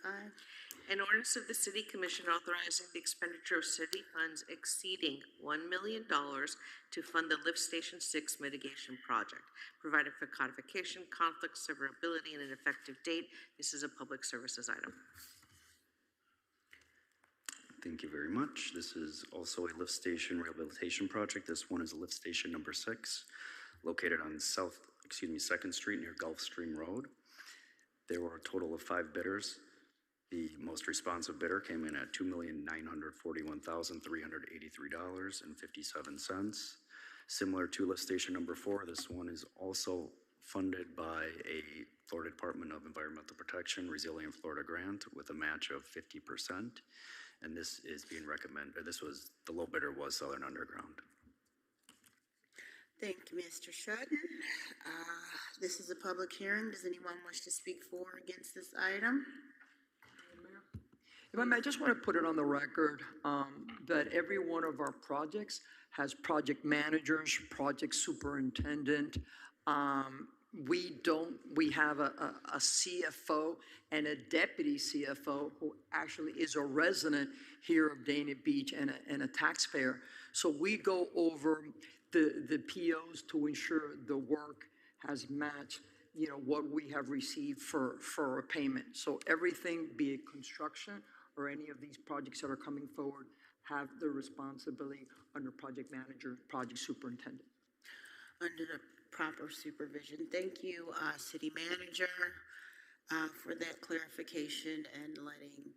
An ordinance of the City Commission authorizing the expenditure of city funds exceeding $1 million to fund the Lift Station 6 mitigation project, providing for codification, conflict, severability, and an effective date. This is a public services item. Thank you very much. This is also a lift station rehabilitation project. This one is lift station number 6, located on 2nd Street near Gulfstream Road. There were a total of 5 bidders. The most responsive bidder came in at $2,941,383.57. Similar to lift station number 4, this one is also funded by a Florida Department of Environmental Protection Resilient Florida grant with a match of 50%. And this is being recommended, the low bidder was Southern Underground. Thank you, Mr. Shudden. This is a public hearing. Does anyone wish to speak for or against this item? If I may, I just want to put it on the record that every one of our projects has project managers, project superintendent. We have a CFO and a deputy CFO who actually is a resident here of Dana Beach and a taxpayer. So we go over the POs to ensure the work has matched, what we have received for a payment. So everything, be it construction or any of these projects that are coming forward, have the responsibility under project manager, project superintendent. Under the proper supervision. Thank you, City Manager, for that clarification and letting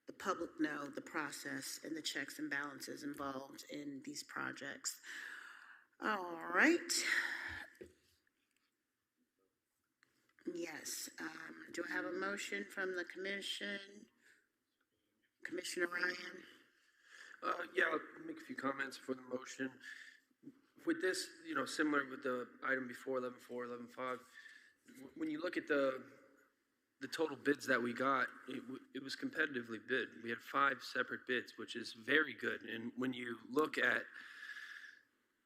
the public know the process and the checks and balances involved in these projects. All right. Yes. Do I have a motion from the commission? Commissioner Ryan? Yeah, I'll make a few comments for the motion. With this, similar with the item before, 11.4, 11.5, when you look at the total bids that we got, it was competitively bid. We had 5 separate bids, which is very good. And when you look at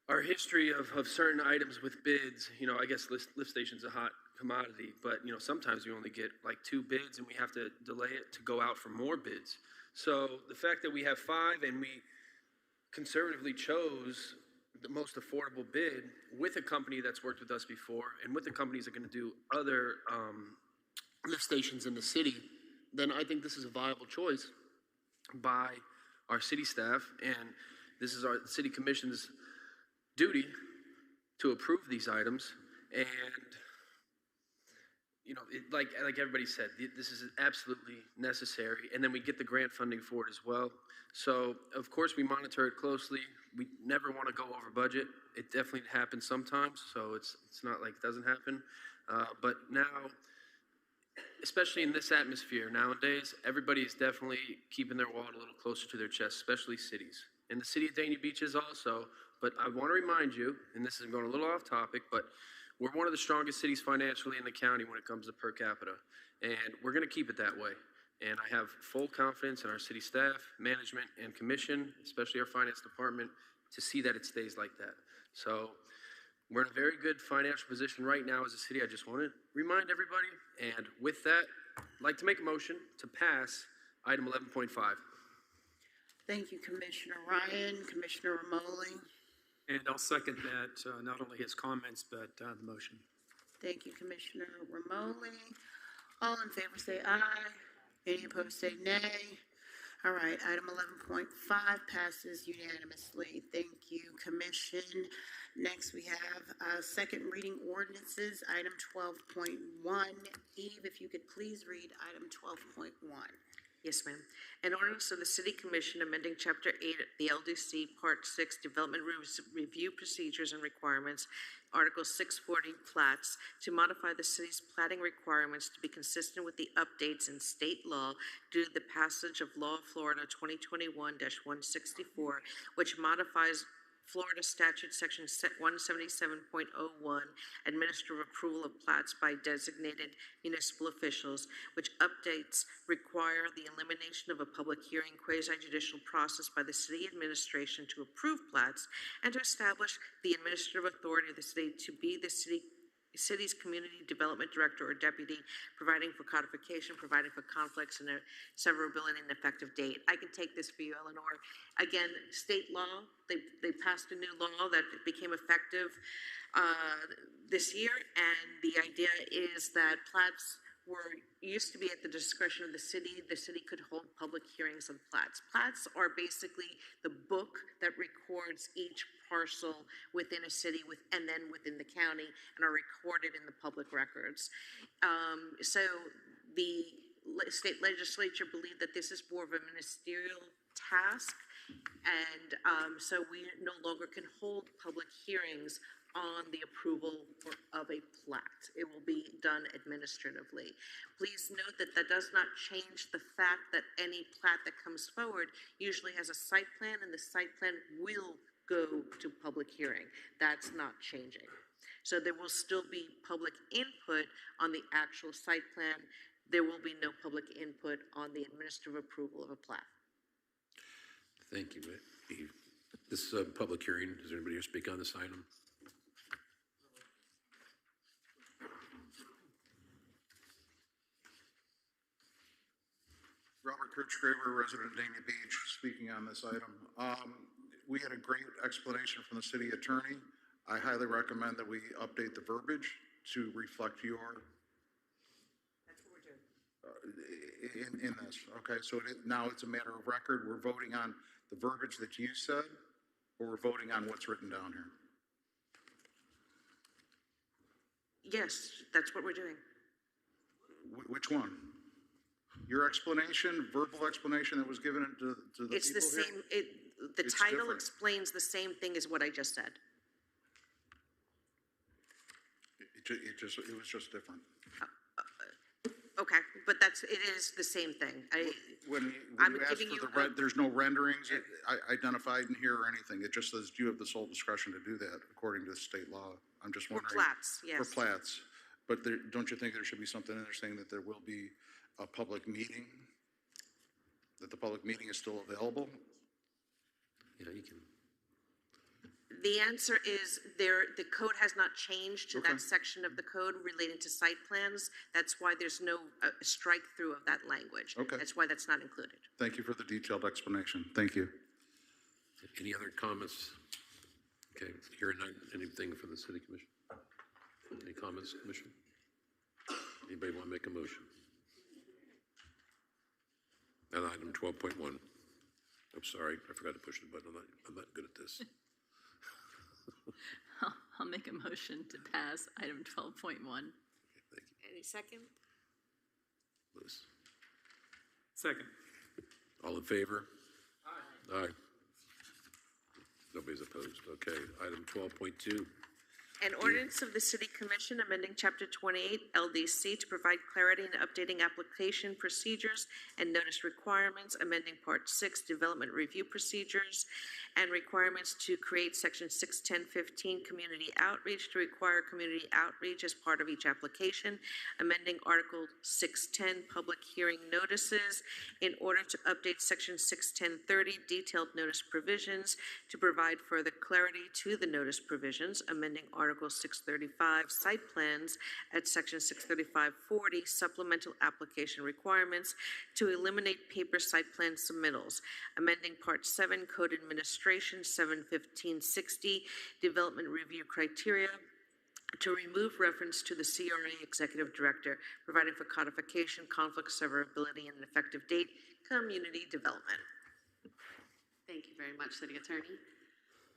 our history of certain items with bids, I guess lift station's a hot commodity, but sometimes we only get like 2 bids and we have to delay it to go out for more bids. So the fact that we have 5 and we conservatively chose the most affordable bid with a company that's worked with us before and with the companies that are going to do other lift stations in the city, then I think this is a viable choice by our city staff, and this is our city commission's duty to approve these items. And like everybody said, this is absolutely necessary, and then we get the grant funding for it as well. So of course we monitor it closely. We never want to go over budget. It definitely happens sometimes, so it's not like it doesn't happen. But now, especially in this atmosphere nowadays, everybody is definitely keeping their wallet a little closer to their chest, especially cities. And the city of Dania Beach is also, but I want to remind you, and this is going a little off topic, but we're one of the strongest cities financially in the county when it comes to per capita, and we're going to keep it that way. And I have full confidence in our city staff, management, and commission, especially our finance department, to see that it stays like that. So we're in a very good financial position right now as a city. I just want to remind everybody. And with that, I'd like to make a motion to pass item 11.5. Thank you, Commissioner Ryan. Commissioner Romoli. And I'll second that, not only his comments, but the motion. Thank you, Commissioner Romoli. All in favor say aye. Any opposed say nay. All right, item 11.5 passes unanimously. Thank you, Commission. Next, we have second reading ordinances, item 12.1. Eve, if you could please read item 12.1. Yes, ma'am. An ordinance of the City Commission amending Chapter 8 of the LDC Part 6 Development Review Procedures and Requirements, Article 640 Plats, to modify the city's platting requirements to be consistent with the updates in state law due to the passage of Law of Florida 2021-164, which modifies Florida Statute Section 177.01, administrative approval of plats by designated municipal officials, which updates require the elimination of a public hearing quasi-judicial process by the city administration to approve plats, and to establish the administrative authority of the city to be the city's community development director or deputy, providing for codification, providing for conflicts and severability and effective date. I can take this for you, Eleanor. Again, state law, they passed a new law that became effective this year, and the idea is that plats used to be at the discretion of the city. The city could hold public hearings on plats. Plats are basically the book that records each parcel within a city and then within the county, and are recorded in the public records. So the state legislature believed that this is more of a ministerial task, and so we no longer can hold public hearings on the approval of a plat. It will be done administratively. Please note that that does not change the fact that any plat that comes forward usually has a site plan, and the site plan will go to public hearing. That's not changing. So there will still be public input on the actual site plan. There will be no public input on the administrative approval of a plat. Thank you, Eve. This is a public hearing. Does anybody here speak on this item? Robert Kirchgraver, resident of Dania Beach, speaking on this item. We had a great explanation from the city attorney. I highly recommend that we update the verbiage to reflect your. That's what we're doing. In this, okay? So now it's a matter of record. We're voting on the verbiage that you said, or we're voting on what's written down here? Yes, that's what we're doing. Which one? Your explanation, verbal explanation that was given to the It's the people same, here? the It's title different. explains the same thing as what I just said. It was just different. Okay, but it is the same thing. When I'm you ask giving for you the there's no renderings identified in here or anything. It just says you have the sole discretion to do that according to state law. I'm just For wondering. plats, yes. For plats. But don't you think there should be something in there saying that there will be a public meeting? That the public meeting is still available? Yeah, you can. The answer is the code has not changed to Okay. that section of the code relating to site plans. That's why there's no strike through of that language. Okay. That's why that's not included. Thank you for the detailed explanation. Thank you. Any other comments Okay, hearing none, anything from the city commission? Any comments, commission? Anybody want to make a motion? On item 12.1. I'm sorry, I forgot to push the button. I'm not good at this. I'll make a motion to pass item 12.1. Any second? Liz. Second. All in favor? Aye. Aye. Nobody's opposed. Okay, item 12.2. An ordinance of the City Commission amending Chapter 28 LDC to provide clarity and updating application procedures and notice requirements, amending Part 6 Development Review Procedures and requirements to create Section 61015 Community Outreach to require community outreach as part of each application, amending Article 610 Public Hearing Notices in order to update Section 61030 Detailed Notice Provisions to provide further clarity to the notice provisions, amending Article 635 Site Plans at Section 63540 Supplemental Application Requirements to eliminate paper site plan submittals, amending Part 7 Code Administration 71560 Development Review Criteria to remove reference to the CRA Executive Director, providing for codification, conflict severability, and an effective date, community development. Thank you very much, City Attorney.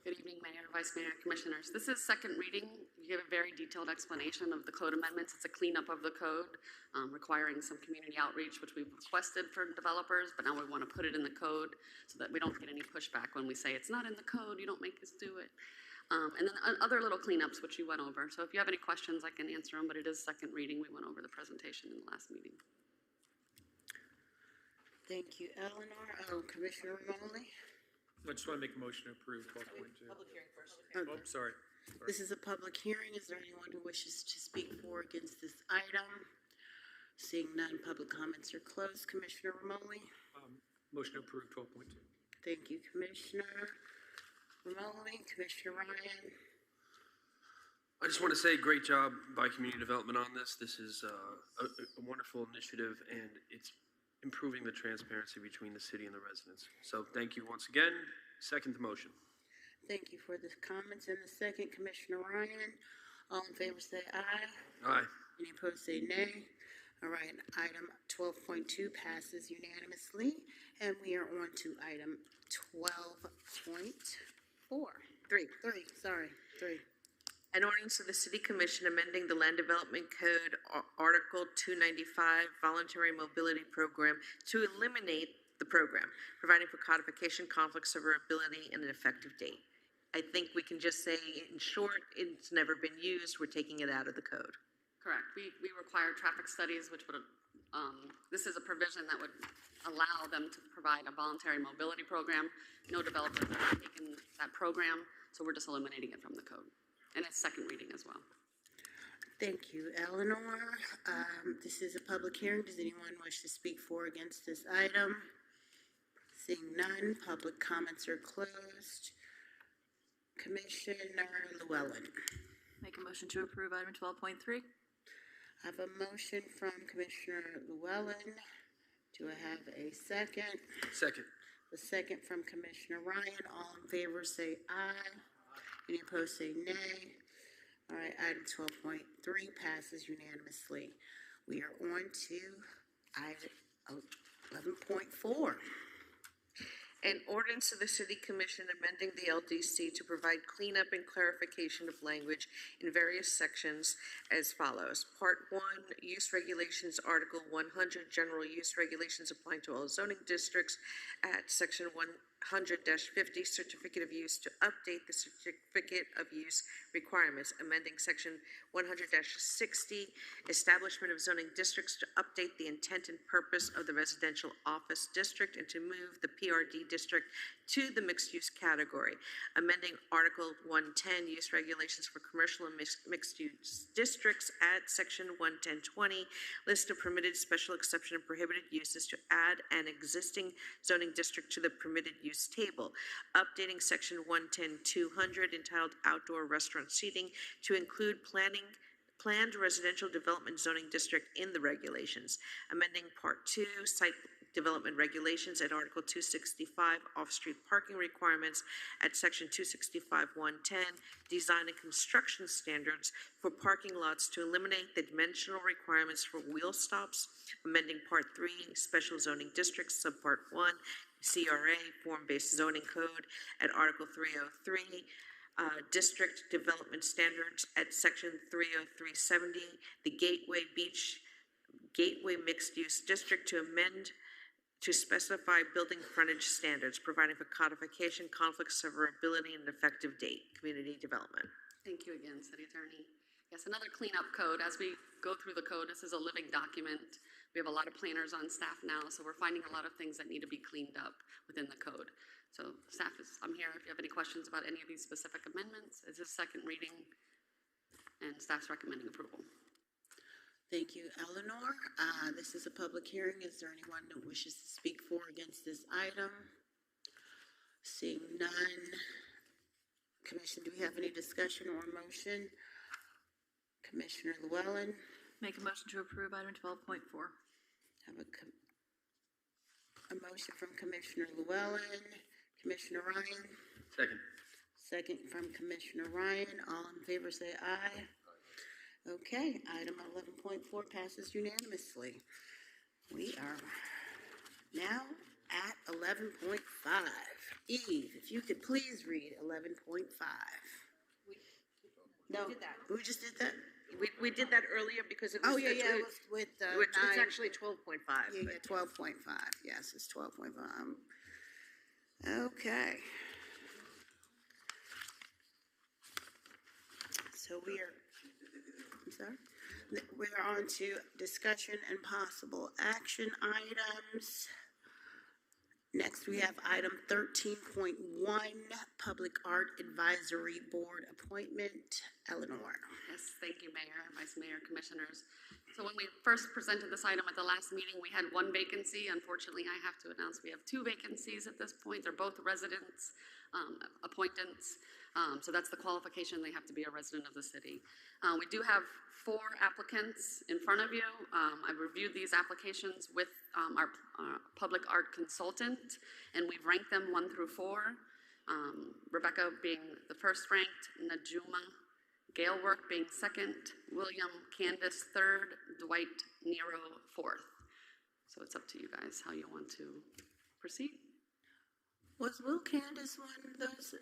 Good evening, Mayor, Vice Mayor, Commissioners. This is second reading. You give a very detailed explanation of the code amendments. It's a cleanup of the code, requiring some community outreach, which we've requested for developers, but now we want to put it in the code so that we don't get any pushback when we say it's not in the code, you don't make us do it. And then other little cleanups, which you went over. So if you have any questions, I can answer them, but it is second reading. We went over the presentation in the last meeting. Thank you, Eleanor. Commissioner Romoli? I just want to make a motion to approve 12.2. Public hearing first. Okay. Oh, sorry. This is a public hearing. Is there anyone who wishes to speak for or against this item? Seeing none, public comments are closed. Commissioner Romoli? Motion to approve 12.2. Thank you, Commissioner Romoli. Commissioner Ryan? I just want to say great job by community development on this. This is a wonderful initiative, and it's improving the transparency between the city and the residents. So thank you once again. Second the motion. Thank you for the comments. And the second, Commissioner Ryan. All in favor say aye. Aye. Any opposed say nay. All right, item 12.2 passes unanimously. And we are on to item 12.4. Three. An ordinance of the City Commission amending the Land Development Code, Article 295, Voluntary Mobility Program to eliminate the program, providing for codification, conflict severability, and an effective date. I think we can just say, in short, it's never been used. We're taking it out of the code. Correct. We require traffic studies, which would, this is a provision that would allow them to provide a voluntary mobility program. No developers have taken that program, so we're just eliminating it from the code. And it's second reading as well. Thank you, Eleanor. This is a public hearing. Does anyone wish to speak for or against this item? Seeing none, public comments are closed. Commissioner Llewellyn. Make a motion to approve item 12.3. I have a motion from Commissioner Llewellyn. Do I have a second? Second. The second from Commissioner Ryan. All in favor say aye. Any opposed say nay. All right, item 12.3 passes unanimously. We are on to item 11.4. An ordinance of the City Commission amending the LDC to provide cleanup and clarification of language in various sections as follows. Part 1, Use Regulations, Article 100, General Use Regulations applying to all zoning districts at Section 100-50, Certificate of Use to update the Certificate of Use requirements, amending Section 100-60, Establishment of Zoning Districts to update the intent and purpose of the Residential Office District and to move the PRD District to the mixed-use category, amending Article 110, Use Regulations for Commercial and Mixed-Use Districts at Section 110-20, List of Permitted, Special Exception, and Prohibited Uses to add an existing zoning district to the permitted use table, updating Section 110-200 entitled Outdoor Restaurant Seating to include planned residential development zoning district in the regulations, amending Part 2, Site development regulations at Article 265, off-street parking requirements at Section 265-110, design and construction standards for parking lots to eliminate the dimensional requirements for wheel stops, amending Part 3, special zoning districts, Subpart 1, CRA, form-based zoning code at Article 303, district development standards at Section 30370, the Gateway Mixed-Use District to amend to specify building frontage standards, providing for codification, conflict severability, and an effective date. Community development. Thank you again, City Attorney. Yes, another cleanup code. As we go through the code, this is a living document. We have a lot of planners on staff now, so we're finding a lot of things that need to be cleaned up within the code. So I'm here if you have any questions about any of these specific amendments. This is second reading, and staff's recommending approval. Thank you, Eleanor. This is a public hearing. Is there anyone that wishes to speak for or against this item? Seeing none. Commission, do we have any discussion or motion? Commissioner Llewellyn. Make a motion to approve item 12.4. Have a motion from Commissioner Llewellyn. Commissioner Ryan. Second. Second from Commissioner Ryan. All in favor say aye. Okay, item 11.4 passes unanimously. We are now at 11.5. Eve, if you could please read 11.5. No, did that. we just did that? We did that earlier because it was. Oh, yeah, it was with It's 9. actually 12.5. Yeah, 12.5. Yes, it's 12.5. Okay. So I'm sorry? We're on to discussion and possible action items. Next, we have item 13.1, Public Art Advisory Board appointment. Eleanor. Yes, thank you, Mayor, Vice Mayor, Commissioners. So when we first presented this item at the last meeting, we had one vacancy. Unfortunately, I have to announce we have 2 vacancies at this point. They're both residents, appointments. So that's the qualification. They have to be a resident of the city. We do have 4 applicants in front of you. I reviewed these applications with our public art consultant, and we've ranked them 1 through 4. Rebecca being the first ranked, Najuma Gail Work being second, William Candace third, Dwight Nero fourth. So it's up to you guys how you want to proceed. Was Will Candace one of those?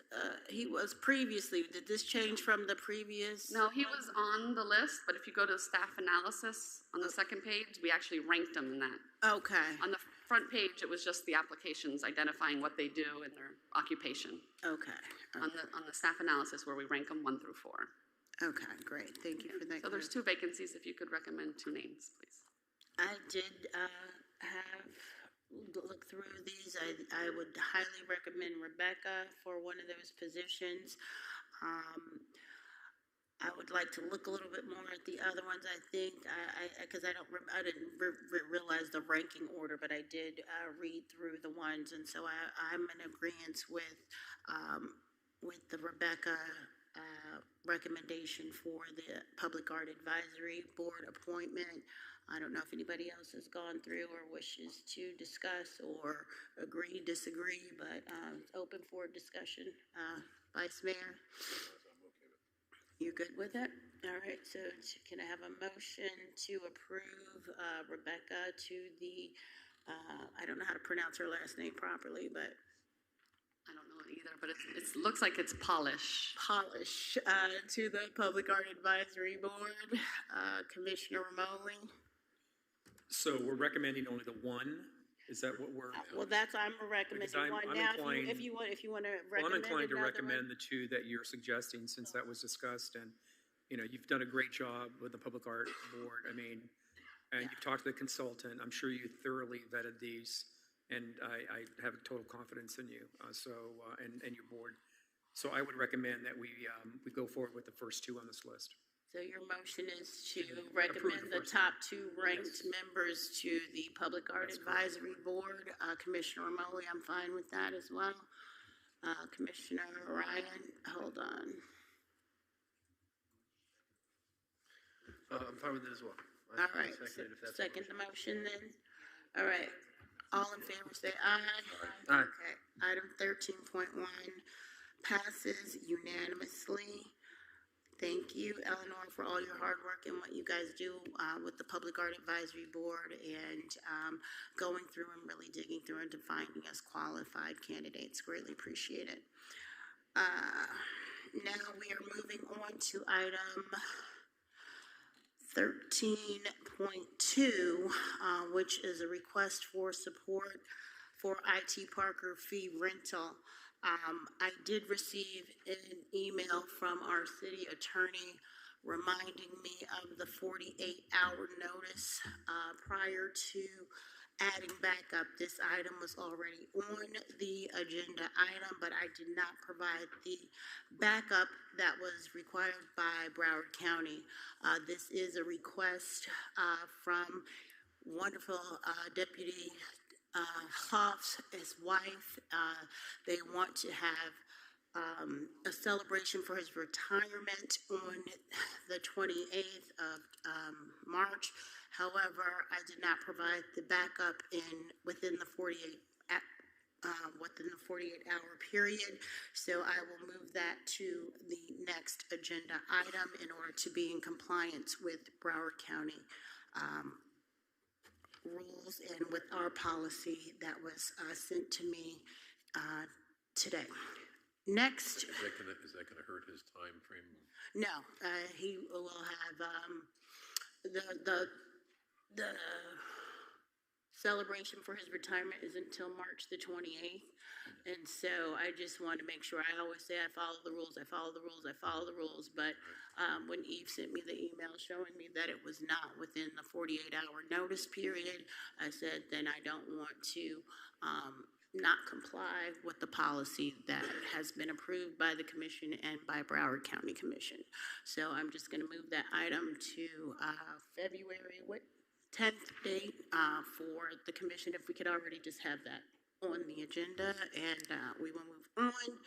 He was previously. Did this change from the previous? No, he was on the list, but if you go to staff analysis on the second page, we actually ranked him in that. Okay. On the front page, it was just the applications identifying what they do and their occupation. Okay. On the staff analysis where we rank them 1 through 4. Okay, great. Thank you for that. So there's 2 vacancies. If you could recommend 2 names, please. I did look through these. I would highly recommend Rebecca for one of those positions. I would like to look a little bit more at the other ones. I think because I didn't realize the ranking order, but I did read through the ones, and so I'm in agreement with the Rebecca recommendation for the Public Art Advisory Board appointment. I don't know if anybody else has gone through or wishes to discuss or agree, disagree, but it's open for discussion. Vice Mayor, you good with it? All right, so can I have a motion to approve Rebecca to the, I don't know how to pronounce her last name properly, but I don't know it either, but it looks like it's Polish. Polish to the Public Art Advisory Board. Commissioner Romoli. So we're recommending only the one? Is that what we're? Well, I'm recommending one now. If you want to recommend I'm inclined to another recommend one. the 2 that you're suggesting, since that was discussed, and you've done a great job with the Public Art Board. I mean, and you've talked to the consultant. I'm sure you thoroughly vetted these, and I have total confidence in you. And your board. So I would recommend that we go forward with the first 2 on this list. So your motion is to recommend the top 2 ranked members to the Public Art Advisory Board. Commissioner Romoli, I'm fine with that as well. Commissioner Ryan, hold on. I'm fine with it as well. All right, Second, if that's second the motion then. All right. All in favor, say aye. Aye. Okay, item 13.1 passes unanimously. Thank you, Eleanor, for all your hard work and what you guys do with the Public Art Advisory Board and going through and really digging through and finding us qualified candidates. Greatly appreciate it. Now we are moving on to item 13.2, which is a request for support for IT Parker fee rental. I did receive an email from our city attorney reminding me of the 48-hour notice prior to adding back up. This item was already on the agenda item, but I did not provide the backup that was required by Broward County. This is a request from wonderful Deputy Hoff's, his wife. They want to have a celebration for his retirement on the 28th of March. However, I did not provide the backup within the 48-hour period, so I will move that to the next agenda item in order to be in compliance with Broward County rules and with our policy that was sent to me today. Next. Is that gonna hurt his time frame? No, he will have the celebration for his retirement is until March the 28th. And so I just want to make sure, I always say I follow the rules, I follow the rules, I follow the rules. But when Eve sent me the email showing me that it was not within the 48-hour notice period, I said, then I don't want to not comply with the policy that has been approved by the commission and by Broward County Commission. So I'm just going to move that item to February 10th date for the commission, if we could already just have that on the agenda, and we will move on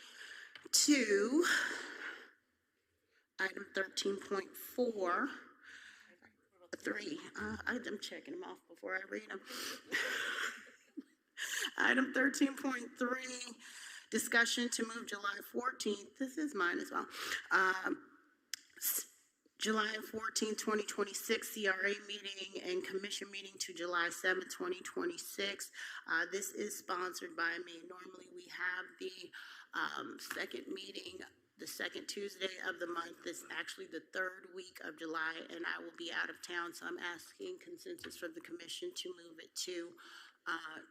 to item 13.4. I'm checking them off before I read them. Item 13.3, discussion to move July 14th. This is mine as well. July 14, 2026 CRA meeting and commission meeting to July 7, 2026. This is sponsored by me. Normally we have the second meeting, the second Tuesday of the month. This is actually the third week of July, and I will be out of town, so I'm asking consensus from the commission to move it to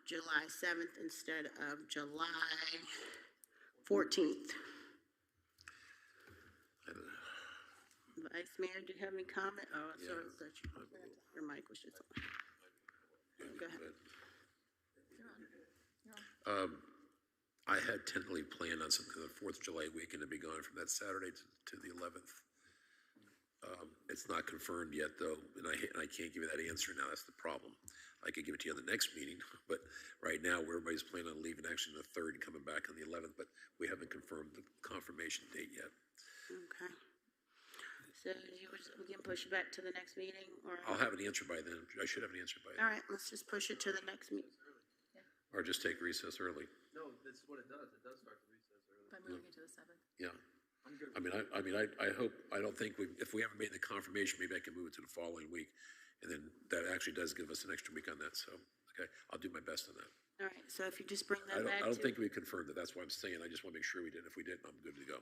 July 7th instead of July 14th. Vice Mayor, do you have any comment? Oh, sorry, that your mic was just on. Go ahead. I had tentatively planned on something the 4th of July weekend to be gone from that Saturday to the 11th. It's not confirmed yet, though, and I can't give you that answer now. That's the problem. I could give it to you on the next meeting, but right now everybody's planning on leaving actually on the 3rd and coming back on the 11th, but we haven't confirmed the confirmation date yet. Okay. So we can push it back to the next meeting, or? I'll have an answer by then. I should have an answer by then. All right, let's just push it to the next meeting. Or just take recess early. No, that's what it does. It does start the recess early. By moving it to the 7th. Yeah. I'm good. I don't think if we haven't made the confirmation, maybe I can move it to the following week. And then that actually does give us an extra week on that. So, okay, I'll do my best on that. All right, so if you just bring that back I don't think we confirmed it. That's why I'm saying I just want to make sure we did. If we didn't, I'm good to go.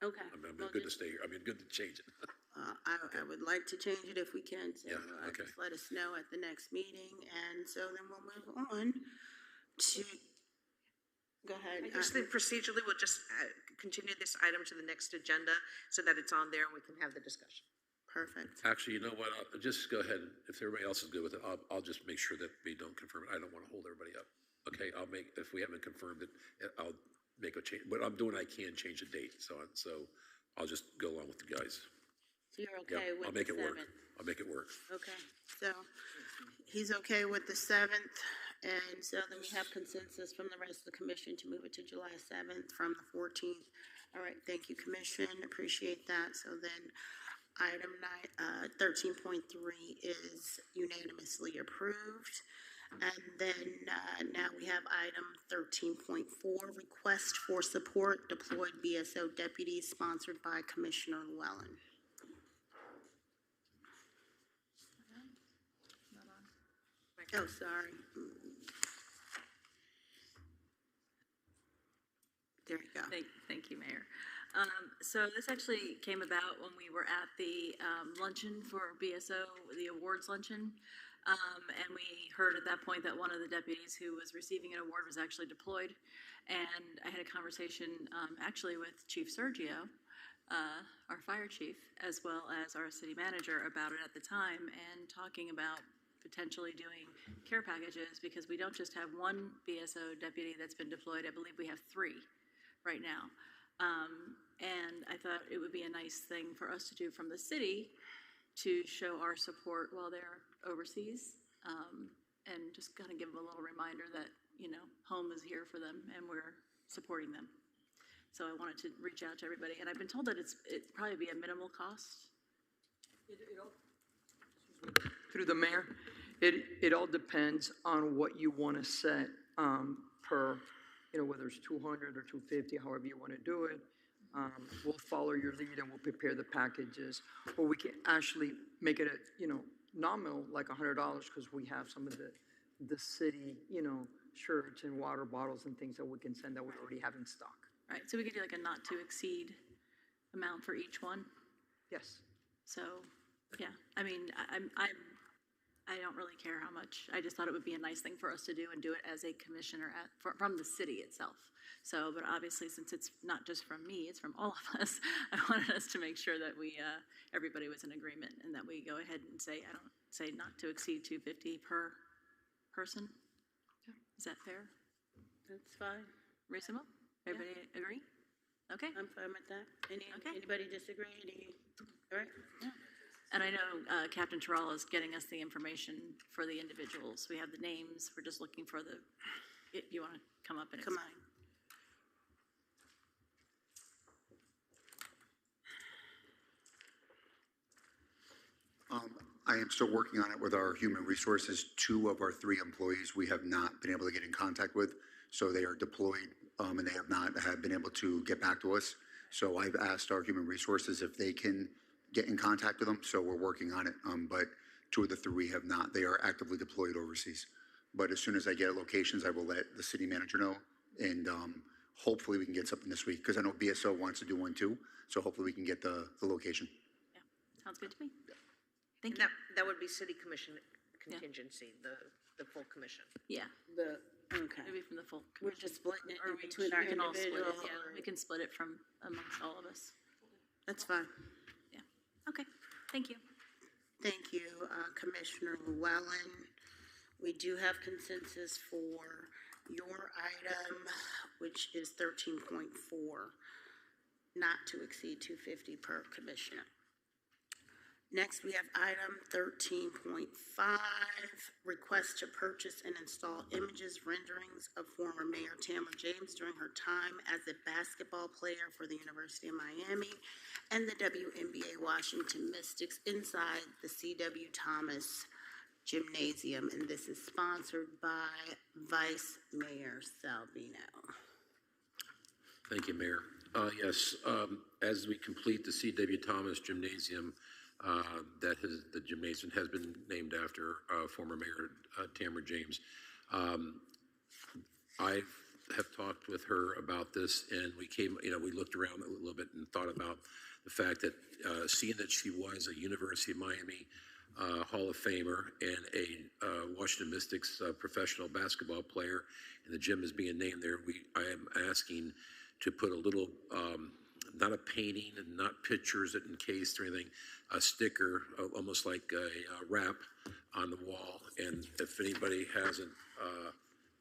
Okay. I'm good to stay here. Good to change it. I would like to change it if we can, so Yeah, okay. just let us know at the next meeting, and so then we'll move on to, go ahead. I just think procedurally, we'll just continue this item to the next agenda so that it's on there and we can have the discussion. Perfect. Actually, you know what? I'll just go ahead. If everybody else is good with it, I'll just make sure that we don't confirm it. I don't want to hold everybody up. Okay, if we haven't confirmed it, I'll make a change. What I'm doing, I can change the date. So I'll just go along with you guys. So you're okay with I'll make the it work. 7th? I'll make it work. Okay, so he's okay with the 7th, and so then we have consensus from the rest of the commission to move it to July 7th from the 14th. All right, thank you, commission, appreciate that. So then item 13.3 is unanimously approved. And then now we have item 13.4, request for support deployed BSO deputies sponsored by Commissioner Llewellyn. Oh, sorry. There you go. Thank you, Mayor. So this actually came about when we were at the luncheon for BSO, the awards luncheon. And we heard at that point that one of the deputies who was receiving an award was actually deployed. And I had a conversation actually with Chief Sergio, our fire chief, as well as our city manager about it at the time, and talking about potentially doing care packages, because we don't just have one BSO deputy that's been deployed. I believe we have 3 right now. And I thought it would be a nice thing for us to do from the city to show our support while they're overseas, and just kind of give them a little reminder that, you know, home is here for them and we're supporting them. So I wanted to reach out to everybody, and I've been told that it'd probably be a minimal cost. Through the mayor, it all depends on what you want to set per, you know, whether it's 200 or 250, however you want to do it. We'll follow your lead and we'll prepare the packages, or we can actually make it a, you know, nominal, like $100, because we have some of the city, you know, shirts and water bottles and things that we can send that we already have in stock. Right, so we could do like a not to exceed amount for each one. Yes. So, yeah, I mean, I don't really care how much. I just thought it would be a nice thing for us to do and do it as a commissioner from the city itself. So, but obviously, since it's not just from me, it's from all of us, I wanted us to make sure that we, everybody was in agreement, and that we go ahead and say, I don't say not to exceed $250 per person. Is that fair? That's fine. Reasonable? Everybody agree? Okay. I'm fine with that. Anybody disagree? All right. Yeah. And I know Captain Terrell is getting us the information for the individuals. We have the names. We're just looking for the, if you want to come up and Come explain. I am still working on it with our human resources. 2 of our 3 employees we have not been able to get in contact with, so they are deployed, and they have not been able to get back to us. So I've asked our human resources if they can get in contact with them, so we're working on it. But 2 of the 3 have not. They are actively deployed overseas. But as soon as I get locations, I will let the city manager know, and hopefully we can get something this week, because I know BSO wants to do one too, so hopefully we can get the location. Sounds good to me. Thank you. That would be city commission contingency, the full commission. Yeah. Okay. Maybe from the full. We're just splitting it Or in we between our can all split it, individual. yeah. We can split it from amongst all of us. That's fine. Yeah. Okay. Thank you. Thank you, Commissioner Llewellyn. We do have consensus for your item, which is 13.4, not to exceed $250 per commissioner. Next, we have item 13.5, request to purchase and install images, renderings of former Mayor Tamara James during her time as a basketball player for the University of Miami and the WNBA Washington Mystics inside the C.W. Thomas Gymnasium, and this is sponsored by Vice Mayor Salvino. Thank you, Mayor. Yes, as we complete the C.W. Thomas Gymnasium, the gymnasium has been named after former Mayor Tamara James. I have talked with her about this, and we looked around a little bit and thought about the fact that seeing that she was a University of Miami Hall of Famer and a Washington Mystics professional basketball player, and the gym is being named there, I am asking to put a little, not a painting and not pictures that encased or anything, a sticker, almost like a wrap on the wall. And if anybody hasn't,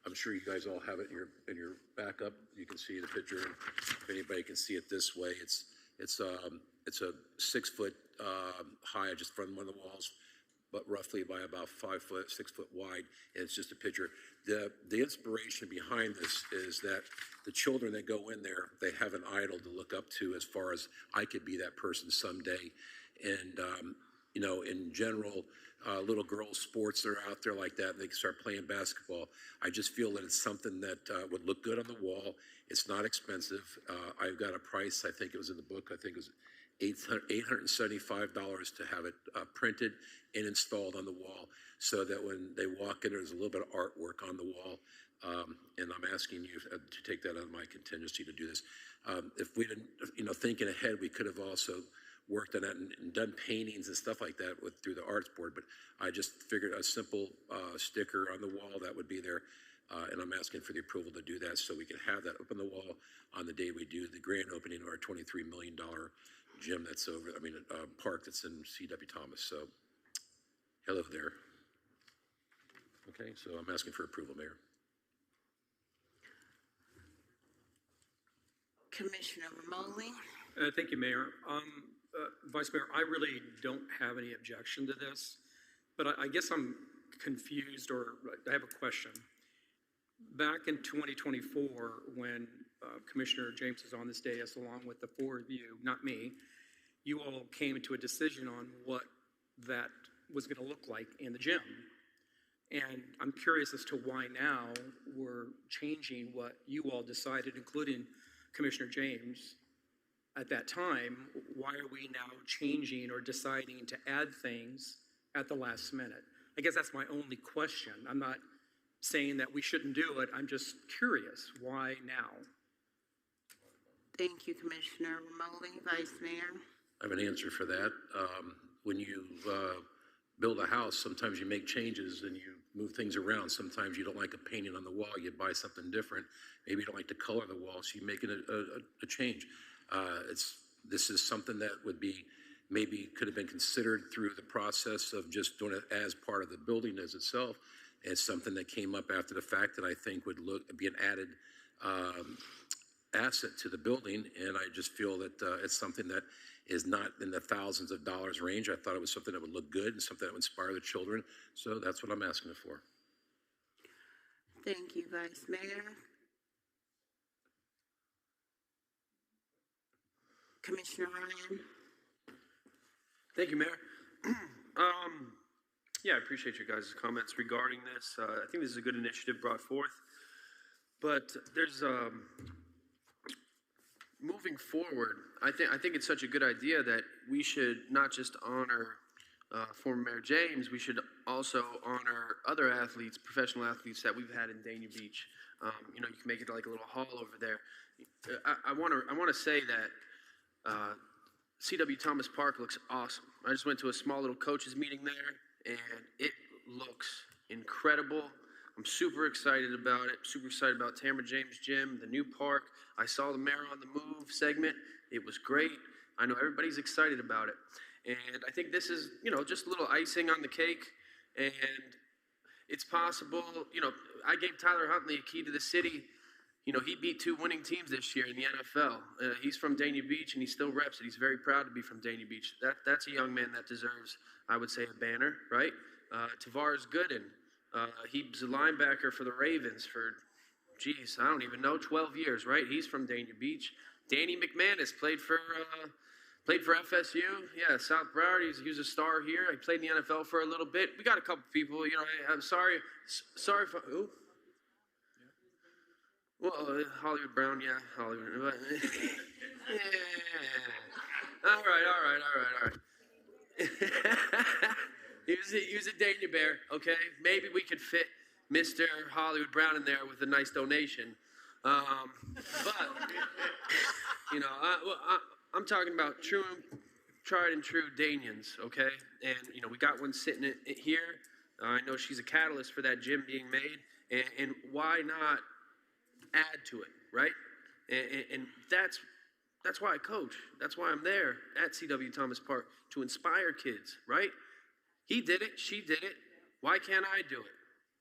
I'm sure you guys all have it in your backup. You can see the picture. If anybody can see it this way, it's a 6 foot high, just from one of the walls, but roughly by about 5 foot, 6 foot wide. And it's just a picture. The inspiration behind this is that the children that go in there, they have an idol to look up to, as far as I could be that person someday. And you know, in general, little girls' sports that are out there like that, and they can start playing basketball. I just feel that it's something that would look good on the wall. It's not expensive. I've got a price, I think it was in the book, I think it was $875 to have it printed and installed on the wall, so that when they walk in, there's a little bit of artwork on the wall. And I'm asking you to take that out of my contingency to do this. If we didn't, you know, thinking ahead, we could have also worked on that and done paintings and stuff like that through the arts board. But I just figured a simple sticker on the wall that would be there. And I'm asking for the approval to do that so we can have that up on the wall on the day we do the grand opening of our $23 million gym that's over, park that's in C.W. Thomas. So, hello there. Okay, so I'm asking for approval, Mayor. Commissioner Romoli. Thank you, Mayor. Vice Mayor, I really don't have any objection to this, but I guess I'm confused, or I have a question. Back in 2024, when Commissioner James was on this dais along with the four of you, not me, you all came to a decision on what that was going to look like in the gym. And I'm curious as to why now we're changing what you all decided, including Commissioner James. At that time, why are we now changing or deciding to add things at the last minute? I guess that's my only question. I'm not saying that we shouldn't do it. I'm just curious, why now? Thank you, Commissioner Romoli. Vice Mayor. I have an answer for that. When you build a house, sometimes you make changes and you move things around. Sometimes you don't like a painting on the wall, you buy something different. Maybe you don't like the color of the wall, so you make it a change. This is something that would be, maybe could have been considered through the process of just doing it as part of the building as itself. It's something that came up after the fact that I think would be an added asset to the building, and I just feel that it's something that is not in the thousands of dollars range. I thought it was something that would look good and something that would inspire the children, so that's what I'm asking it for. Thank you, Vice Mayor. Commissioner Ryan. Thank you, Mayor. Yeah, I appreciate your guys' comments regarding this. I think this is a good initiative brought forth, but there's moving forward. I think it's such a good idea that we should not just honor former Mayor James. We should also honor other athletes, professional athletes that we've had in Dania Beach. You know, you can make it like a little hall over there. I want to say that C.W. Thomas Park looks awesome. I just went to a small little coaches meeting there, and it looks incredible. I'm super excited about it. Super excited about Tamara James Gym, the new park. I saw the Mayor on the Move segment. It was great. I know everybody's excited about it. And I think this is, you know, just a little icing on the cake. And it's possible, you know, I gave Tyler Huntley a key to the city. You know, he beat 2 winning teams this year in the NFL. He's from Dania Beach, and he still reps it. He's very proud to be from Dania Beach. That's a young man that deserves, I would say, a banner, right? Tavares Gooden. He's a linebacker for the Ravens for, geez, I don't even know, 12 years, right? He's from Dania Beach. Danny McManus played for FSU. Yeah, South Broward. He was a star here. He played in the NFL for a little bit. We got a couple people, you know, I'm sorry for, who? Well, Hollywood Brown, yeah, Hollywood. Yeah. All right. He was a Dania Bear, okay? Maybe we could fit Mr. Hollywood Brown in there with a nice donation. But, you know, I'm talking about tried and true Danians, okay? And, you know, we got one sitting here. I know she's a catalyst for that gym being made. And why not add to it, right? And that's why I coach. That's why I'm there at C.W. Thomas Park, to inspire kids, right? He did it. She did it. Why can't I do it?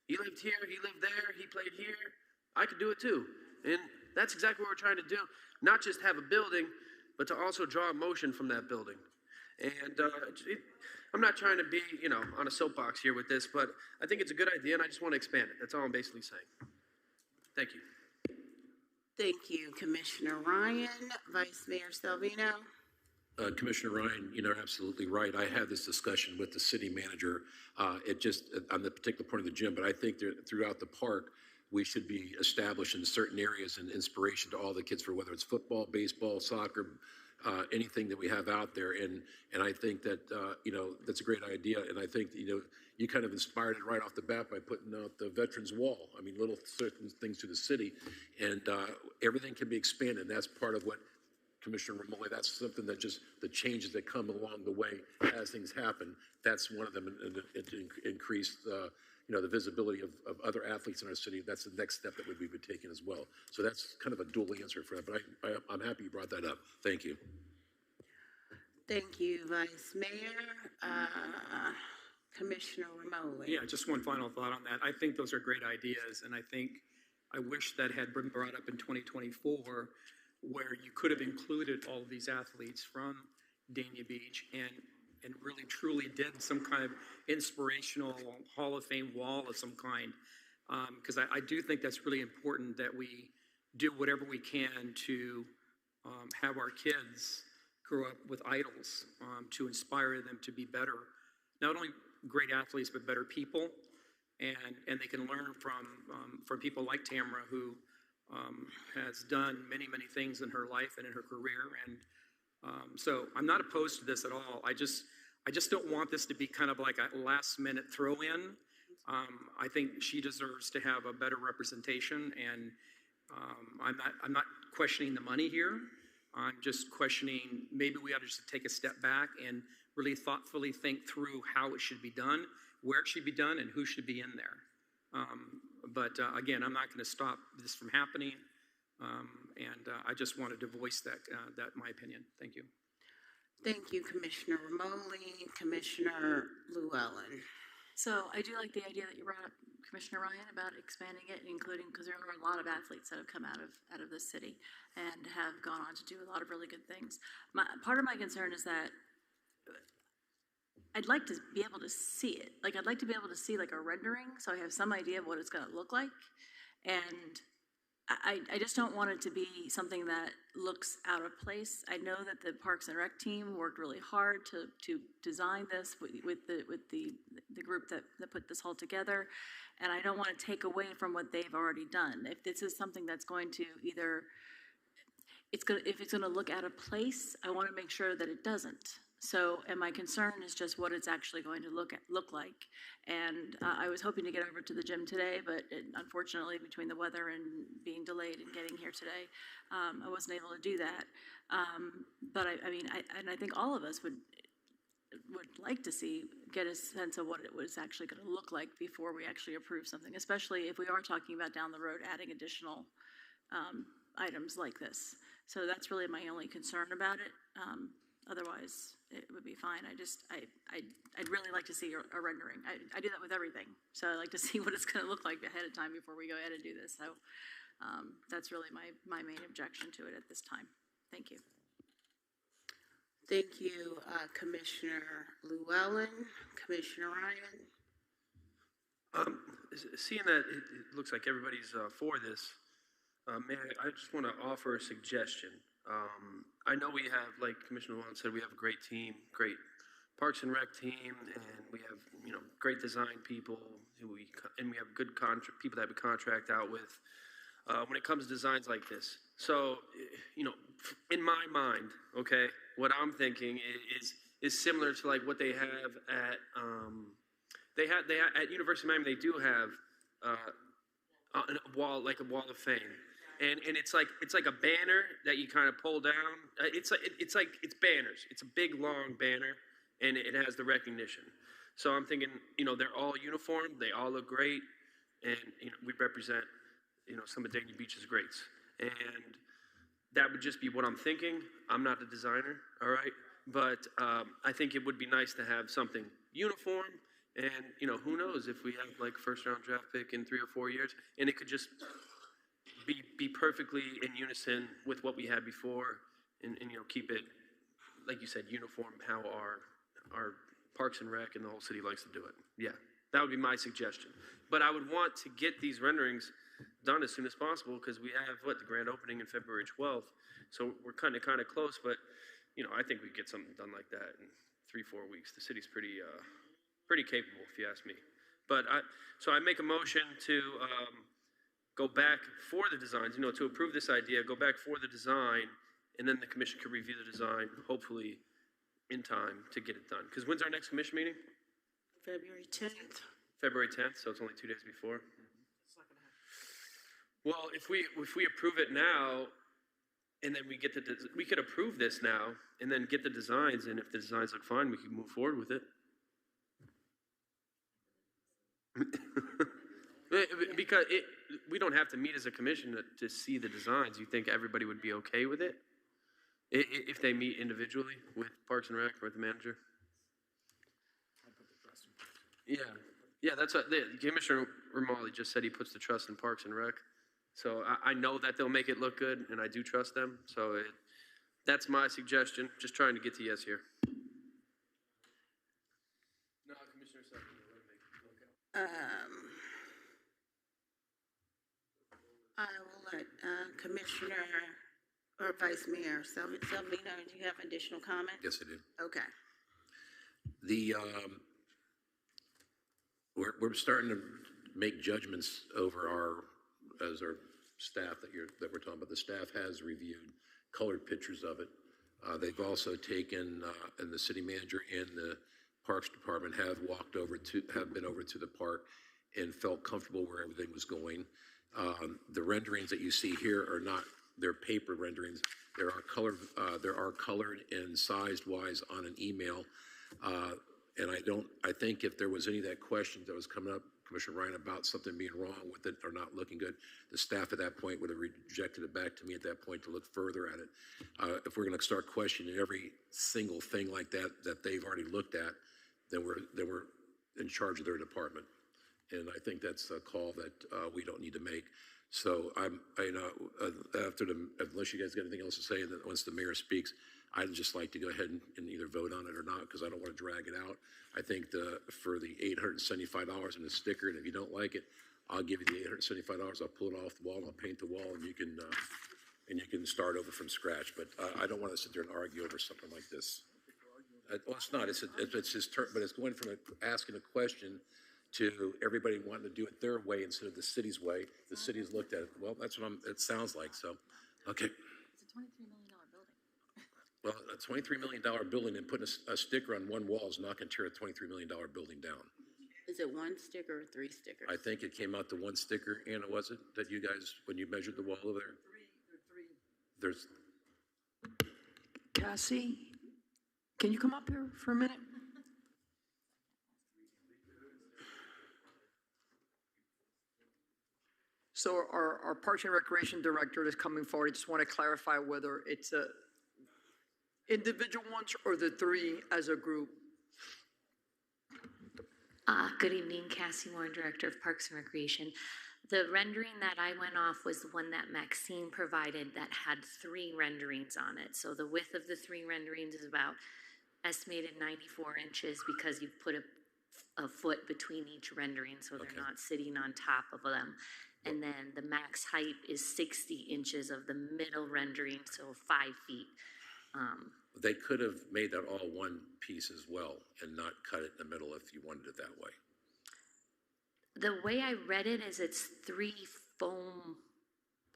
He lived here. He lived there. He played here. I could do it too. And that's exactly what we're trying to do. Not just have a building, but to also draw emotion from that building. And I'm not trying to be, you know, on a soapbox here with this, but I think it's a good idea, and I just want to expand it. That's all I'm basically saying. Thank you. Thank you, Commissioner Ryan. Vice Mayor Salvino. Commissioner Ryan, you're absolutely right. I had this discussion with the city manager. It just, on the particular point of the gym, but I think that throughout the park, we should be establishing certain areas and inspiration to all the kids for whether it's football, baseball, soccer, anything that we have out there. And I think that, that's a great idea. And I think, you kind of inspired it right off the bat by putting out the Veterans Wall. I mean, little certain things to the city. And everything can be expanded. That's part of what Commissioner Romoli, that's something that just the changes that come along the way as things happen. That's one of them, and to increase the visibility of other athletes in our city. That's the next step that we would be taking as well. So that's kind of a dual answer for that. But I'm happy you brought that up. Thank you. Thank you, Vice Mayor. Commissioner Romoli. Yeah, just one final thought on that. I think those are great ideas, and I wish that had been brought up in 2024, where you could have included all of these athletes from Dania Beach and really truly did some kind of inspirational Hall of Fame wall of some kind. Because I do think that's really important that we do whatever we can to have our kids grow up with idols, to inspire them to be better, not only great athletes, but better people. And they can learn from people like Tamara, who has done many, many things in her life and in her career. And so I'm not opposed to this at all. I just don't want this to be kind of like a last minute throw in. I think she deserves to have a better representation, and I'm not questioning the money here. I'm just questioning maybe we ought to just take a step back and really thoughtfully think through how it should be done, where it should be done, and who should be in there. But again, I'm not going to stop this from happening, and I just wanted to voice that my opinion. Thank you. Thank you, Commissioner Romoli. Commissioner Llewellyn. So I do like the idea that you brought up, Commissioner Ryan, about expanding it, including, because there are a lot of athletes that have come out of the city and have gone on to do a lot of really good things. Part of my concern is that I'd like to be able to see it. Like, I'd like to be able to see like a rendering, so I have some idea of what it's going to look like. And I just don't want it to be something that looks out of place. I know that the Parks and Rec team worked really hard to design this with the group that put this all together, and I don't want to take away from what they've already done. If this is something that's going to either, if it's going to look out of place, I want to make sure that it doesn't. So, and my concern is just what it's actually going to look like. And I was hoping to get over to the gym today, but unfortunately, between the weather and being delayed and getting here today, I wasn't able to do that. But I think all of us would like to get a sense of what it was actually going to look like before we actually approve something, especially if we are talking about down the road adding additional items like this. So that's really my only concern about it. Otherwise, it would be fine. I'd really like to see a rendering. I do that with everything. So I like to see what it's going to look like ahead of time before we go ahead and do this. So that's really my main objection to it at this time. Thank you. Thank you, Commissioner Llewellyn. Commissioner Ryan. Seeing that it looks like everybody's for this, I just want to offer a suggestion. I know we have, like Commissioner Llewellyn said, we have a great team, great Parks and Rec team, and we have great design people and we have good people that we contract out with when it comes to designs like this. So in my mind, okay, what I'm thinking is similar to like what they have at at University of Miami. They do have a wall of fame. And it's like a banner that you kind of pull down. It's banners. It's a big long banner, and it has the recognition. So I'm thinking, they're all uniform. They all look great, and we represent, some of Dania Beach's greats. And that would just be what I'm thinking. I'm not the designer, all right, but I think it would be nice to have something uniform. And who knows if we have like first round draft pick in 3 or 4 years, and it could just be perfectly in unison with what we had before, and keep it, like you said, uniform, how our Parks and Rec and the whole city likes to do it. Yeah, that would be my suggestion. But I would want to get these renderings done as soon as possible, because we have the grand opening in February 12th, so we're kind of close. But I think we get something done like that in 3-4 weeks. The city's pretty capable, if you ask me. But so I make a motion to go back for the designs, to approve this idea, go back for the design, and then the commission can review the design, hopefully in time to get it done. Because when's our next commission meeting? February 10th. February 10th, so it's only 2 days before. Well, if we approve it now, and then we could approve this now, and then get the designs, and if the designs look fine, we can move forward with it. Because we don't have to meet as a commission to see the designs. You think everybody would be okay with it? If they meet individually with Parks and Rec or with the manager? Yeah, that's what Commissioner Romali just said. He puts the trust in Parks and Rec. So I know that they'll make it look good, and I do trust them. So that's my suggestion. Just trying to get to yes here. No, Commissioner I will let Commissioner or Vice Mayor Salvino, do you have additional comment? Yes, I do. Okay. We're starting to make judgments over our staff that we're talking about. The staff has reviewed colored pictures of it. They've also taken, and the city manager and the Parks Department have been over to the park and felt comfortable where everything was going. The renderings that you see here are not, they're paper renderings. There are colored and sized wise on an email. And I think if there was any of that question that was coming up, Commissioner Ryan, about something being wrong with it or not looking good, the staff at that point would have rejected it back to me at that point to look further at it. If we're going to start questioning every single thing like that they've already looked at, then we're in charge of their department. And I think that's a call that we don't need to make. So unless you guys got anything else to say, and then once the mayor speaks, I'd just like to go ahead and either vote on it or not, because I don't want to drag it out. I think for the $875 and the sticker, and if you don't like it, I'll give you the $875. I'll pull it off the wall, and I'll paint the wall, and you can start over from scratch. But I don't want to sit there and argue over something like this. Well, it's not. It's his turn, but it's going from asking a question to everybody wanting to do it their way instead of the city's way. The city's looked at it. Well, that's what it sounds like. So, okay. It's a $23 million building. Well, a $23 million building and putting a sticker on one wall is not going to tear a $23 million building down. Is it one sticker or 3 stickers? I think it came out to 1 sticker, Anna, was it, that you guys, when you measured the wall over there? There's Cassie, can you come up here for a minute? So our Parks and Recreation Director is coming forward. I just want to clarify whether it's individual ones or the 3 as a group. Good evening, Cassie Warren, Director of Parks and Recreation. The rendering that I went off was the one that Maxine provided that had 3 renderings on it. So the width of the 3 renderings is about estimated 94 inches because you put a foot between each rendering so they're not sitting on top of them. And then the max height is 60 inches of the middle rendering, so 5 feet. They could have made that all one piece as well and not cut it in the middle if you wanted it that way. The way I read it is it's 3 foam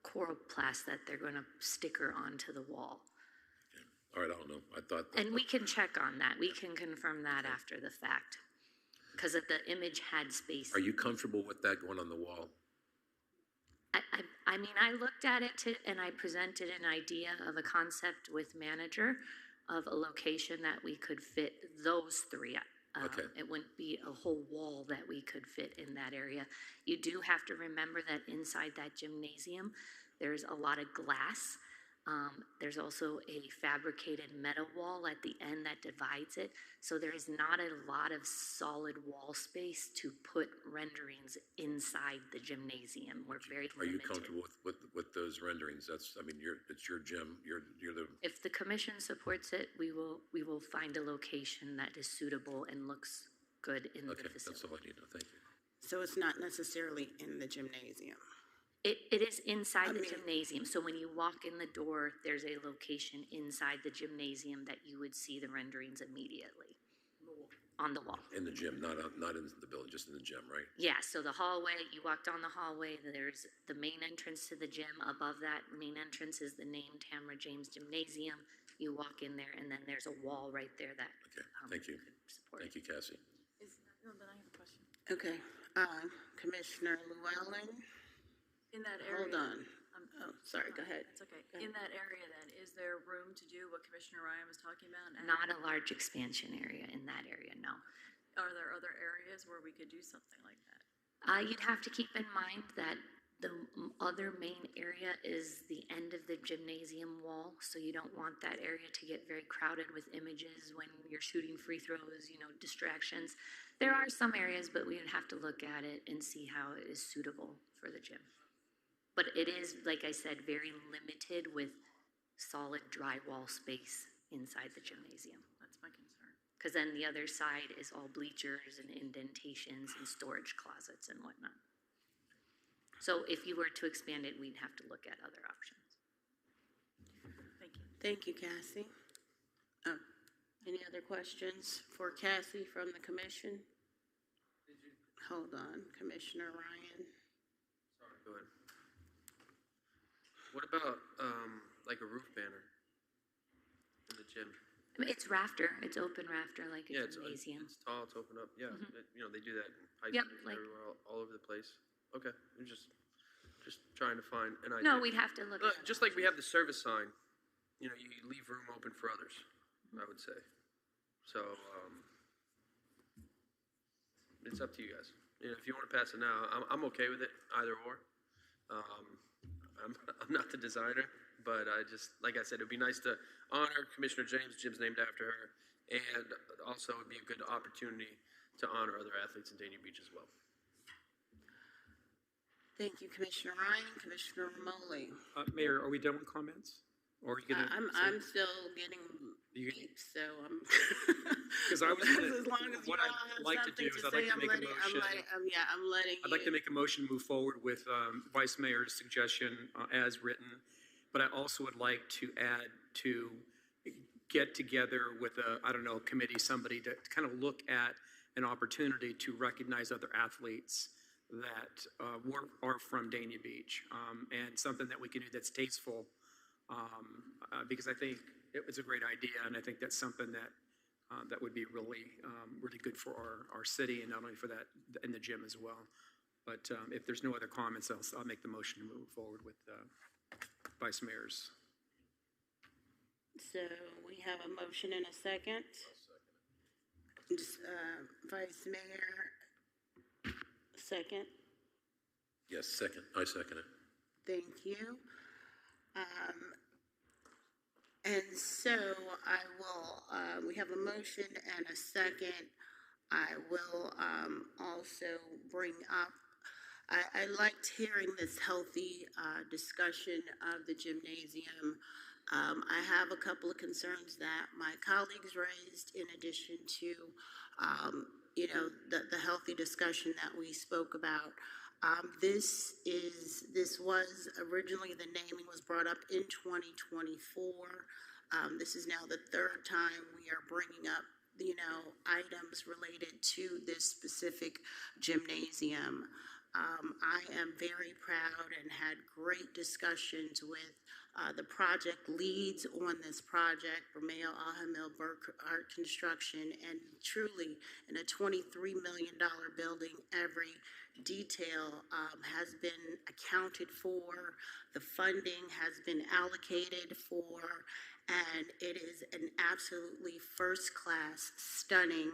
coroplast that they're going to sticker onto the wall. All right, I don't know. I thought. And we can check on that. We can confirm that after the fact. Because the image had space. Are you comfortable with that going on the wall? I mean, I looked at it and I presented an idea of a concept with manager of a location that we could fit those 3. It wouldn't be a whole wall that we could fit in that area. You do have to remember that inside that gymnasium, there's a lot of glass. There's also a fabricated metal wall at the end that divides it. So there is not a lot of solid wall space to put renderings inside the gymnasium. We're very limited. Are you comfortable with those renderings? It's your gym. You're the. If the commission supports it, we will find a location that is suitable and looks good in the facility. That's all I need to know. Thank you. So it's not necessarily in the gymnasium. It is inside the gymnasium, so when you walk in the door, there's a location inside the gymnasium that you would see the renderings immediately on the wall. In the gym, not in the building, just in the gym, right? Yeah, so the hallway, you walk down the hallway, there's the main entrance to the gym. Above that main entrance is the name Tamara James Gymnasium. You walk in there, and then there's a wall right there that. Okay, thank you. Thank you, Cassie. No, then I have a question. Okay, Commissioner Llewellyn, In that area. hold on. Oh, sorry, go ahead. It's okay. In that area then, is there room to do what Commissioner Ryan was talking about? And Not a large expansion area in that area, no. Are there other areas where we could do something like that? You'd have to keep in mind that the other main area is the end of the gymnasium wall, so you don't want that area to get very crowded with images when you're shooting free throws, distractions. There are some areas, but we would have to look at it and see how it is suitable for the gym. But it is, like I said, very limited with solid drywall space inside the gymnasium. That's my concern. Because then the other side is all bleachers and indentations and storage closets and whatnot. So if you were to expand it, we'd have to look at other options. Thank you. Thank you, Cassie. Oh, any other questions for Cassie from the commission? Hold on, Commissioner Ryan. Sorry, go ahead. What about like a roof banner in the gym? I mean, it's rafter. It's open rafter like a Yeah, gymnasium. it's tall, it's open up. Yeah, they do that in high Yep, schools like- everywhere, all over the place. Okay, I'm just trying to find an idea. No, we'd have to look at it. Just like we have the service sign, you leave room open for others, I would say. So, it's up to you guys. If you want to pass it now, I'm okay with it, either or. I'm not the designer, but like I said, it'd be nice to honor Commissioner James. Gym's named after her, and also it'd be a good opportunity to honor other athletes in Dania Beach as well. Thank you, Commissioner Ryan. Commissioner Romoli. Mayor, are we done with comments? Or are you gonna? I'm still getting beeps, so I'm. Because I was gonna, as long as what you all I'd have like to something do is to I'd like say, to make a motion. I'm letting I'd like to make a motion to move forward with Vice Mayor's suggestion as written, but I also would like to add to get together with a committee, somebody to kind of look at an opportunity to recognize other athletes that are from Dania Beach, and something that we can do that's tasteful, because I think it's a great idea, and I think that's something that would be really good for our city, and not only for that in the gym as well. But if there's no other comments, I'll make the motion to move forward with Vice Mayor's. So we have a motion and a second. Vice Mayor, second. Yes, second. I second it. Thank you. And so I will, we have a motion and a second. I will also bring up, I liked hearing this healthy discussion of the gymnasium. I have a couple of concerns that my colleagues raised in addition to, the healthy discussion that we spoke about. This was originally, the naming was brought up in 2024. This is now the third time we are bringing up, items related to this specific gymnasium. I am very proud and had great discussions with the project leads on this project, Romeo Ahamil Burkhart Construction, and truly in a $23 million building, every detail has been accounted for, the funding has been allocated for, and it is an absolutely first-class, stunning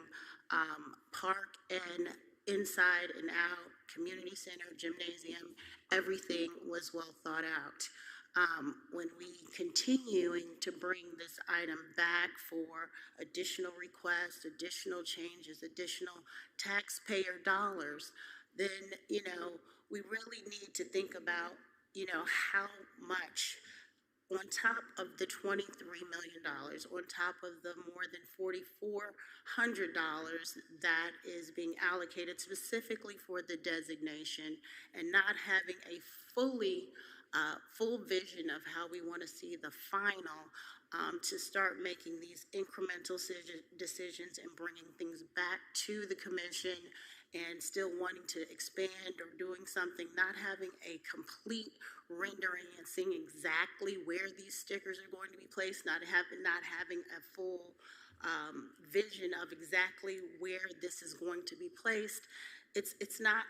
park and inside and out, community center, gymnasium, everything was well thought out. When we continuing to bring this item back for additional requests, additional changes, additional taxpayer dollars, then, we really need to think about, how much on top of the $23 million, on top of the more than $4,400 that is being allocated specifically for the designation, and not having a full vision of how we want to see the final, to start making these incremental decisions and bringing things back to the commission, and still wanting to expand or doing something, not having a complete rendering and seeing exactly where these stickers are going to be placed, not having a full vision of exactly where this is going to be placed. It's not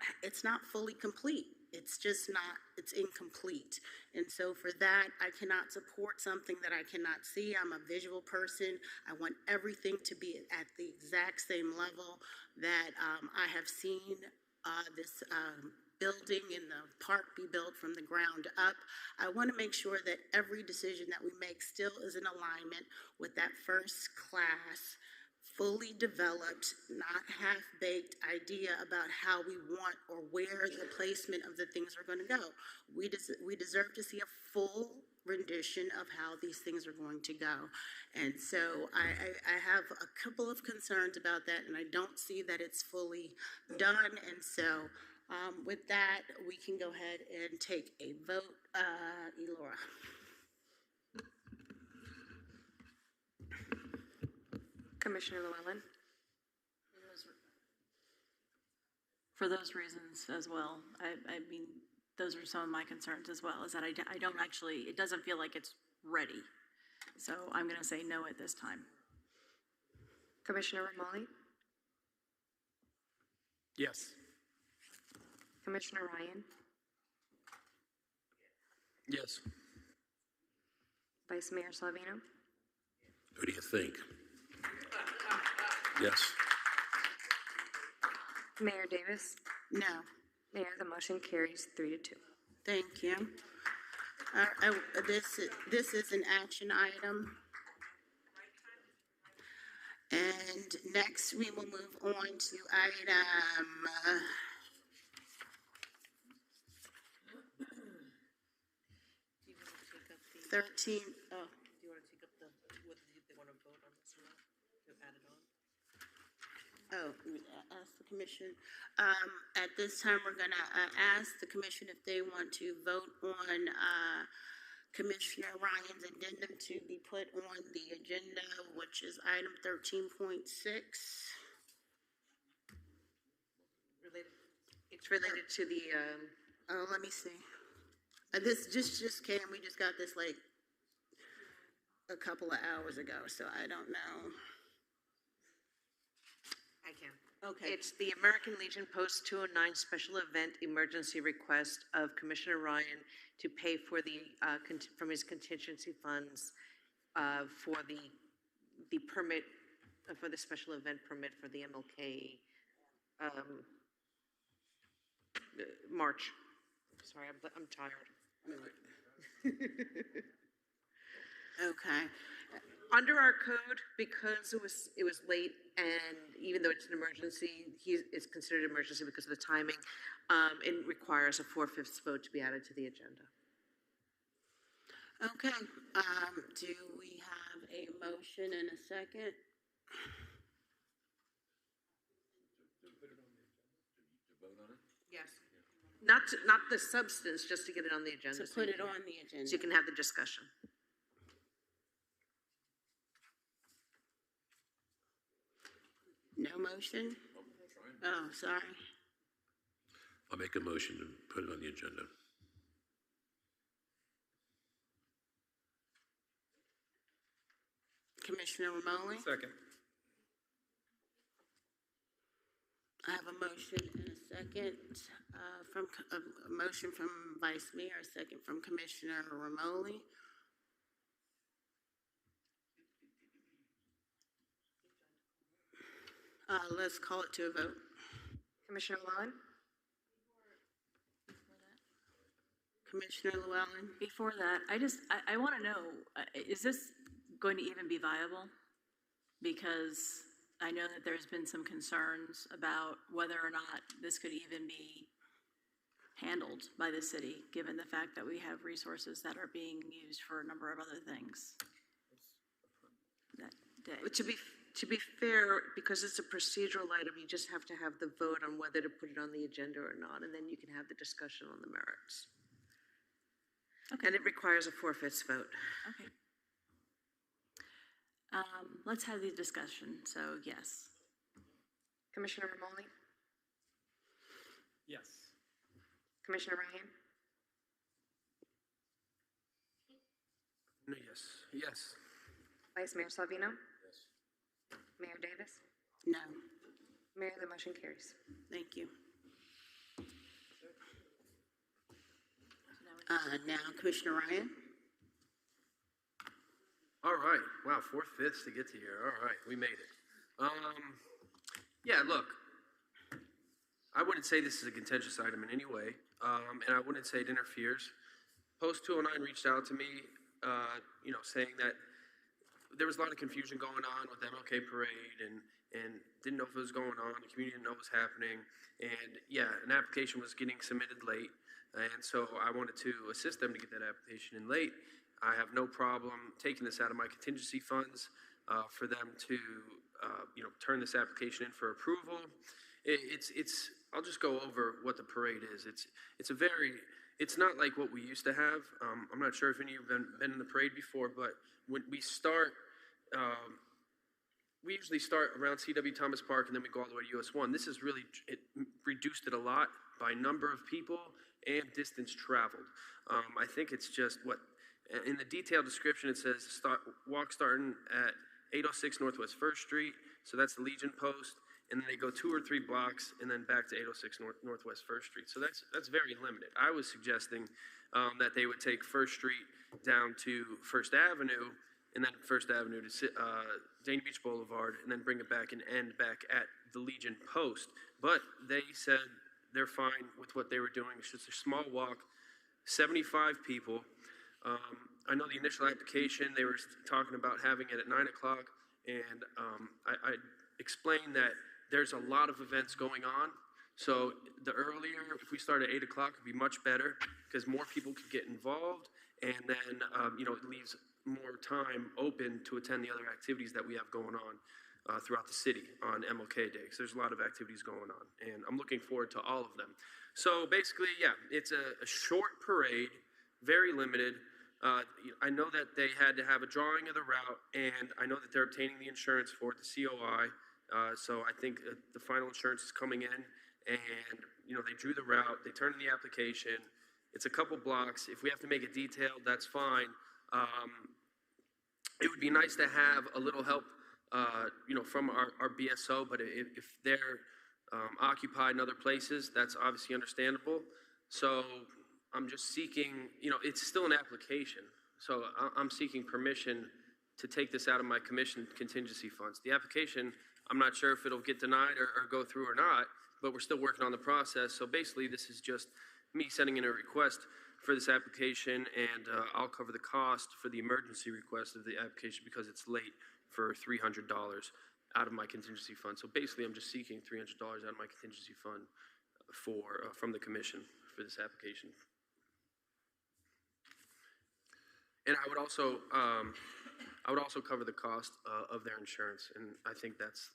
fully complete. It's just not, it's incomplete. And so for that, I cannot support something that I cannot see. I'm a visual person. I want everything to be at the exact same level that I have seen this building in the park be built from the ground up. I want to make sure that every decision that we make still is in alignment with that first class, fully developed, not half-baked idea about how we want or where the placement of the things are going to go. We deserve to see a full rendition of how these things are going to go. And so I have a couple of concerns about that, and I don't see that it's fully done. And so with that, we can go ahead and take a vote. Elora. Commissioner Llewellyn. For those reasons as well, I mean, those are some of my concerns as well, is that I don't actually, it doesn't feel like it's ready. So I'm going to say no at this time. Commissioner Romali. Yes. Commissioner Ryan. Yes. Vice Mayor Salvino. What do you think? Yes. Mayor Davis. No. Mayor, the motion carries 3-2. Thank you. This is an action item. And next we will move on to item 13. Oh. Do you want to take up whether they want to vote on this or not, to add it on? Oh, ask the commission. At this time, we're gonna ask the commission if they want to vote on Commissioner Ryan's addendum to be put on the agenda, which is item 13.6. It's related to the, Oh, let me see. This just came, we just got this like a couple of hours ago, so I don't know. I can. Okay. It's the American Legion Post 209 special event emergency request of Commissioner Ryan to pay for the, from his contingency funds for the permit, for the special event permit for the MLK March. Sorry, I'm tired. Okay. Under our code, because it was late, and even though it's an emergency, it's considered an emergency because of the timing, it requires a 4/5 vote to be added to the agenda. Okay, do we have a motion and a second? Yes. Not the substance, just to get it on the agenda. To put it on the agenda. So you can have the discussion. No motion? Oh, sorry. I'll make a motion to put it on the agenda. Commissioner Romoli? Second. I have a motion and a second a motion from Vice Mayor, a second from Commissioner Romoli. Let's call it to a vote. Commissioner Llewellyn. Commissioner Llewellyn. Before that, I want to know, is this going to even be viable? Because I know that there's been some concerns about whether or not this could even be handled by the city, given the fact that we have resources that are being used for a number of other things that day. To be fair, because it's a procedural item, you just have to have the vote on whether to put it on the agenda or not, and then you can have the discussion on the merits. Okay. And it requires a four-fifths vote. Okay. Let's have the discussion, so yes. Commissioner Romoli? Yes. Commissioner Ryan? No, yes. Yes. Vice Mayor Salvino? Yes. Mayor Davis? No. Mayor, the motion carries. Thank you. Now Commissioner Ryan. All right. Wow, 4/5 to get to here. All right, we made it. Yeah, look, I wouldn't say this is a contentious item in any way, and I wouldn't say it interferes. Post 209 reached out to me, saying that there was a lot of confusion going on with the MLK parade and didn't know if it was going on. The community didn't know what was happening. And yeah, an application was getting submitted late. And so I wanted to assist them to get that application in late. I have no problem taking this out of my contingency funds for them to, turn this application in for approval. I'll just go over what the parade is. It's not like what we used to have. I'm not sure if any of you have been in the parade before, but when we start, we usually start around C.W. Thomas Park and then we go all the way to US 1. This is really, it reduced it a lot by number of people and distance traveled. I think it's just in the detailed description it says walk starting at 806 Northwest 1st Street, so that's the Legion Post, and then they go 2 or 3 blocks and then back to 806 Northwest 1st Street. So that's very limited. I was suggesting that they would take 1st Street down to 1st Avenue and then 1st Avenue to Dania Beach Boulevard and then bring it back and end back at the Legion Post. But they said they're fine with what they were doing. It's just a small walk, 75 people. I know the initial application, they were talking about having it at 9 o'clock, and I explained that there's a lot of events going on. So the earlier, if we start at 8 o'clock, it would be much better because more people could get involved, and then, it leaves more time open to attend the other activities that we have going on throughout the city on MLK Day, because there's a lot of activities going on, and I'm looking forward to all of them. So basically, yeah, it's a short parade, very limited. I know that they had to have a drawing of the route, and I know that they're obtaining the insurance for it, the COI. So I think the final insurance is coming in, and they drew the route, they turned in the application. It's a couple blocks. If we have to make it detailed, that's fine. It would be nice to have a little help, from our BSO, but if they're occupied in other places, that's obviously understandable. So I'm just seeking, it's still an application. So I'm seeking permission to take this out of my commission contingency funds. The application, I'm not sure if it'll get denied or go through or not, but we're still working on the process. So basically, this is just me sending in a request for this application, and I'll cover the cost for the emergency request of the application because it's late for $300 out of my contingency fund. So basically, I'm just seeking $300 out of my contingency fund from the commission for this application. And I would also cover the cost of their insurance, and I think it's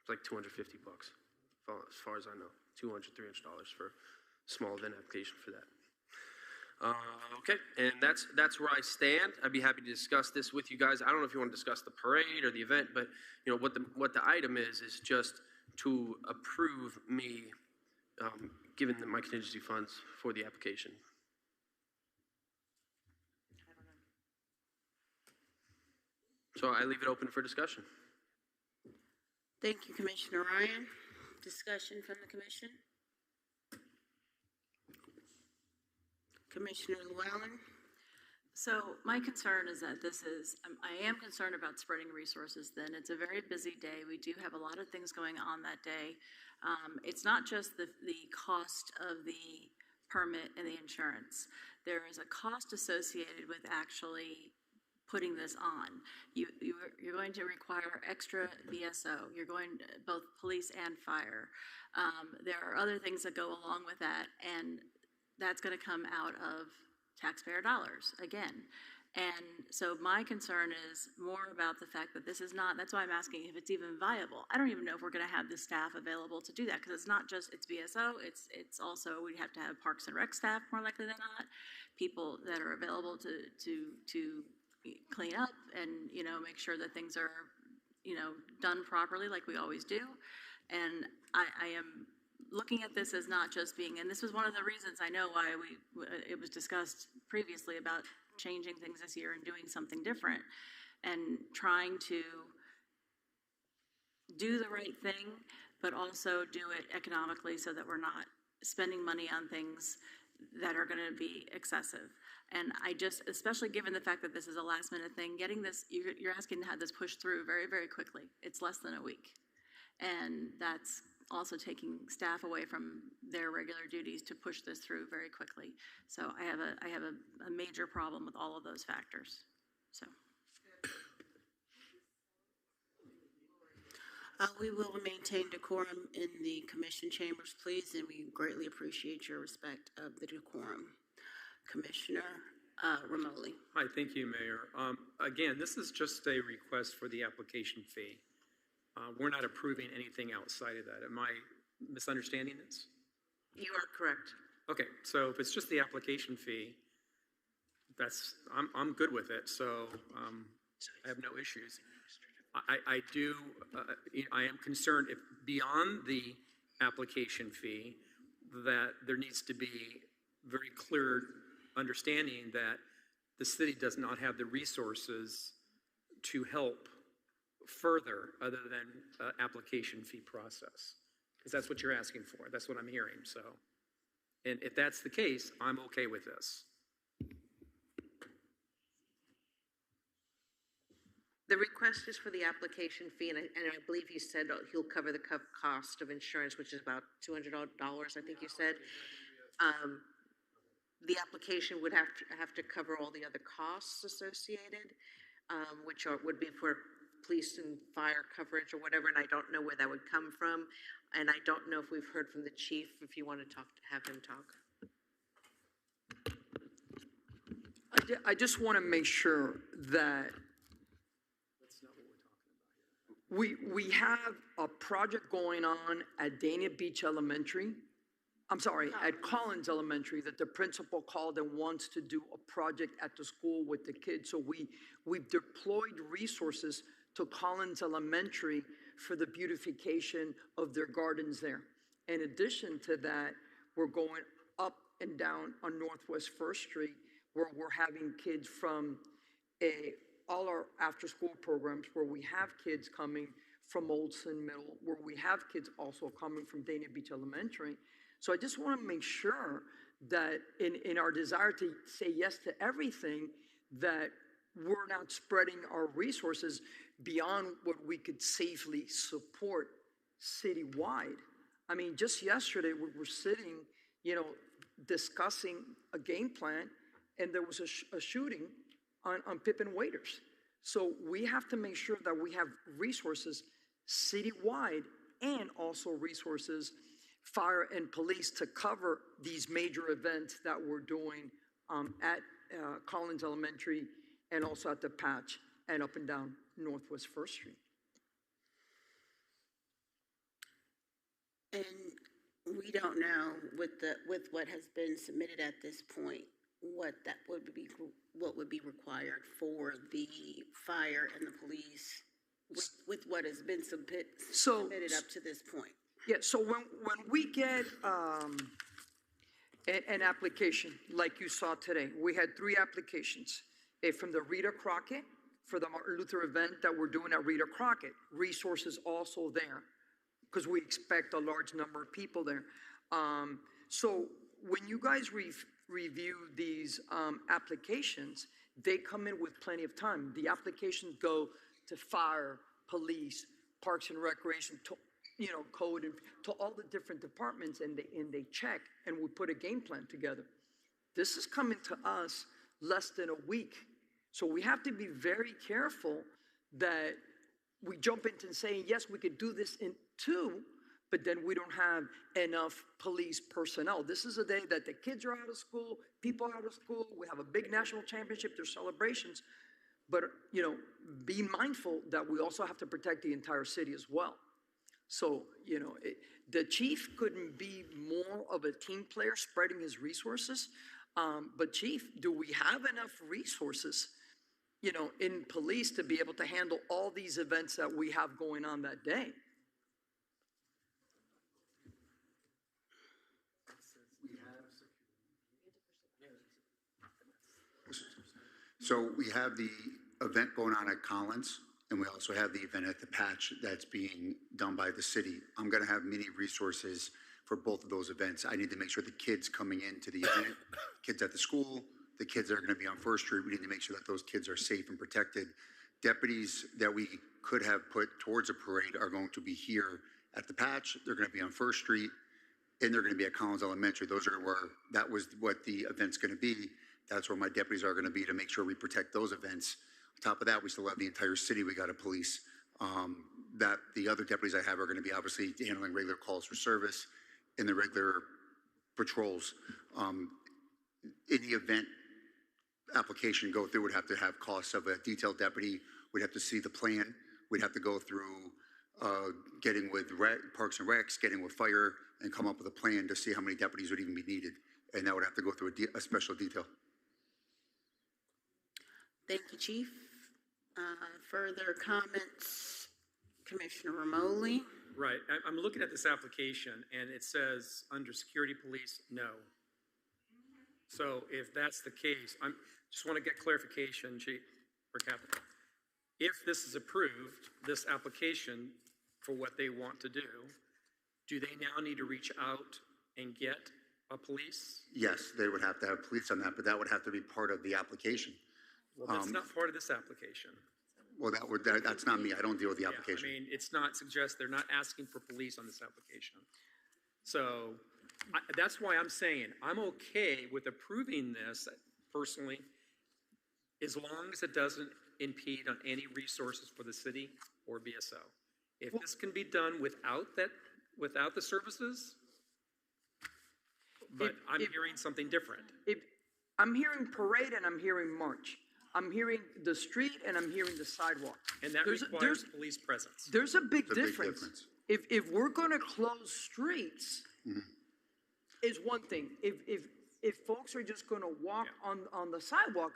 like $250 as far as I know, $200, $300 for a small event application for that. Okay, and that's where I stand. I'd be happy to discuss this with you guys. I don't know if you want to discuss the parade or the event, but what the item is just to approve me giving my contingency funds for the application. So I leave it open for discussion. Thank you, Commissioner Ryan. Discussion from the commission? Commissioner Llewellyn? So my concern is that I am concerned about spreading resources then. It's a very busy day. We do have a lot of things going on that day. It's not just the cost of the permit and the insurance. There is a cost associated with actually putting this on. You're going to require extra BSO. You're going to, both police and fire. There are other things that go along with that, and that's going to come out of taxpayer dollars again. And so my concern is more about the fact that this is not, that's why I'm asking if it's even viable. I don't even know if we're going to have the staff available to do that, because it's not just, it's BSO, it's also, we have to have Parks and Rec staff more likely than not, people that are available to clean up and, you know, make sure that things are, you know, done properly like we always do. And I am looking at this as not just being, and this was one of the reasons I know why it was discussed previously about changing things this year and doing something different and trying to do the right thing, but also do it economically so that we're not spending money on things that are going to be excessive. And I just, especially given the fact that this is a last minute thing, getting this, you're asking to have this pushed through very, very quickly. It's less than a week. And that's also taking staff away from their regular duties to push this through very quickly. So I have a major problem with all of those factors. So. We will maintain decorum in the commission chambers, please, and we greatly appreciate your respect of the decorum. Commissioner Romoli. Hi, thank you, Mayor. Again, this is just a request for the application fee. We're not approving anything outside of that. Am I misunderstanding this? You are correct. Okay, so if it's just the application fee, I'm good with it. So I have no issues. I am concerned if beyond the application fee that there needs to be very clear understanding that the city does not have the resources to help further other than application fee process, because that's what you're asking for. That's what I'm hearing. So, and if that's the case, I'm okay with this. The request is for the application fee, and I believe he said he'll cover the cost of insurance, which is about $200, I think you said. The application would have to cover all the other costs associated, which would be for police and fire coverage or whatever, and I don't know where that would come from, and I don't know if we've heard from the chief, if you want to have him talk. I just want to make sure that we have a project going on at Dania Beach Elementary. I'm sorry, at Collins Elementary, that the principal called and wants to do a project at the school with the kids. So we've deployed resources to Collins Elementary for the beautification of their gardens there. In addition to that, we're going up and down on Northwest First Street, where we're having kids from all our after-school programs, where we have kids coming from Olson Middle, where we have kids also coming from Dania Beach Elementary. So I just want to make sure that in our desire to say yes to everything, that we're not spreading our resources beyond what we could safely support citywide. I mean, just yesterday we were sitting, discussing a game plan, and there was a shooting on Pippin Waiters. So we have to make sure that we have resources citywide and also resources, fire and police, to cover these major events that we're doing at Collins Elementary and also at the Patch and up and down Northwest First Street. And we don't know with what has been submitted at this point, what would be required for the fire and the police with what has been submitted up to this point. Yeah, so when we get an application like you saw today, we had 3 applications. From the Rita Crockett, for the Martin Luther event that we're doing at Rita Crockett. Resources also there, because we expect a large number of people there. So when you guys review these applications, they come in with plenty of time. The applications go to fire, police, parks and recreation, to, code, and to all the different departments, and they check, and we put a game plan together. This is coming to us less than a week So we have to be very careful that we jump into saying, yes, we could do this in 2, but then we don't have enough police personnel. This is a day that the kids are out of school, people are out of school, we have a big national championship, there's celebrations, but, be mindful that we also have to protect the entire city as well. So, the chief couldn't be more of a team player spreading his resources, but chief, do we have enough resources, in police to be able to handle all these events that we have going on that day? So we have the event going on at Collins, and we also have the event at the Patch that's being done by the city. I'm going to have many resources for both of those events. I need to make sure the kids coming into the event, kids at the school, the kids that are going to be on First Street, we need to make sure that those kids are safe and protected. Deputies that we could have put towards a parade are going to be here at the Patch. They're going to be on First Street, and they're going to be at Collins Elementary. That was what the event's going to be. That's where my deputies are going to be to make sure we protect those events. On top of that, we still have the entire city we got to police. That the other deputies I have are going to be obviously handling regular calls for service and the regular patrols. Any event application go through would have to have costs of a detailed deputy. We'd have to see the plan. We'd have to go through getting with Parks and Recs, getting with fire, and come up with a plan to see how many deputies would even be needed. And that would have to go through a special detail. Thank you, Chief. Further comments, Commissioner Romoli? Right. I'm looking at this application, and it says under security police, no. So if that's the case, I just want to get clarification, Chief or Captain. If this is approved, this application for what they want to do they now need to reach out and get a police? Yes, they would have to have police on that, but that would have to be part of the application. Well, that's not part of this application. Well, that's not me. I don't deal with the application. I mean, they're not asking for police on this application. So that's why I'm saying I'm okay with approving this personally, as long as it doesn't impede on any resources for the city or BSO. If this can be done without the services, but I'm hearing something different. I'm hearing parade and I'm hearing march. I'm hearing the street and I'm hearing the sidewalk. And that requires police presence. There's a big difference. If we're going to close streets, is one thing. If folks are just going to walk on the sidewalk,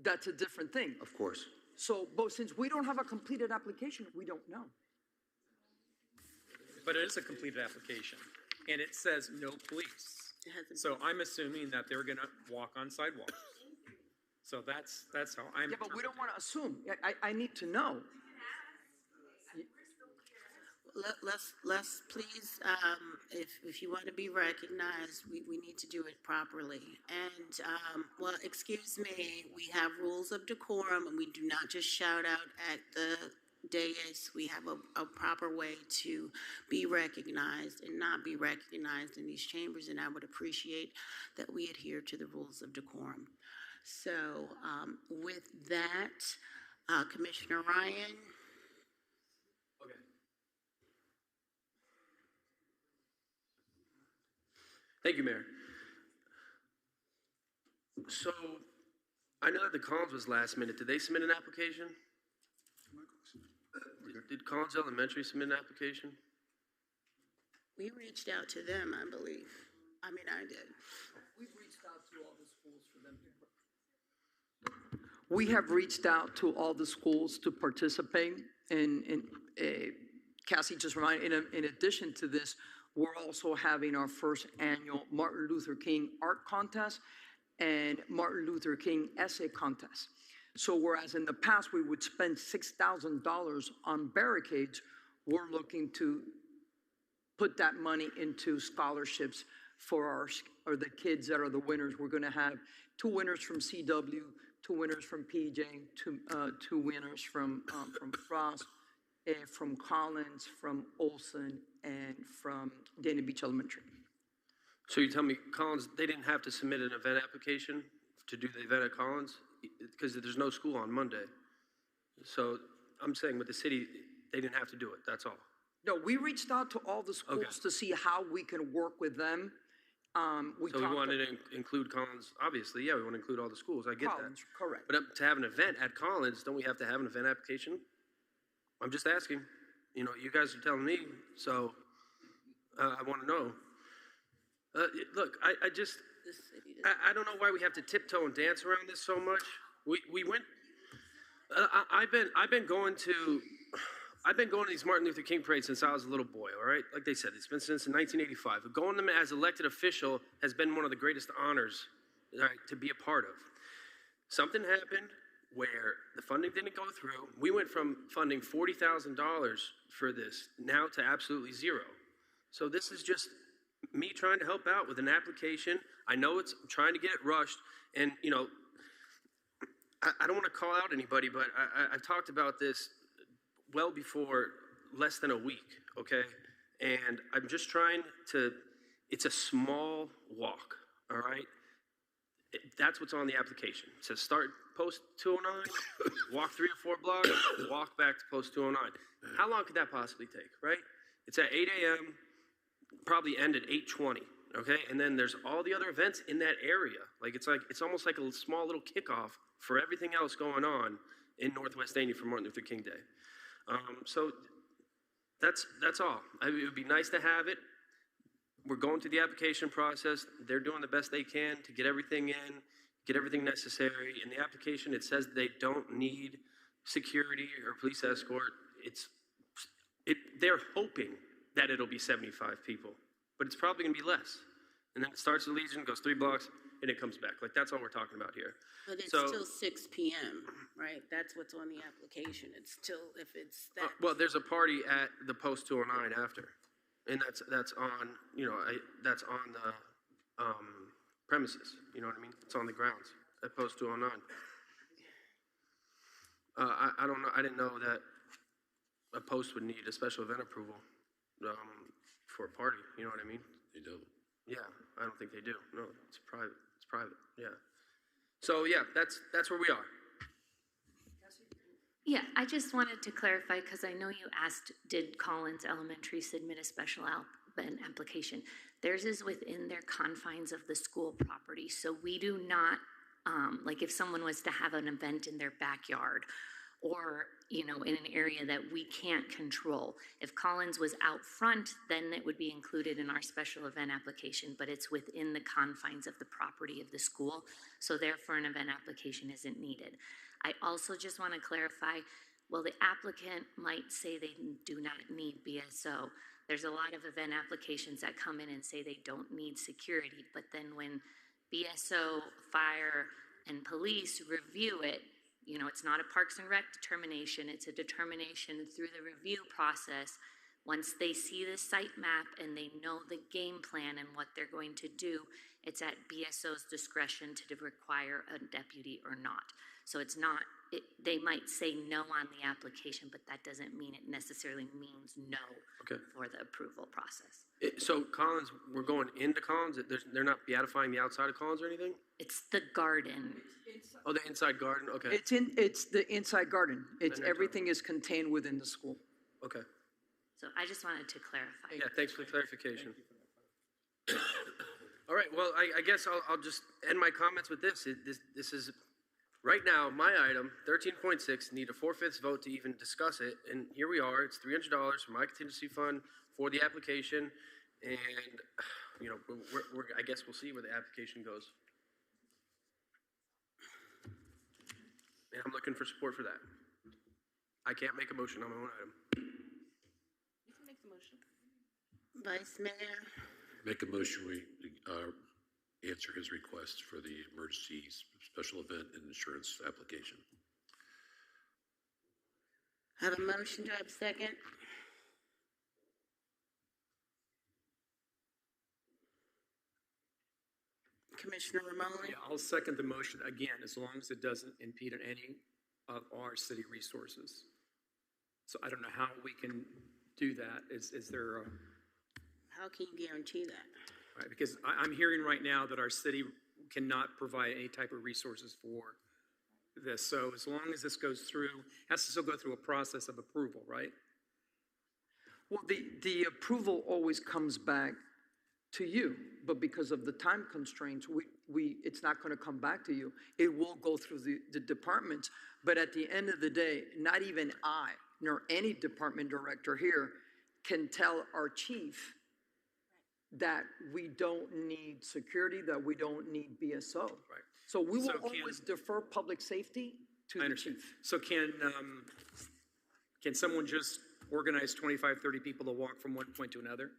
that's a different thing. Of course. So, but since we don't have a completed application, we don't know. But it is a completed application, and it says no police. So I'm assuming that they're going to walk on sidewalks. So that's how I'm. Yeah, but we don't want to assume. I need to know. Let's please, if you want to be recognized, we need to do it properly. And, well, excuse me, we have rules of decorum, and we do not just shout out at the dais. We have a proper way to be recognized and not be recognized in these chambers, and I would appreciate that we adhere to the rules of decorum. So, with that, Commissioner Ryan. Okay. Thank you, Mayor. So, I know that the Collins was last minute. Did they submit an application? Did Collins Elementary submit an application? We reached out to them, I believe. I mean, I did. We've reached out to all the schools for them to. We have reached out to all the schools to participate, and Cassie just reminded, in addition to this, we're also having our first annual Martin Luther King Art Contest and Martin Luther King Essay Contest. So whereas in the past we would spend $6,000 on barricades, we're looking to put that money into scholarships for the kids that are the winners. We're going to have 2 winners from CW, 2 winners from PJ, 2 winners from Frost, from Collins, from Olson, and from Dana Beach Elementary. So you tell me Collins, they didn't have to submit an event application to do the event at Collins? because there's no school on Monday. So I'm saying with the city, they didn't have to do it, that's all. No, we reached out to all the schools to see how we can work with them. So we wanted to include Collins, obviously, yeah, we want to include all the schools, I get Collins, that. correct. But to have an event at Collins, don't we have to have an event application? I'm just asking. You know, you guys are telling me, so I want to know. Look, I just, I don't know why we have to tiptoe and dance around this so much. We went, I've been going to these Martin Luther King parades since I was a little boy, all right? Like they said, it's been since 1985. But going to them as elected official has been one of the greatest honors, all right, to be a part of. Something happened where the funding didn't go through. We went from funding $40,000 for this now to absolutely zero. So this is just me trying to help out with an application. I know I'm trying to get it rushed, and you know, I don't want to call out anybody, but I've talked about this well before less than a week, okay? And I'm just trying to, it's a small walk, all right? That's what's on the application. It says start post 209, walk 3 or 4 blocks, walk back to post 209. How long could that possibly take, right? It's at 8 a.m., probably end at 8:20, okay? And then there's all the other events in that area. It's almost like a small little kickoff for everything else going on in Northwest Dania for Martin Luther King Day. So that's all. It would be nice to have it. We're going through the application process. They're doing the best they can to get everything in, get everything necessary. In the application, it says they don't need security or police escort. They're hoping that it'll be 75 people, but it's probably gonna be less. And then it starts the Legion, goes 3 blocks, and it comes back. Like, that's all we're talking about here. But it's still 6 p.m., right? That's what's on the application. It's still, if it's that. Well, there's a party at the post 209 after, and that's on, you know, that's on the premises. You know what I mean? It's on the grounds at post 209. I don't know. I didn't know that a post would need a special event approval for a party. You know what I mean? They do. Yeah, I don't think they do. No, it's private. It's private. Yeah. So yeah, that's where we are. Yeah, I just wanted to clarify because I know you asked, did Collins Elementary submit a special event application? Theirs is within their confines of the school property, so we do not, like if someone was to have an event in their backyard or, you know, in an area that we can't control. If Collins was out front, then it would be included in our special event application, but it's within the confines of the property of the school, so therefore an event application isn't needed. I also just want to clarify, well, the applicant might say they do not need BSO. There's a lot of event applications that come in and say they don't need security, but then when BSO, fire, and police review it, you know, it's not a Parks and Rec determination, it's a determination through the review process. Once they see the site map and they know the game plan and what they're going to do, it's at BSO's discretion to require a deputy or not. So it's not, they might say no on the application, but that doesn't mean it necessarily means no for the approval process. So Collins, we're going into Collins? They're not beatifying the outside of Collins or anything? It's the garden. Oh, the inside garden, okay. It's the inside garden. Everything is contained within the school. Okay. So I just wanted to clarify. Yeah, thanks for the clarification. All right, well, I guess I'll just end my comments with this. This is, right now, my item, 13.6, need a 4/5 vote to even discuss it, and here we are. It's $300 from my contingency fund for the application, and, you know, I guess we'll see where the application goes. And I'm looking for support for that. I can't make a motion on my own item. You can make the motion. Vice Mayor. Make a motion, we answer his request for the emergency special event and insurance application. Have a motion, do I have a second? Commissioner Ramon? Yeah, I'll second the motion again, as long as it doesn't impede on any of our city resources. So I don't know how we can do that. Is there a... How can you guarantee that? Right, because I'm hearing right now that our city cannot provide any type of resources for this. So as long as this goes through, has to still go through a process of approval, right? Well, the approval always comes back to you, but because of the time constraints, it's not going to come back to you. It will go through the departments, but at the end of the day, not even I, nor any department director here can tell our chief that we don't need security, that we don't need BSO. Right. So we will So always defer public safety to I the understand. chief. So can someone just organize 25, 30 people to walk from one point to another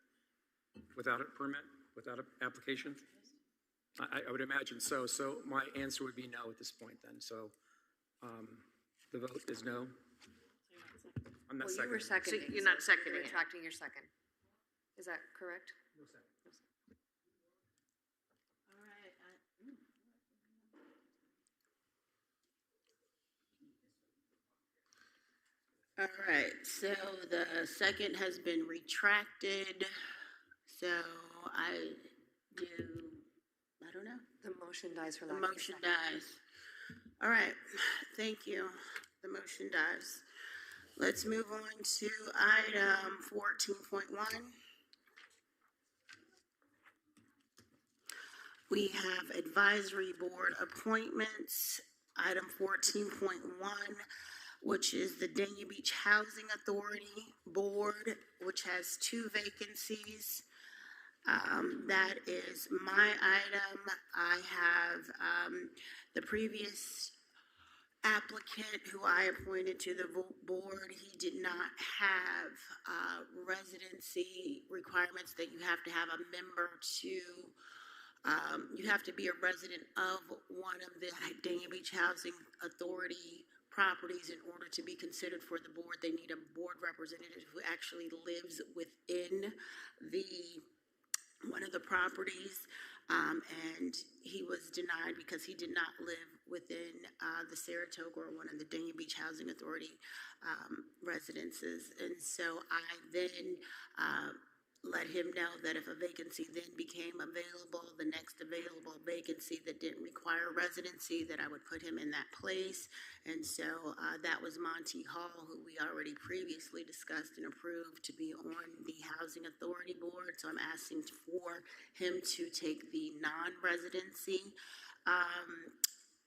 without a permit, without an application? I would imagine so. So my answer would be no at this point then. So the vote is no. I'm not Well, you were seconding. seconding. you're not so seconding You're it. retracting your second. Is that correct? No second. All right, so the second has been retracted. So I don't know. The motion dies for The lack of a motion second. dies. All right, thank you. The motion dies. Let's move on to item 14.1. We have advisory board appointments, item 14.1, which is the Dania Beach Housing Authority Board, which has 2 vacancies. That is my item. I have the previous applicant who I appointed to the board. He did not have residency requirements that you have to have a member to. You have to be a resident of one of the Dania Beach Housing Authority properties in order to be considered for the board. They need a board representative who actually lives within one of the properties, and he was denied because he did not live within the Saratoga or one of the Dania Beach Housing Authority residences. And so I then let him know that if a vacancy then became available, the next available vacancy that didn't require residency, that I would put him in that place. And so that was Monty Hall, who we already previously discussed and approved to be on the Housing Authority Board. So I'm asking for him to take the non-residency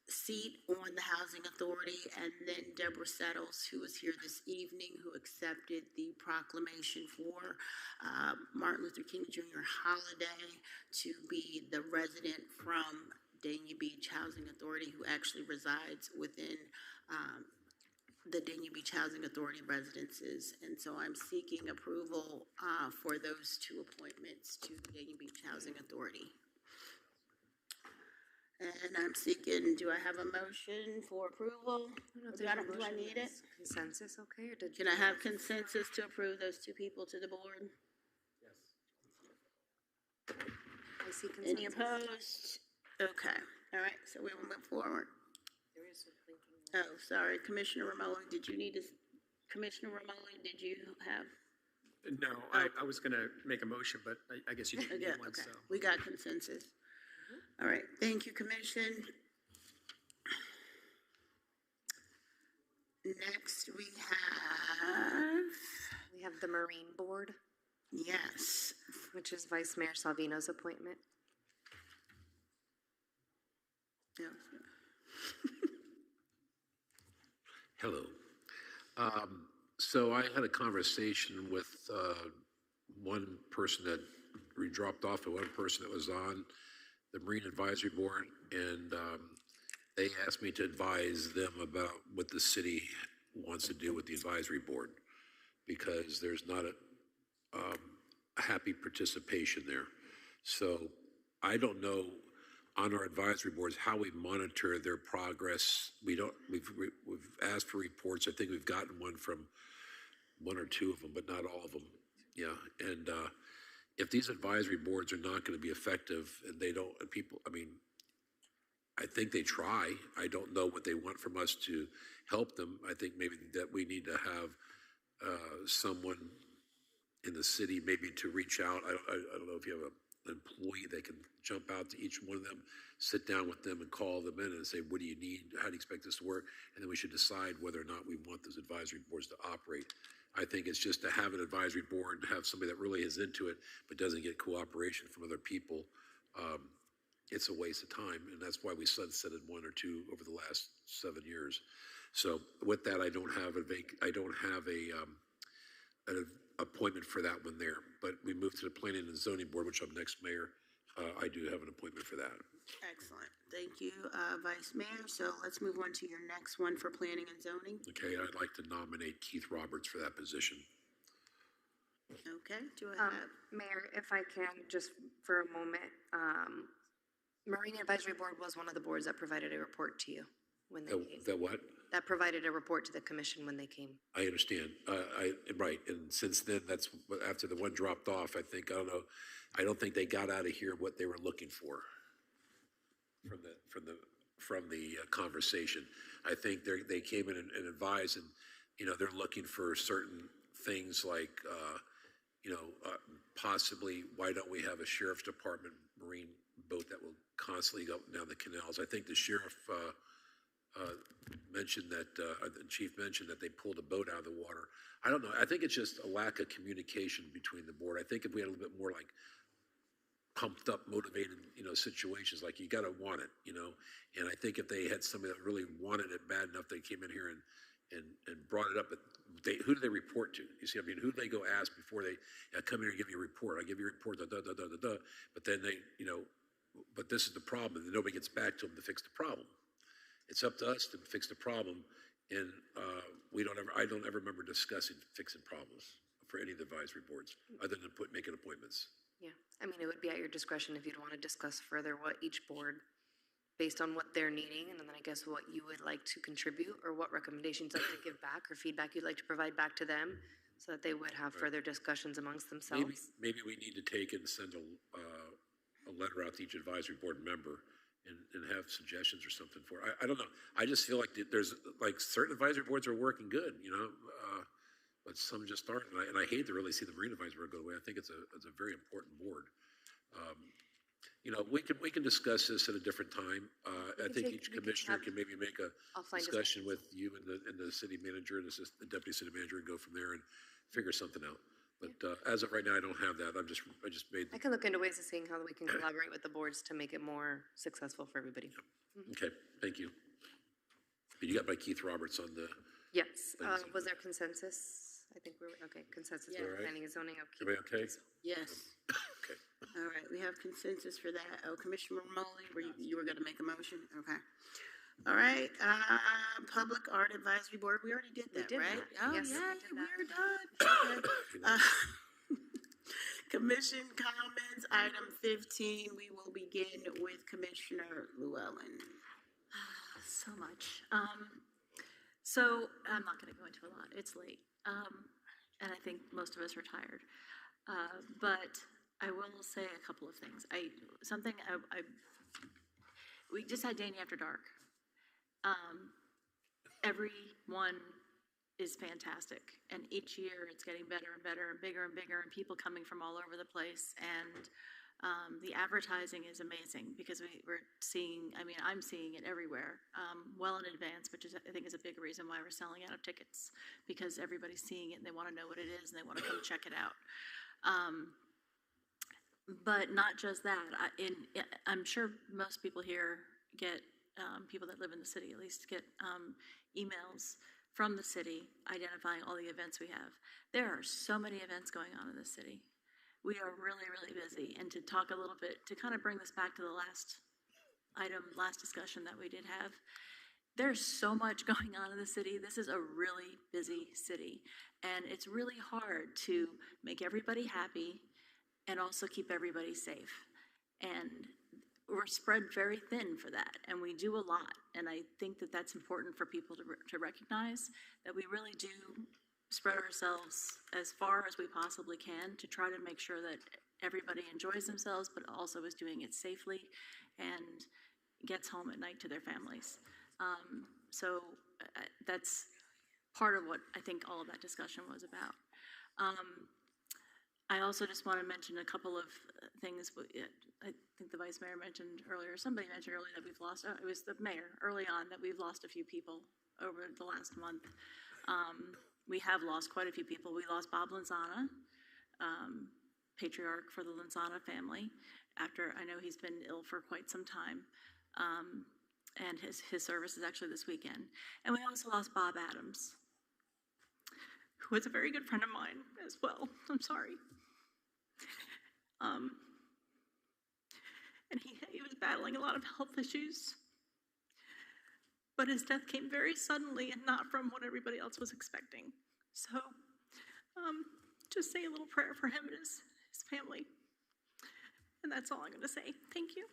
seat on the Housing Authority, and then Deborah Settles, who was here this evening, who accepted the proclamation for Martin Luther King Jr. holiday to be the resident from Dania Beach Housing Authority, who actually resides within the Dania Beach Housing Authority residences. And so I'm seeking approval for those 2 appointments to the Dania Beach Housing Authority. And I'm seeking, do I have a motion for approval? Do I need it? Consensus, okay, or did? Can I have consensus to approve those 2 people to the board? I see consensus. Any opposed? Okay, all right, so we will move forward. Oh, sorry, Commissioner Romoli, did you need to, Commissioner Romoli, did you have? No, I was going to make a motion, but I guess you didn't need one, Okay, so. we got consensus. All right, thank you, Commission. Next, we have the Marine Board. Yes. Which is Vice Mayor Salvino's appointment. Yeah. Hello. So I had a conversation with one person that dropped off and one person that was on the Marine Advisory Board, and they asked me to advise them about what the city wants to do with the advisory board, because there's not a happy participation there. So I don't know on our advisory boards how we monitor their progress. We've asked for reports. I think we've gotten one from 1 or 2 of them, but not all of them. Yeah, and if these advisory boards are not going to be effective, and they don't, and people, I mean, I think they try. I don't know what they want from us to help them. I think maybe that we need to have someone in the city, maybe to reach out. I don't know if you have an employee that can jump out to each one of them, sit down with them and call them in and say, what do you need? How do you expect this to work? And then we should decide whether or not we want those advisory boards to operate. I think it's just to have an advisory board and have somebody that really is into it, but doesn't get cooperation from other people. It's a waste of time, and that's why we sunsetted one or two over the last 7 years. So with that, I don't have an appointment for that one there. But we moved to the Planning and Zoning Board, which I'm next, Mayor. I do have an appointment for that. Excellent. Thank you, Vice Mayor. So let's move on to your next one for Planning and Zoning. Okay, I'd like to nominate Keith Roberts for that position. Okay, do I have? Mayor, if I can, just for a moment, Marine Advisory Board was one of the boards that provided a report to you when they came. That what? That provided a report to the commission when they came. I understand. Right, and since then, that's after the one dropped off. I don't think they got out of here what they were looking for from the conversation. I think they came in and advised, and they're looking for certain things like possibly why don't we have a sheriff's department marine boat that will constantly go up and down the canals. I think the sheriff mentioned that the chief mentioned that they pulled a boat out of the water. I don't know. I think it's just a lack of communication between the board. I think if we had a little bit more like pumped up, motivated, situations, like you got to want it, and I think if they had somebody that really wanted it bad enough, they came in here and brought it up. But who do they report to? You see, who do they go ask before they come here and give you a report? I give you a report, but then they, but this is the problem, and nobody gets back to them to fix the problem. It's up to us to fix the problem, and I don't ever remember discussing fixing problems for any of the advisory boards, other than making appointments. Yeah, it would be at your discretion if you'd want to discuss further what each board, based on what they're needing, and then I guess what you would like to contribute, or what recommendations you'd like to give back, or feedback you'd like to provide back to them, so that they would have further discussions amongst themselves. Maybe we need to take and send a letter out to each advisory board member and have suggestions or something for it. I don't know. I just feel like there's certain advisory boards are working good, but some just aren't. And I hate to really see the Marine Advisory Board go away. I think it's a very important board. We can discuss this at a different time. I think each commissioner can maybe make a discussion with you and the city manager and the deputy city manager and go from there and figure something out. But as of right now, I don't have that. I can look into ways of seeing how we can collaborate with the boards to make it more successful for everybody. Okay, thank you. You got my Keith Roberts on the. Yes. Was there consensus? I think we're okay. Consensus for planning and zoning of Keith. Everybody okay? Yes. Okay. All right, we have consensus for that. Oh, Commissioner Romoli, you were going to make a motion? Okay. All right, Public Art Advisory Board, we already did that, right? Oh, Yes, yeah, we did we're done. Okay. Commission comments, item 15, we will begin with Commissioner Llewellyn. So much. So I'm not going to go into a lot. It's late. And I think most of us are tired. But I will say a couple of things. We just had Danny After Dark. Everyone is fantastic, and each year it's getting better and better and bigger and bigger, and people coming from all over the place, and the advertising is amazing because we're seeing, I'm seeing it everywhere, well in advance, which I think is a big reason why we're selling out of tickets, because everybody's seeing it and they want to know what it is and they want to come check it out. But not just that. I'm sure most people here get, people that live in the city at least get emails from the city identifying all the events we have. There are so many events going on in the city. We are really, really busy. And to talk a little bit, to kind of bring this back to the last discussion that we did have, there's so much going on in the city. This is a really busy city. And it's really hard to make everybody happy and also keep everybody safe. And we're spread very thin for that, and we do a lot. And I think that that's important for people to recognize, that we really do spread ourselves as far as we possibly can to try to make sure that everybody enjoys themselves, but also is doing it safely and gets home at night to their families. So that's part of what I think all of that discussion was about. I also just want to mention a couple of things. I think the vice mayor mentioned earlier, somebody mentioned earlier that we've lost, it was the mayor early on, that we've lost a few people over the last month. We have lost quite a few people. We lost Bob Lanzana, patriarch for the Lanzana family, after I know he's been ill for quite some time. And his service is actually this weekend. And we also lost Bob Adams, who was a very good friend of mine as well. I'm sorry. And he was battling a lot of health issues. But his death came very suddenly and not from what everybody else was expecting. So just say a little prayer for him and his family. And that's all I'm going to say. Thank you.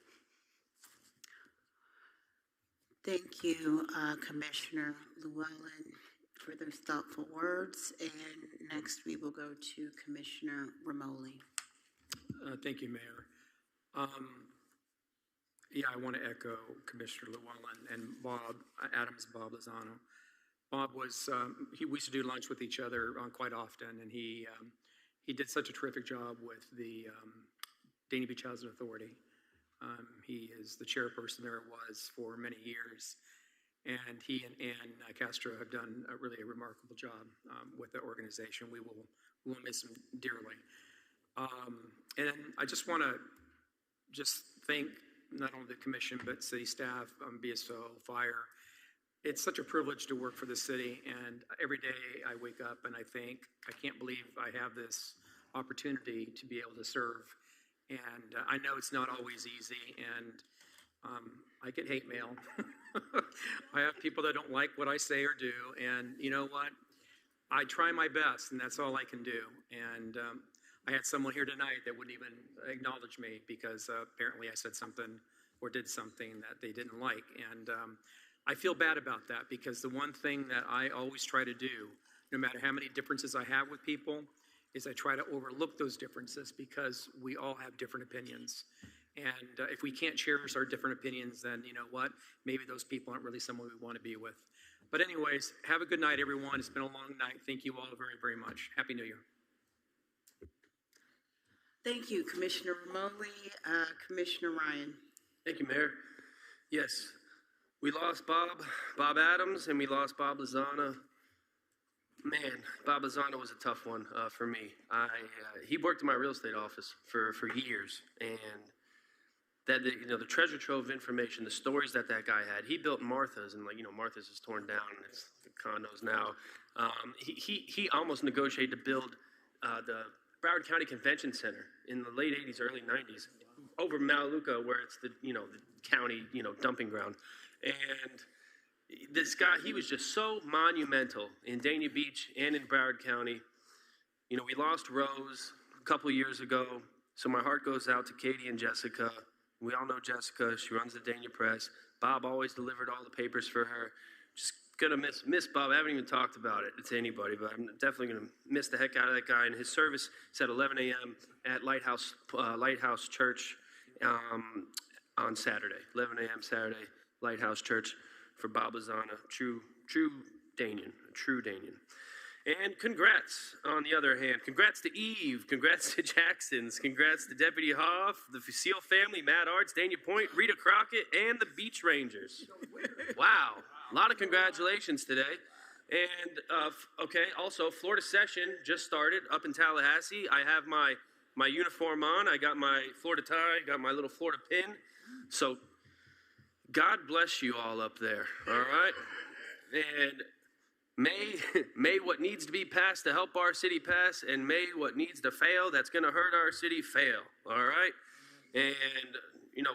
Thank you, Commissioner Llewellyn, for those thoughtful words. And next we will go to Commissioner Romoli. Thank you, Mayor. Yeah, I want to echo Commissioner Llewellyn and Bob Adams, Bob Lozano. Bob was, we used to do lunch with each other quite often, and he did such a terrific job with the Dania Beach Housing Authority. He is the chairperson there, was for many years, and he and Ann Castro have done really a remarkable job with the organization. We will miss him dearly. And I just want to thank not only the commission, but city staff, BSO, fire. It's such a privilege to work for the city, and every day I wake up and I think, I can't believe I have this opportunity to be able to serve. And I know it's not always easy, and I get hate mail. I have people that don't like what I say or do, and you know what? I try my best, and that's all I can do. And I had someone here tonight that wouldn't even acknowledge me because apparently I said something or did something that they didn't like. And I feel bad about that, because the one thing that I always try to do, no matter how many differences I have with people, is I try to overlook those differences, because we all have different opinions. And if we can't cherish our different opinions, then you know what? Maybe those people aren't really someone we want to be with. But anyways, have a good night, everyone. It's been a long night. Thank you all very, very much. Happy New Year. Thank you, Commissioner Romoli. Commissioner Ryan. Thank you, Mayor. Yes, we lost Bob Adams, and we lost Bob Lozana. Man, Bob Lozano was a tough one for me. He worked in my real estate office for years, and that the treasure trove of information, the stories that guy had. He built Martha's, and Martha's is torn down, and it's condos now. He almost negotiated to build the Broward County Convention Center in the late '80s, early '90s, over Melaleuca, where it's the county dumping ground, and this guy, he was just so monumental in Dania Beach and in Broward County. We lost Rose a couple years ago, so my heart goes out to Katie and Jessica. We all know Jessica. She runs the Dania Press. Bob always delivered all the papers for her. Just gonna miss Bob. I haven't even talked about it to anybody, but I'm definitely gonna miss the heck out of that guy. And his service is at 11 a.m. at Lighthouse Church on Saturday. 11 a.m. Saturday, Lighthouse Church for Bob Lozana, true Danian, a true Danian. And congrats, on the other hand. Congrats to Eve. Congrats to Jacksons. Congrats to Deputy Hoff, the Seal family, Matt Arts, Dania Point, Rita Crockett, and the Beach Rangers. Wow. A lot of congratulations today. And, okay, also, Florida Session just started up in Tallahassee. I have my uniform on. I got my Florida tie. Got my little Florida pin. So, God bless you all up there, all right? And may what needs to be passed to help our city pass, and may what needs to fail that's going to hurt our city fail, all right? And,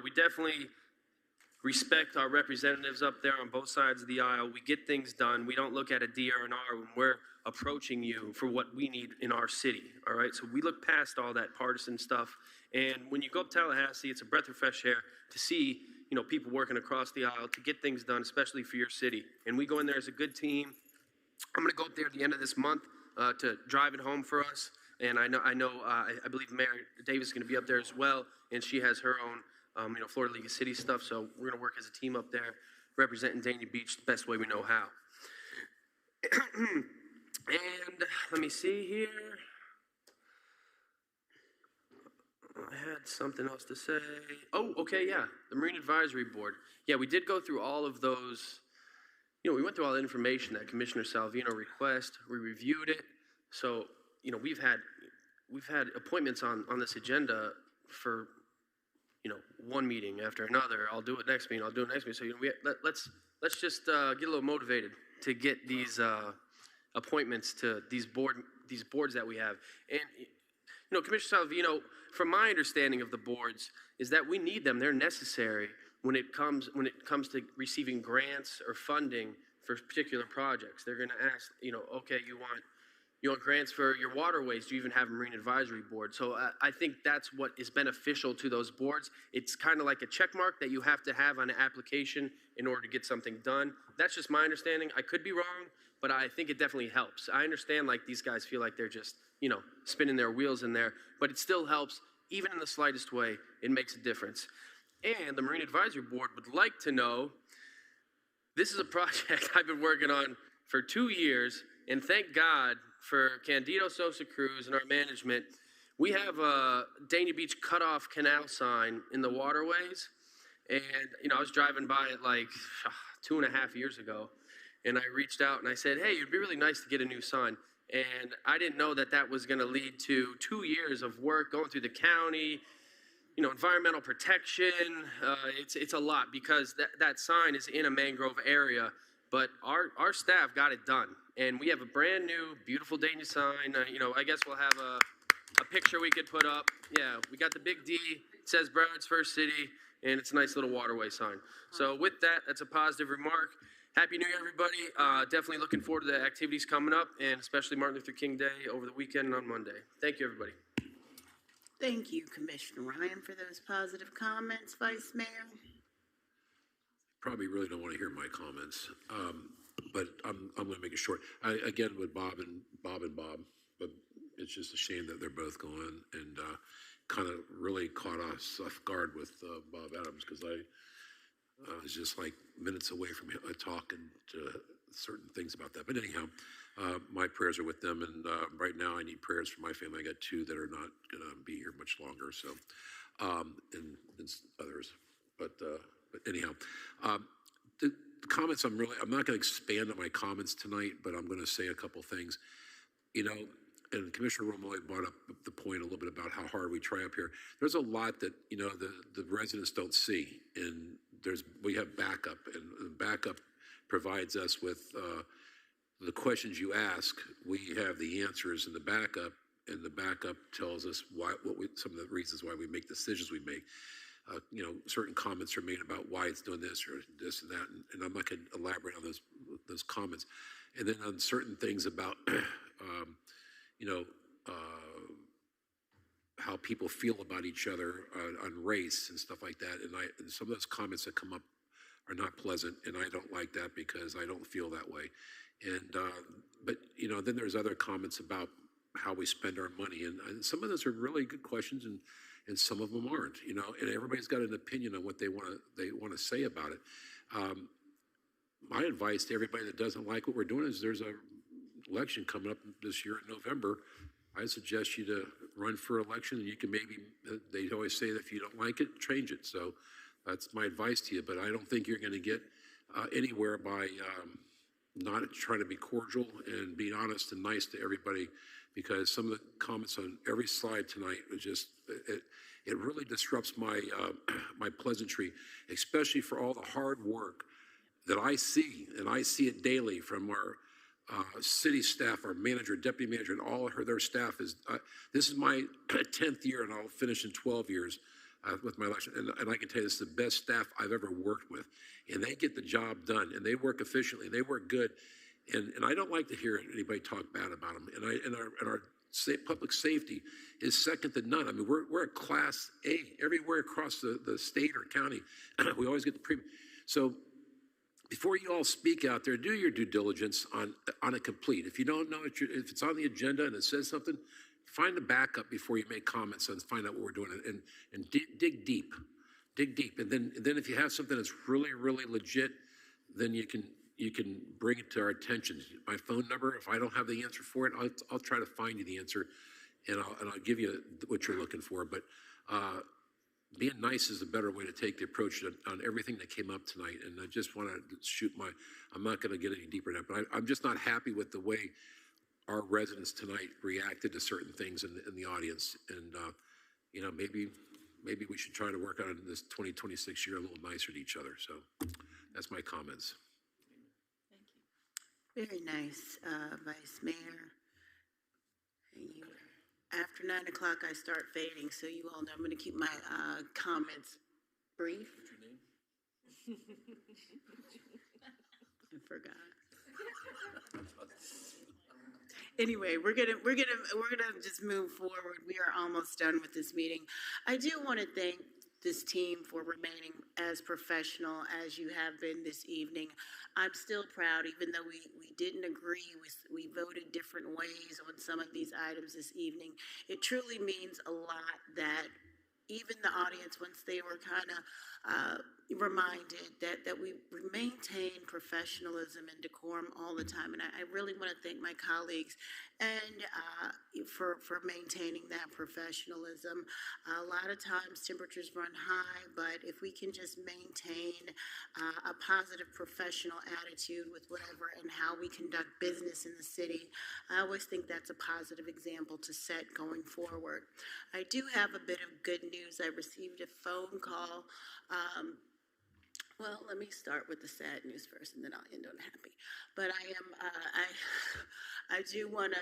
we definitely respect our representatives up there on both sides of the aisle. We get things done. We don't look at a DRNR when we're approaching you for what we need in our city, all right? So we look past all that partisan stuff. And when you go up Tallahassee, it's a breath of fresh air to see people working across the aisle to get things done, especially for your city. And we go in there as a good team. I'm going to go up there at the end of this month to drive it home for us. And I believe Mayor Davis is going to be up there as well. And she has her own, Florida League of Cities stuff. So we're going to work as a team up there, representing Dania Beach the best way we know how. And let me see here. I had something else to say. Oh, okay, yeah, the Marine Advisory Board. Yeah, we did go through all of those. We went through all the information that Commissioner Salvino requested. We reviewed it. So, we've had appointments on this agenda for, one meeting after another. I'll do it next meeting. I'll do it next meeting. So, let's just get a little motivated to get these appointments to these boards that we have. And Commissioner Salvino, from my understanding of the boards, is that we need them. They're necessary when it comes to receiving grants or funding for particular projects. They're going to ask, okay, you want grants for your waterways. Do you even have a Marine Advisory Board? So I think that's what is beneficial to those boards. It's kind of like a check mark that you have to have on an application in order to get something done. That's just my understanding. I could be wrong, but I think it definitely helps. I understand like these guys feel like they're just, spinning their wheels in there, but it still helps. Even in the slightest way, it makes a difference. And the Marine Advisory Board would like to know, this is a project I've been working on for 2 years, and thank God for Candido Sosa Cruz and our management. We have a Dania Beach cutoff canal sign in the waterways, and I was driving by it like 2.5 years ago, and I reached out and I said, hey, it'd be really nice to get a new sign. And I didn't know that was going to lead to 2 years of work going through the county, environmental protection. It's a lot because that sign is in a mangrove area, but our staff got it done. And we have a brand new, beautiful Dania sign. I guess we'll have a picture we could put up. Yeah, we got the big D. It says Broward's First City, and it's a nice little waterway sign. So with that, that's a positive remark. Happy New Year, everybody. Definitely looking forward to the activities coming up, and especially Martin Luther King Day over the weekend and on Monday. Thank you, everybody. Thank you, Commissioner Ryan, for those positive comments. Vice Mayor? Probably really don't want to hear my comments, but I'm going to make it short. Again, with Bob and Bob, but it's just a shame that they're both gone, and kind of really caught us off guard with Bob Adams, because I was just like minutes away from talking to certain things about that. But anyhow, my prayers are with them, and right now I need prayers for my family. I got 2 that are not going to be here much longer, so and others. But anyhow, the comments I'm not going to expand on my comments tonight, but I'm going to say a couple things. And Commissioner Romoli brought up the point a little bit about how hard we try up here. There's a lot that the residents don't see, and we have backup, and backup provides us with the questions you ask. We have the answers in the backup, and the backup tells us some of the reasons why we make decisions we make. Certain comments are made about why it's doing this or this and that, and I'm not going to elaborate on those comments. And then on certain things about how people feel about each other on race and stuff like that. And some of those comments that come up are not pleasant, and I don't like that because I don't feel that way. And but then there's other comments about how we spend our money, and some of those are really good questions, and some of them aren't. And everybody's got an opinion on what they want to say about it. My advice to everybody that doesn't like what we're doing is there's a election coming up this year in November. I suggest you to run for election, and you can they always say that if you don't like it, change it. So that's my advice to you, but I don't think you're going to get anywhere by not trying to be cordial and being honest and nice to everybody, because some of the comments on every slide tonight was just, it really disrupts my pleasantry, especially for all the hard work that I see, and I see it daily from our city staff, our manager, deputy manager, and all their staff. This is my 10th year, and I'll finish in 12 years with my election. And I can tell you, this is the best staff I've ever worked with. And they get the job done, and they work efficiently, they work good. And I don't like to hear anybody talk bad about them. And our public safety is second to none. I mean, we're a class A everywhere across the state or county. We always get the premium. So before you all speak out there, do your due diligence on it complete. If you don't know if it's on the agenda and it says something, find the backup before you make comments and find out what we're doing, and dig deep. Dig deep. And then if you have something that's really, really legit, then you can bring it to our attention. My phone number, if I don't have the answer for it, I'll try to find you the answer, and I'll give you what you're looking for. But being nice is a better way to take the approach on everything that came up tonight. And I just want to I'm not going to get any deeper than that, but I'm just not happy with the way our residents tonight reacted to certain things in the audience. And, you know, maybe we should try to work on this 2026 year a little nicer to each other. So that's my comments. Very nice, Vice Mayor. After 9 o'clock, I start fading, so you all know I'm going to keep my comments brief. What's your name? I forgot. Anyway, we're gonna just move forward. We are almost done with this meeting. I do want to thank this team for remaining as professional as you have been this evening. I'm still proud, even though we didn't agree, we voted different ways on some of these items this evening. It truly means a lot that even the audience, once they were kind of reminded that we maintain professionalism and decorum all the time. And I really want to thank my colleagues and for maintaining that professionalism. A lot of times temperatures run high, but if we can just maintain a positive professional attitude with whatever and how we conduct business in the city, I always think that's a positive example to set going forward. I do have a bit of good news. I received a phone call. Well, let me start with the sad news first, and then I'll end on happy. But I do want to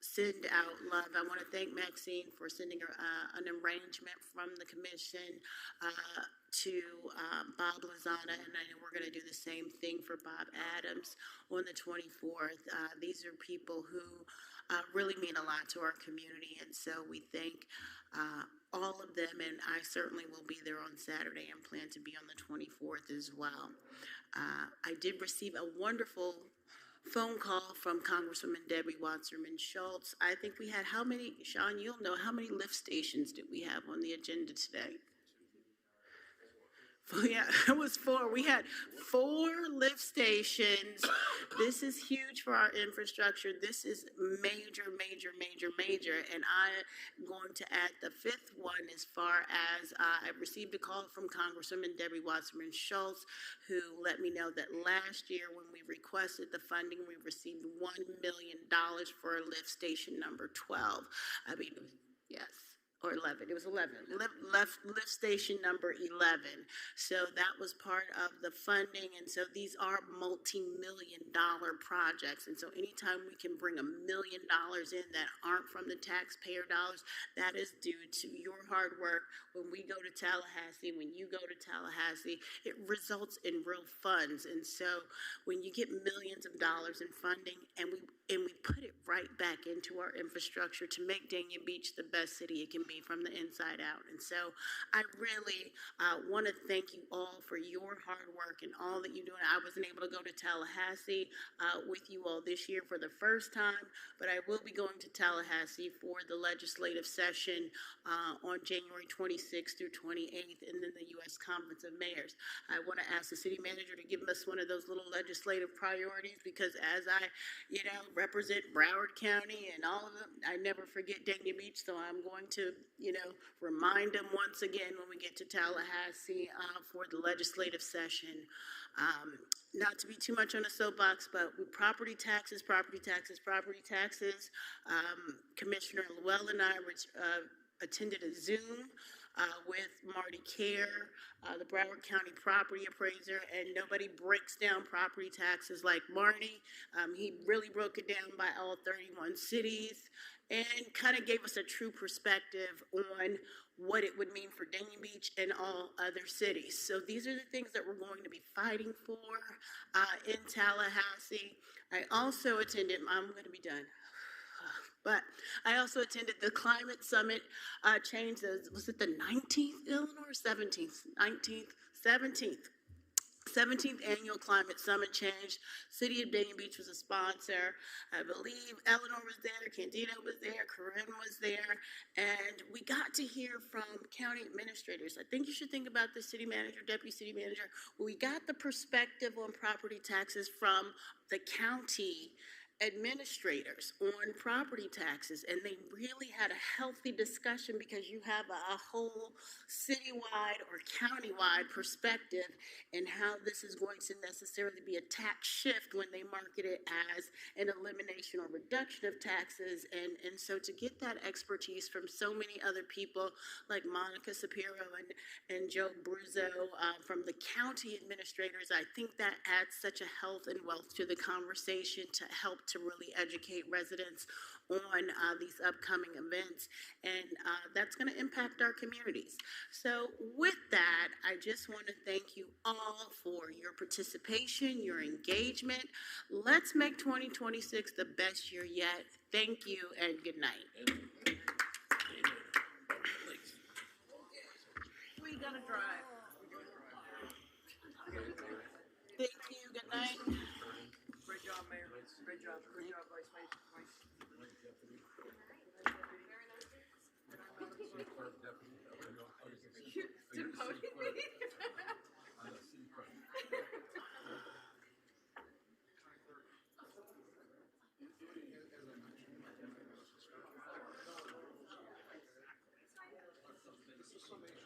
send out love. I want to thank Maxine for sending an arrangement from the commission to Bob Lozana, and I know we're going to do the same thing for Bob Adams on the 24th. These are people who really mean a lot to our community, and so we thank all of them, and I certainly will be there on Saturday and plan to be on the 24th as well. I did receive a wonderful phone call from Congresswoman Debbie Wasserman Schultz. I think we had how many, Sean, you'll know, how many lift stations did we have on the agenda today? Yeah, it was 4. We had 4 lift stations. This is huge for our infrastructure. This is major, major, major, major. And I'm going to add the 5th one as far as I received a call from Congresswoman Debbie Wasserman Schultz, who let me know that last year when we requested the funding, we received $1 million for lift station number 12. I mean, yes. Or 11, it was 11, lift station number 11. So that was part of the funding, and so these are multi-million-dollar projects, and so anytime we can bring $1 million in that aren't from the taxpayer dollars, that is due to your hard work. When we go to Tallahassee, when you go to Tallahassee, it results in real funds, and so when you get millions of dollars in funding, and we put it right back into our infrastructure to make Dania Beach the best city it can be from the inside out. And so I really want to thank you all for your hard work and all that you're doing. I wasn't able to go to Tallahassee with you all this year for the first time, but I will be going to Tallahassee for the legislative session on January 26th through 28th, and then the U.S. Conference of Mayors. I want to ask the city manager to give us one of those little legislative priorities, because as I, represent Broward County and all of them, I never forget Dania Beach, so I'm going to remind them once again when we get to Tallahassee for the legislative session. Not to be too much on a soapbox, but property taxes. Commissioner Llewellyn and I attended a Zoom with Marty Kerr, the Broward County property appraiser, and nobody breaks down property taxes like Marty. He really broke it down by all 31 cities and kind of gave us a true perspective on what it would mean for Dania Beach and all other cities. So these are the things that we're going to be fighting for in Tallahassee. I also attended, I'm going to be done. But I also attended the Climate Summit change. Was it the 19th, Eleanor, or 17th? 17th Annual Climate Summit change. City of Dania Beach was a sponsor. I believe Eleanor was there, Candida was there, Corinne was there, and we got to hear from county administrators. I think you should think about the city manager, deputy city manager. We got the perspective on property taxes from the county administrators on property taxes, and they really had a healthy discussion because you have a whole citywide or countywide perspective and how this is going to necessarily be a tax shift when they market it as an elimination or reduction of taxes. And so to get that expertise from so many other people like Monica Sapiro and Joe Bruzzo from the county administrators, I think that adds such a health and wealth to the conversation to help to really educate residents on these upcoming events, and that's going to impact our communities. So with that, I just want to thank you all for your participation, your engagement. Let's make 2026 the best year yet. Thank you and good night. We gotta drive. Thank you, good night. Great job, Mayor. Great job. Great job, Vice Mayor. This is summation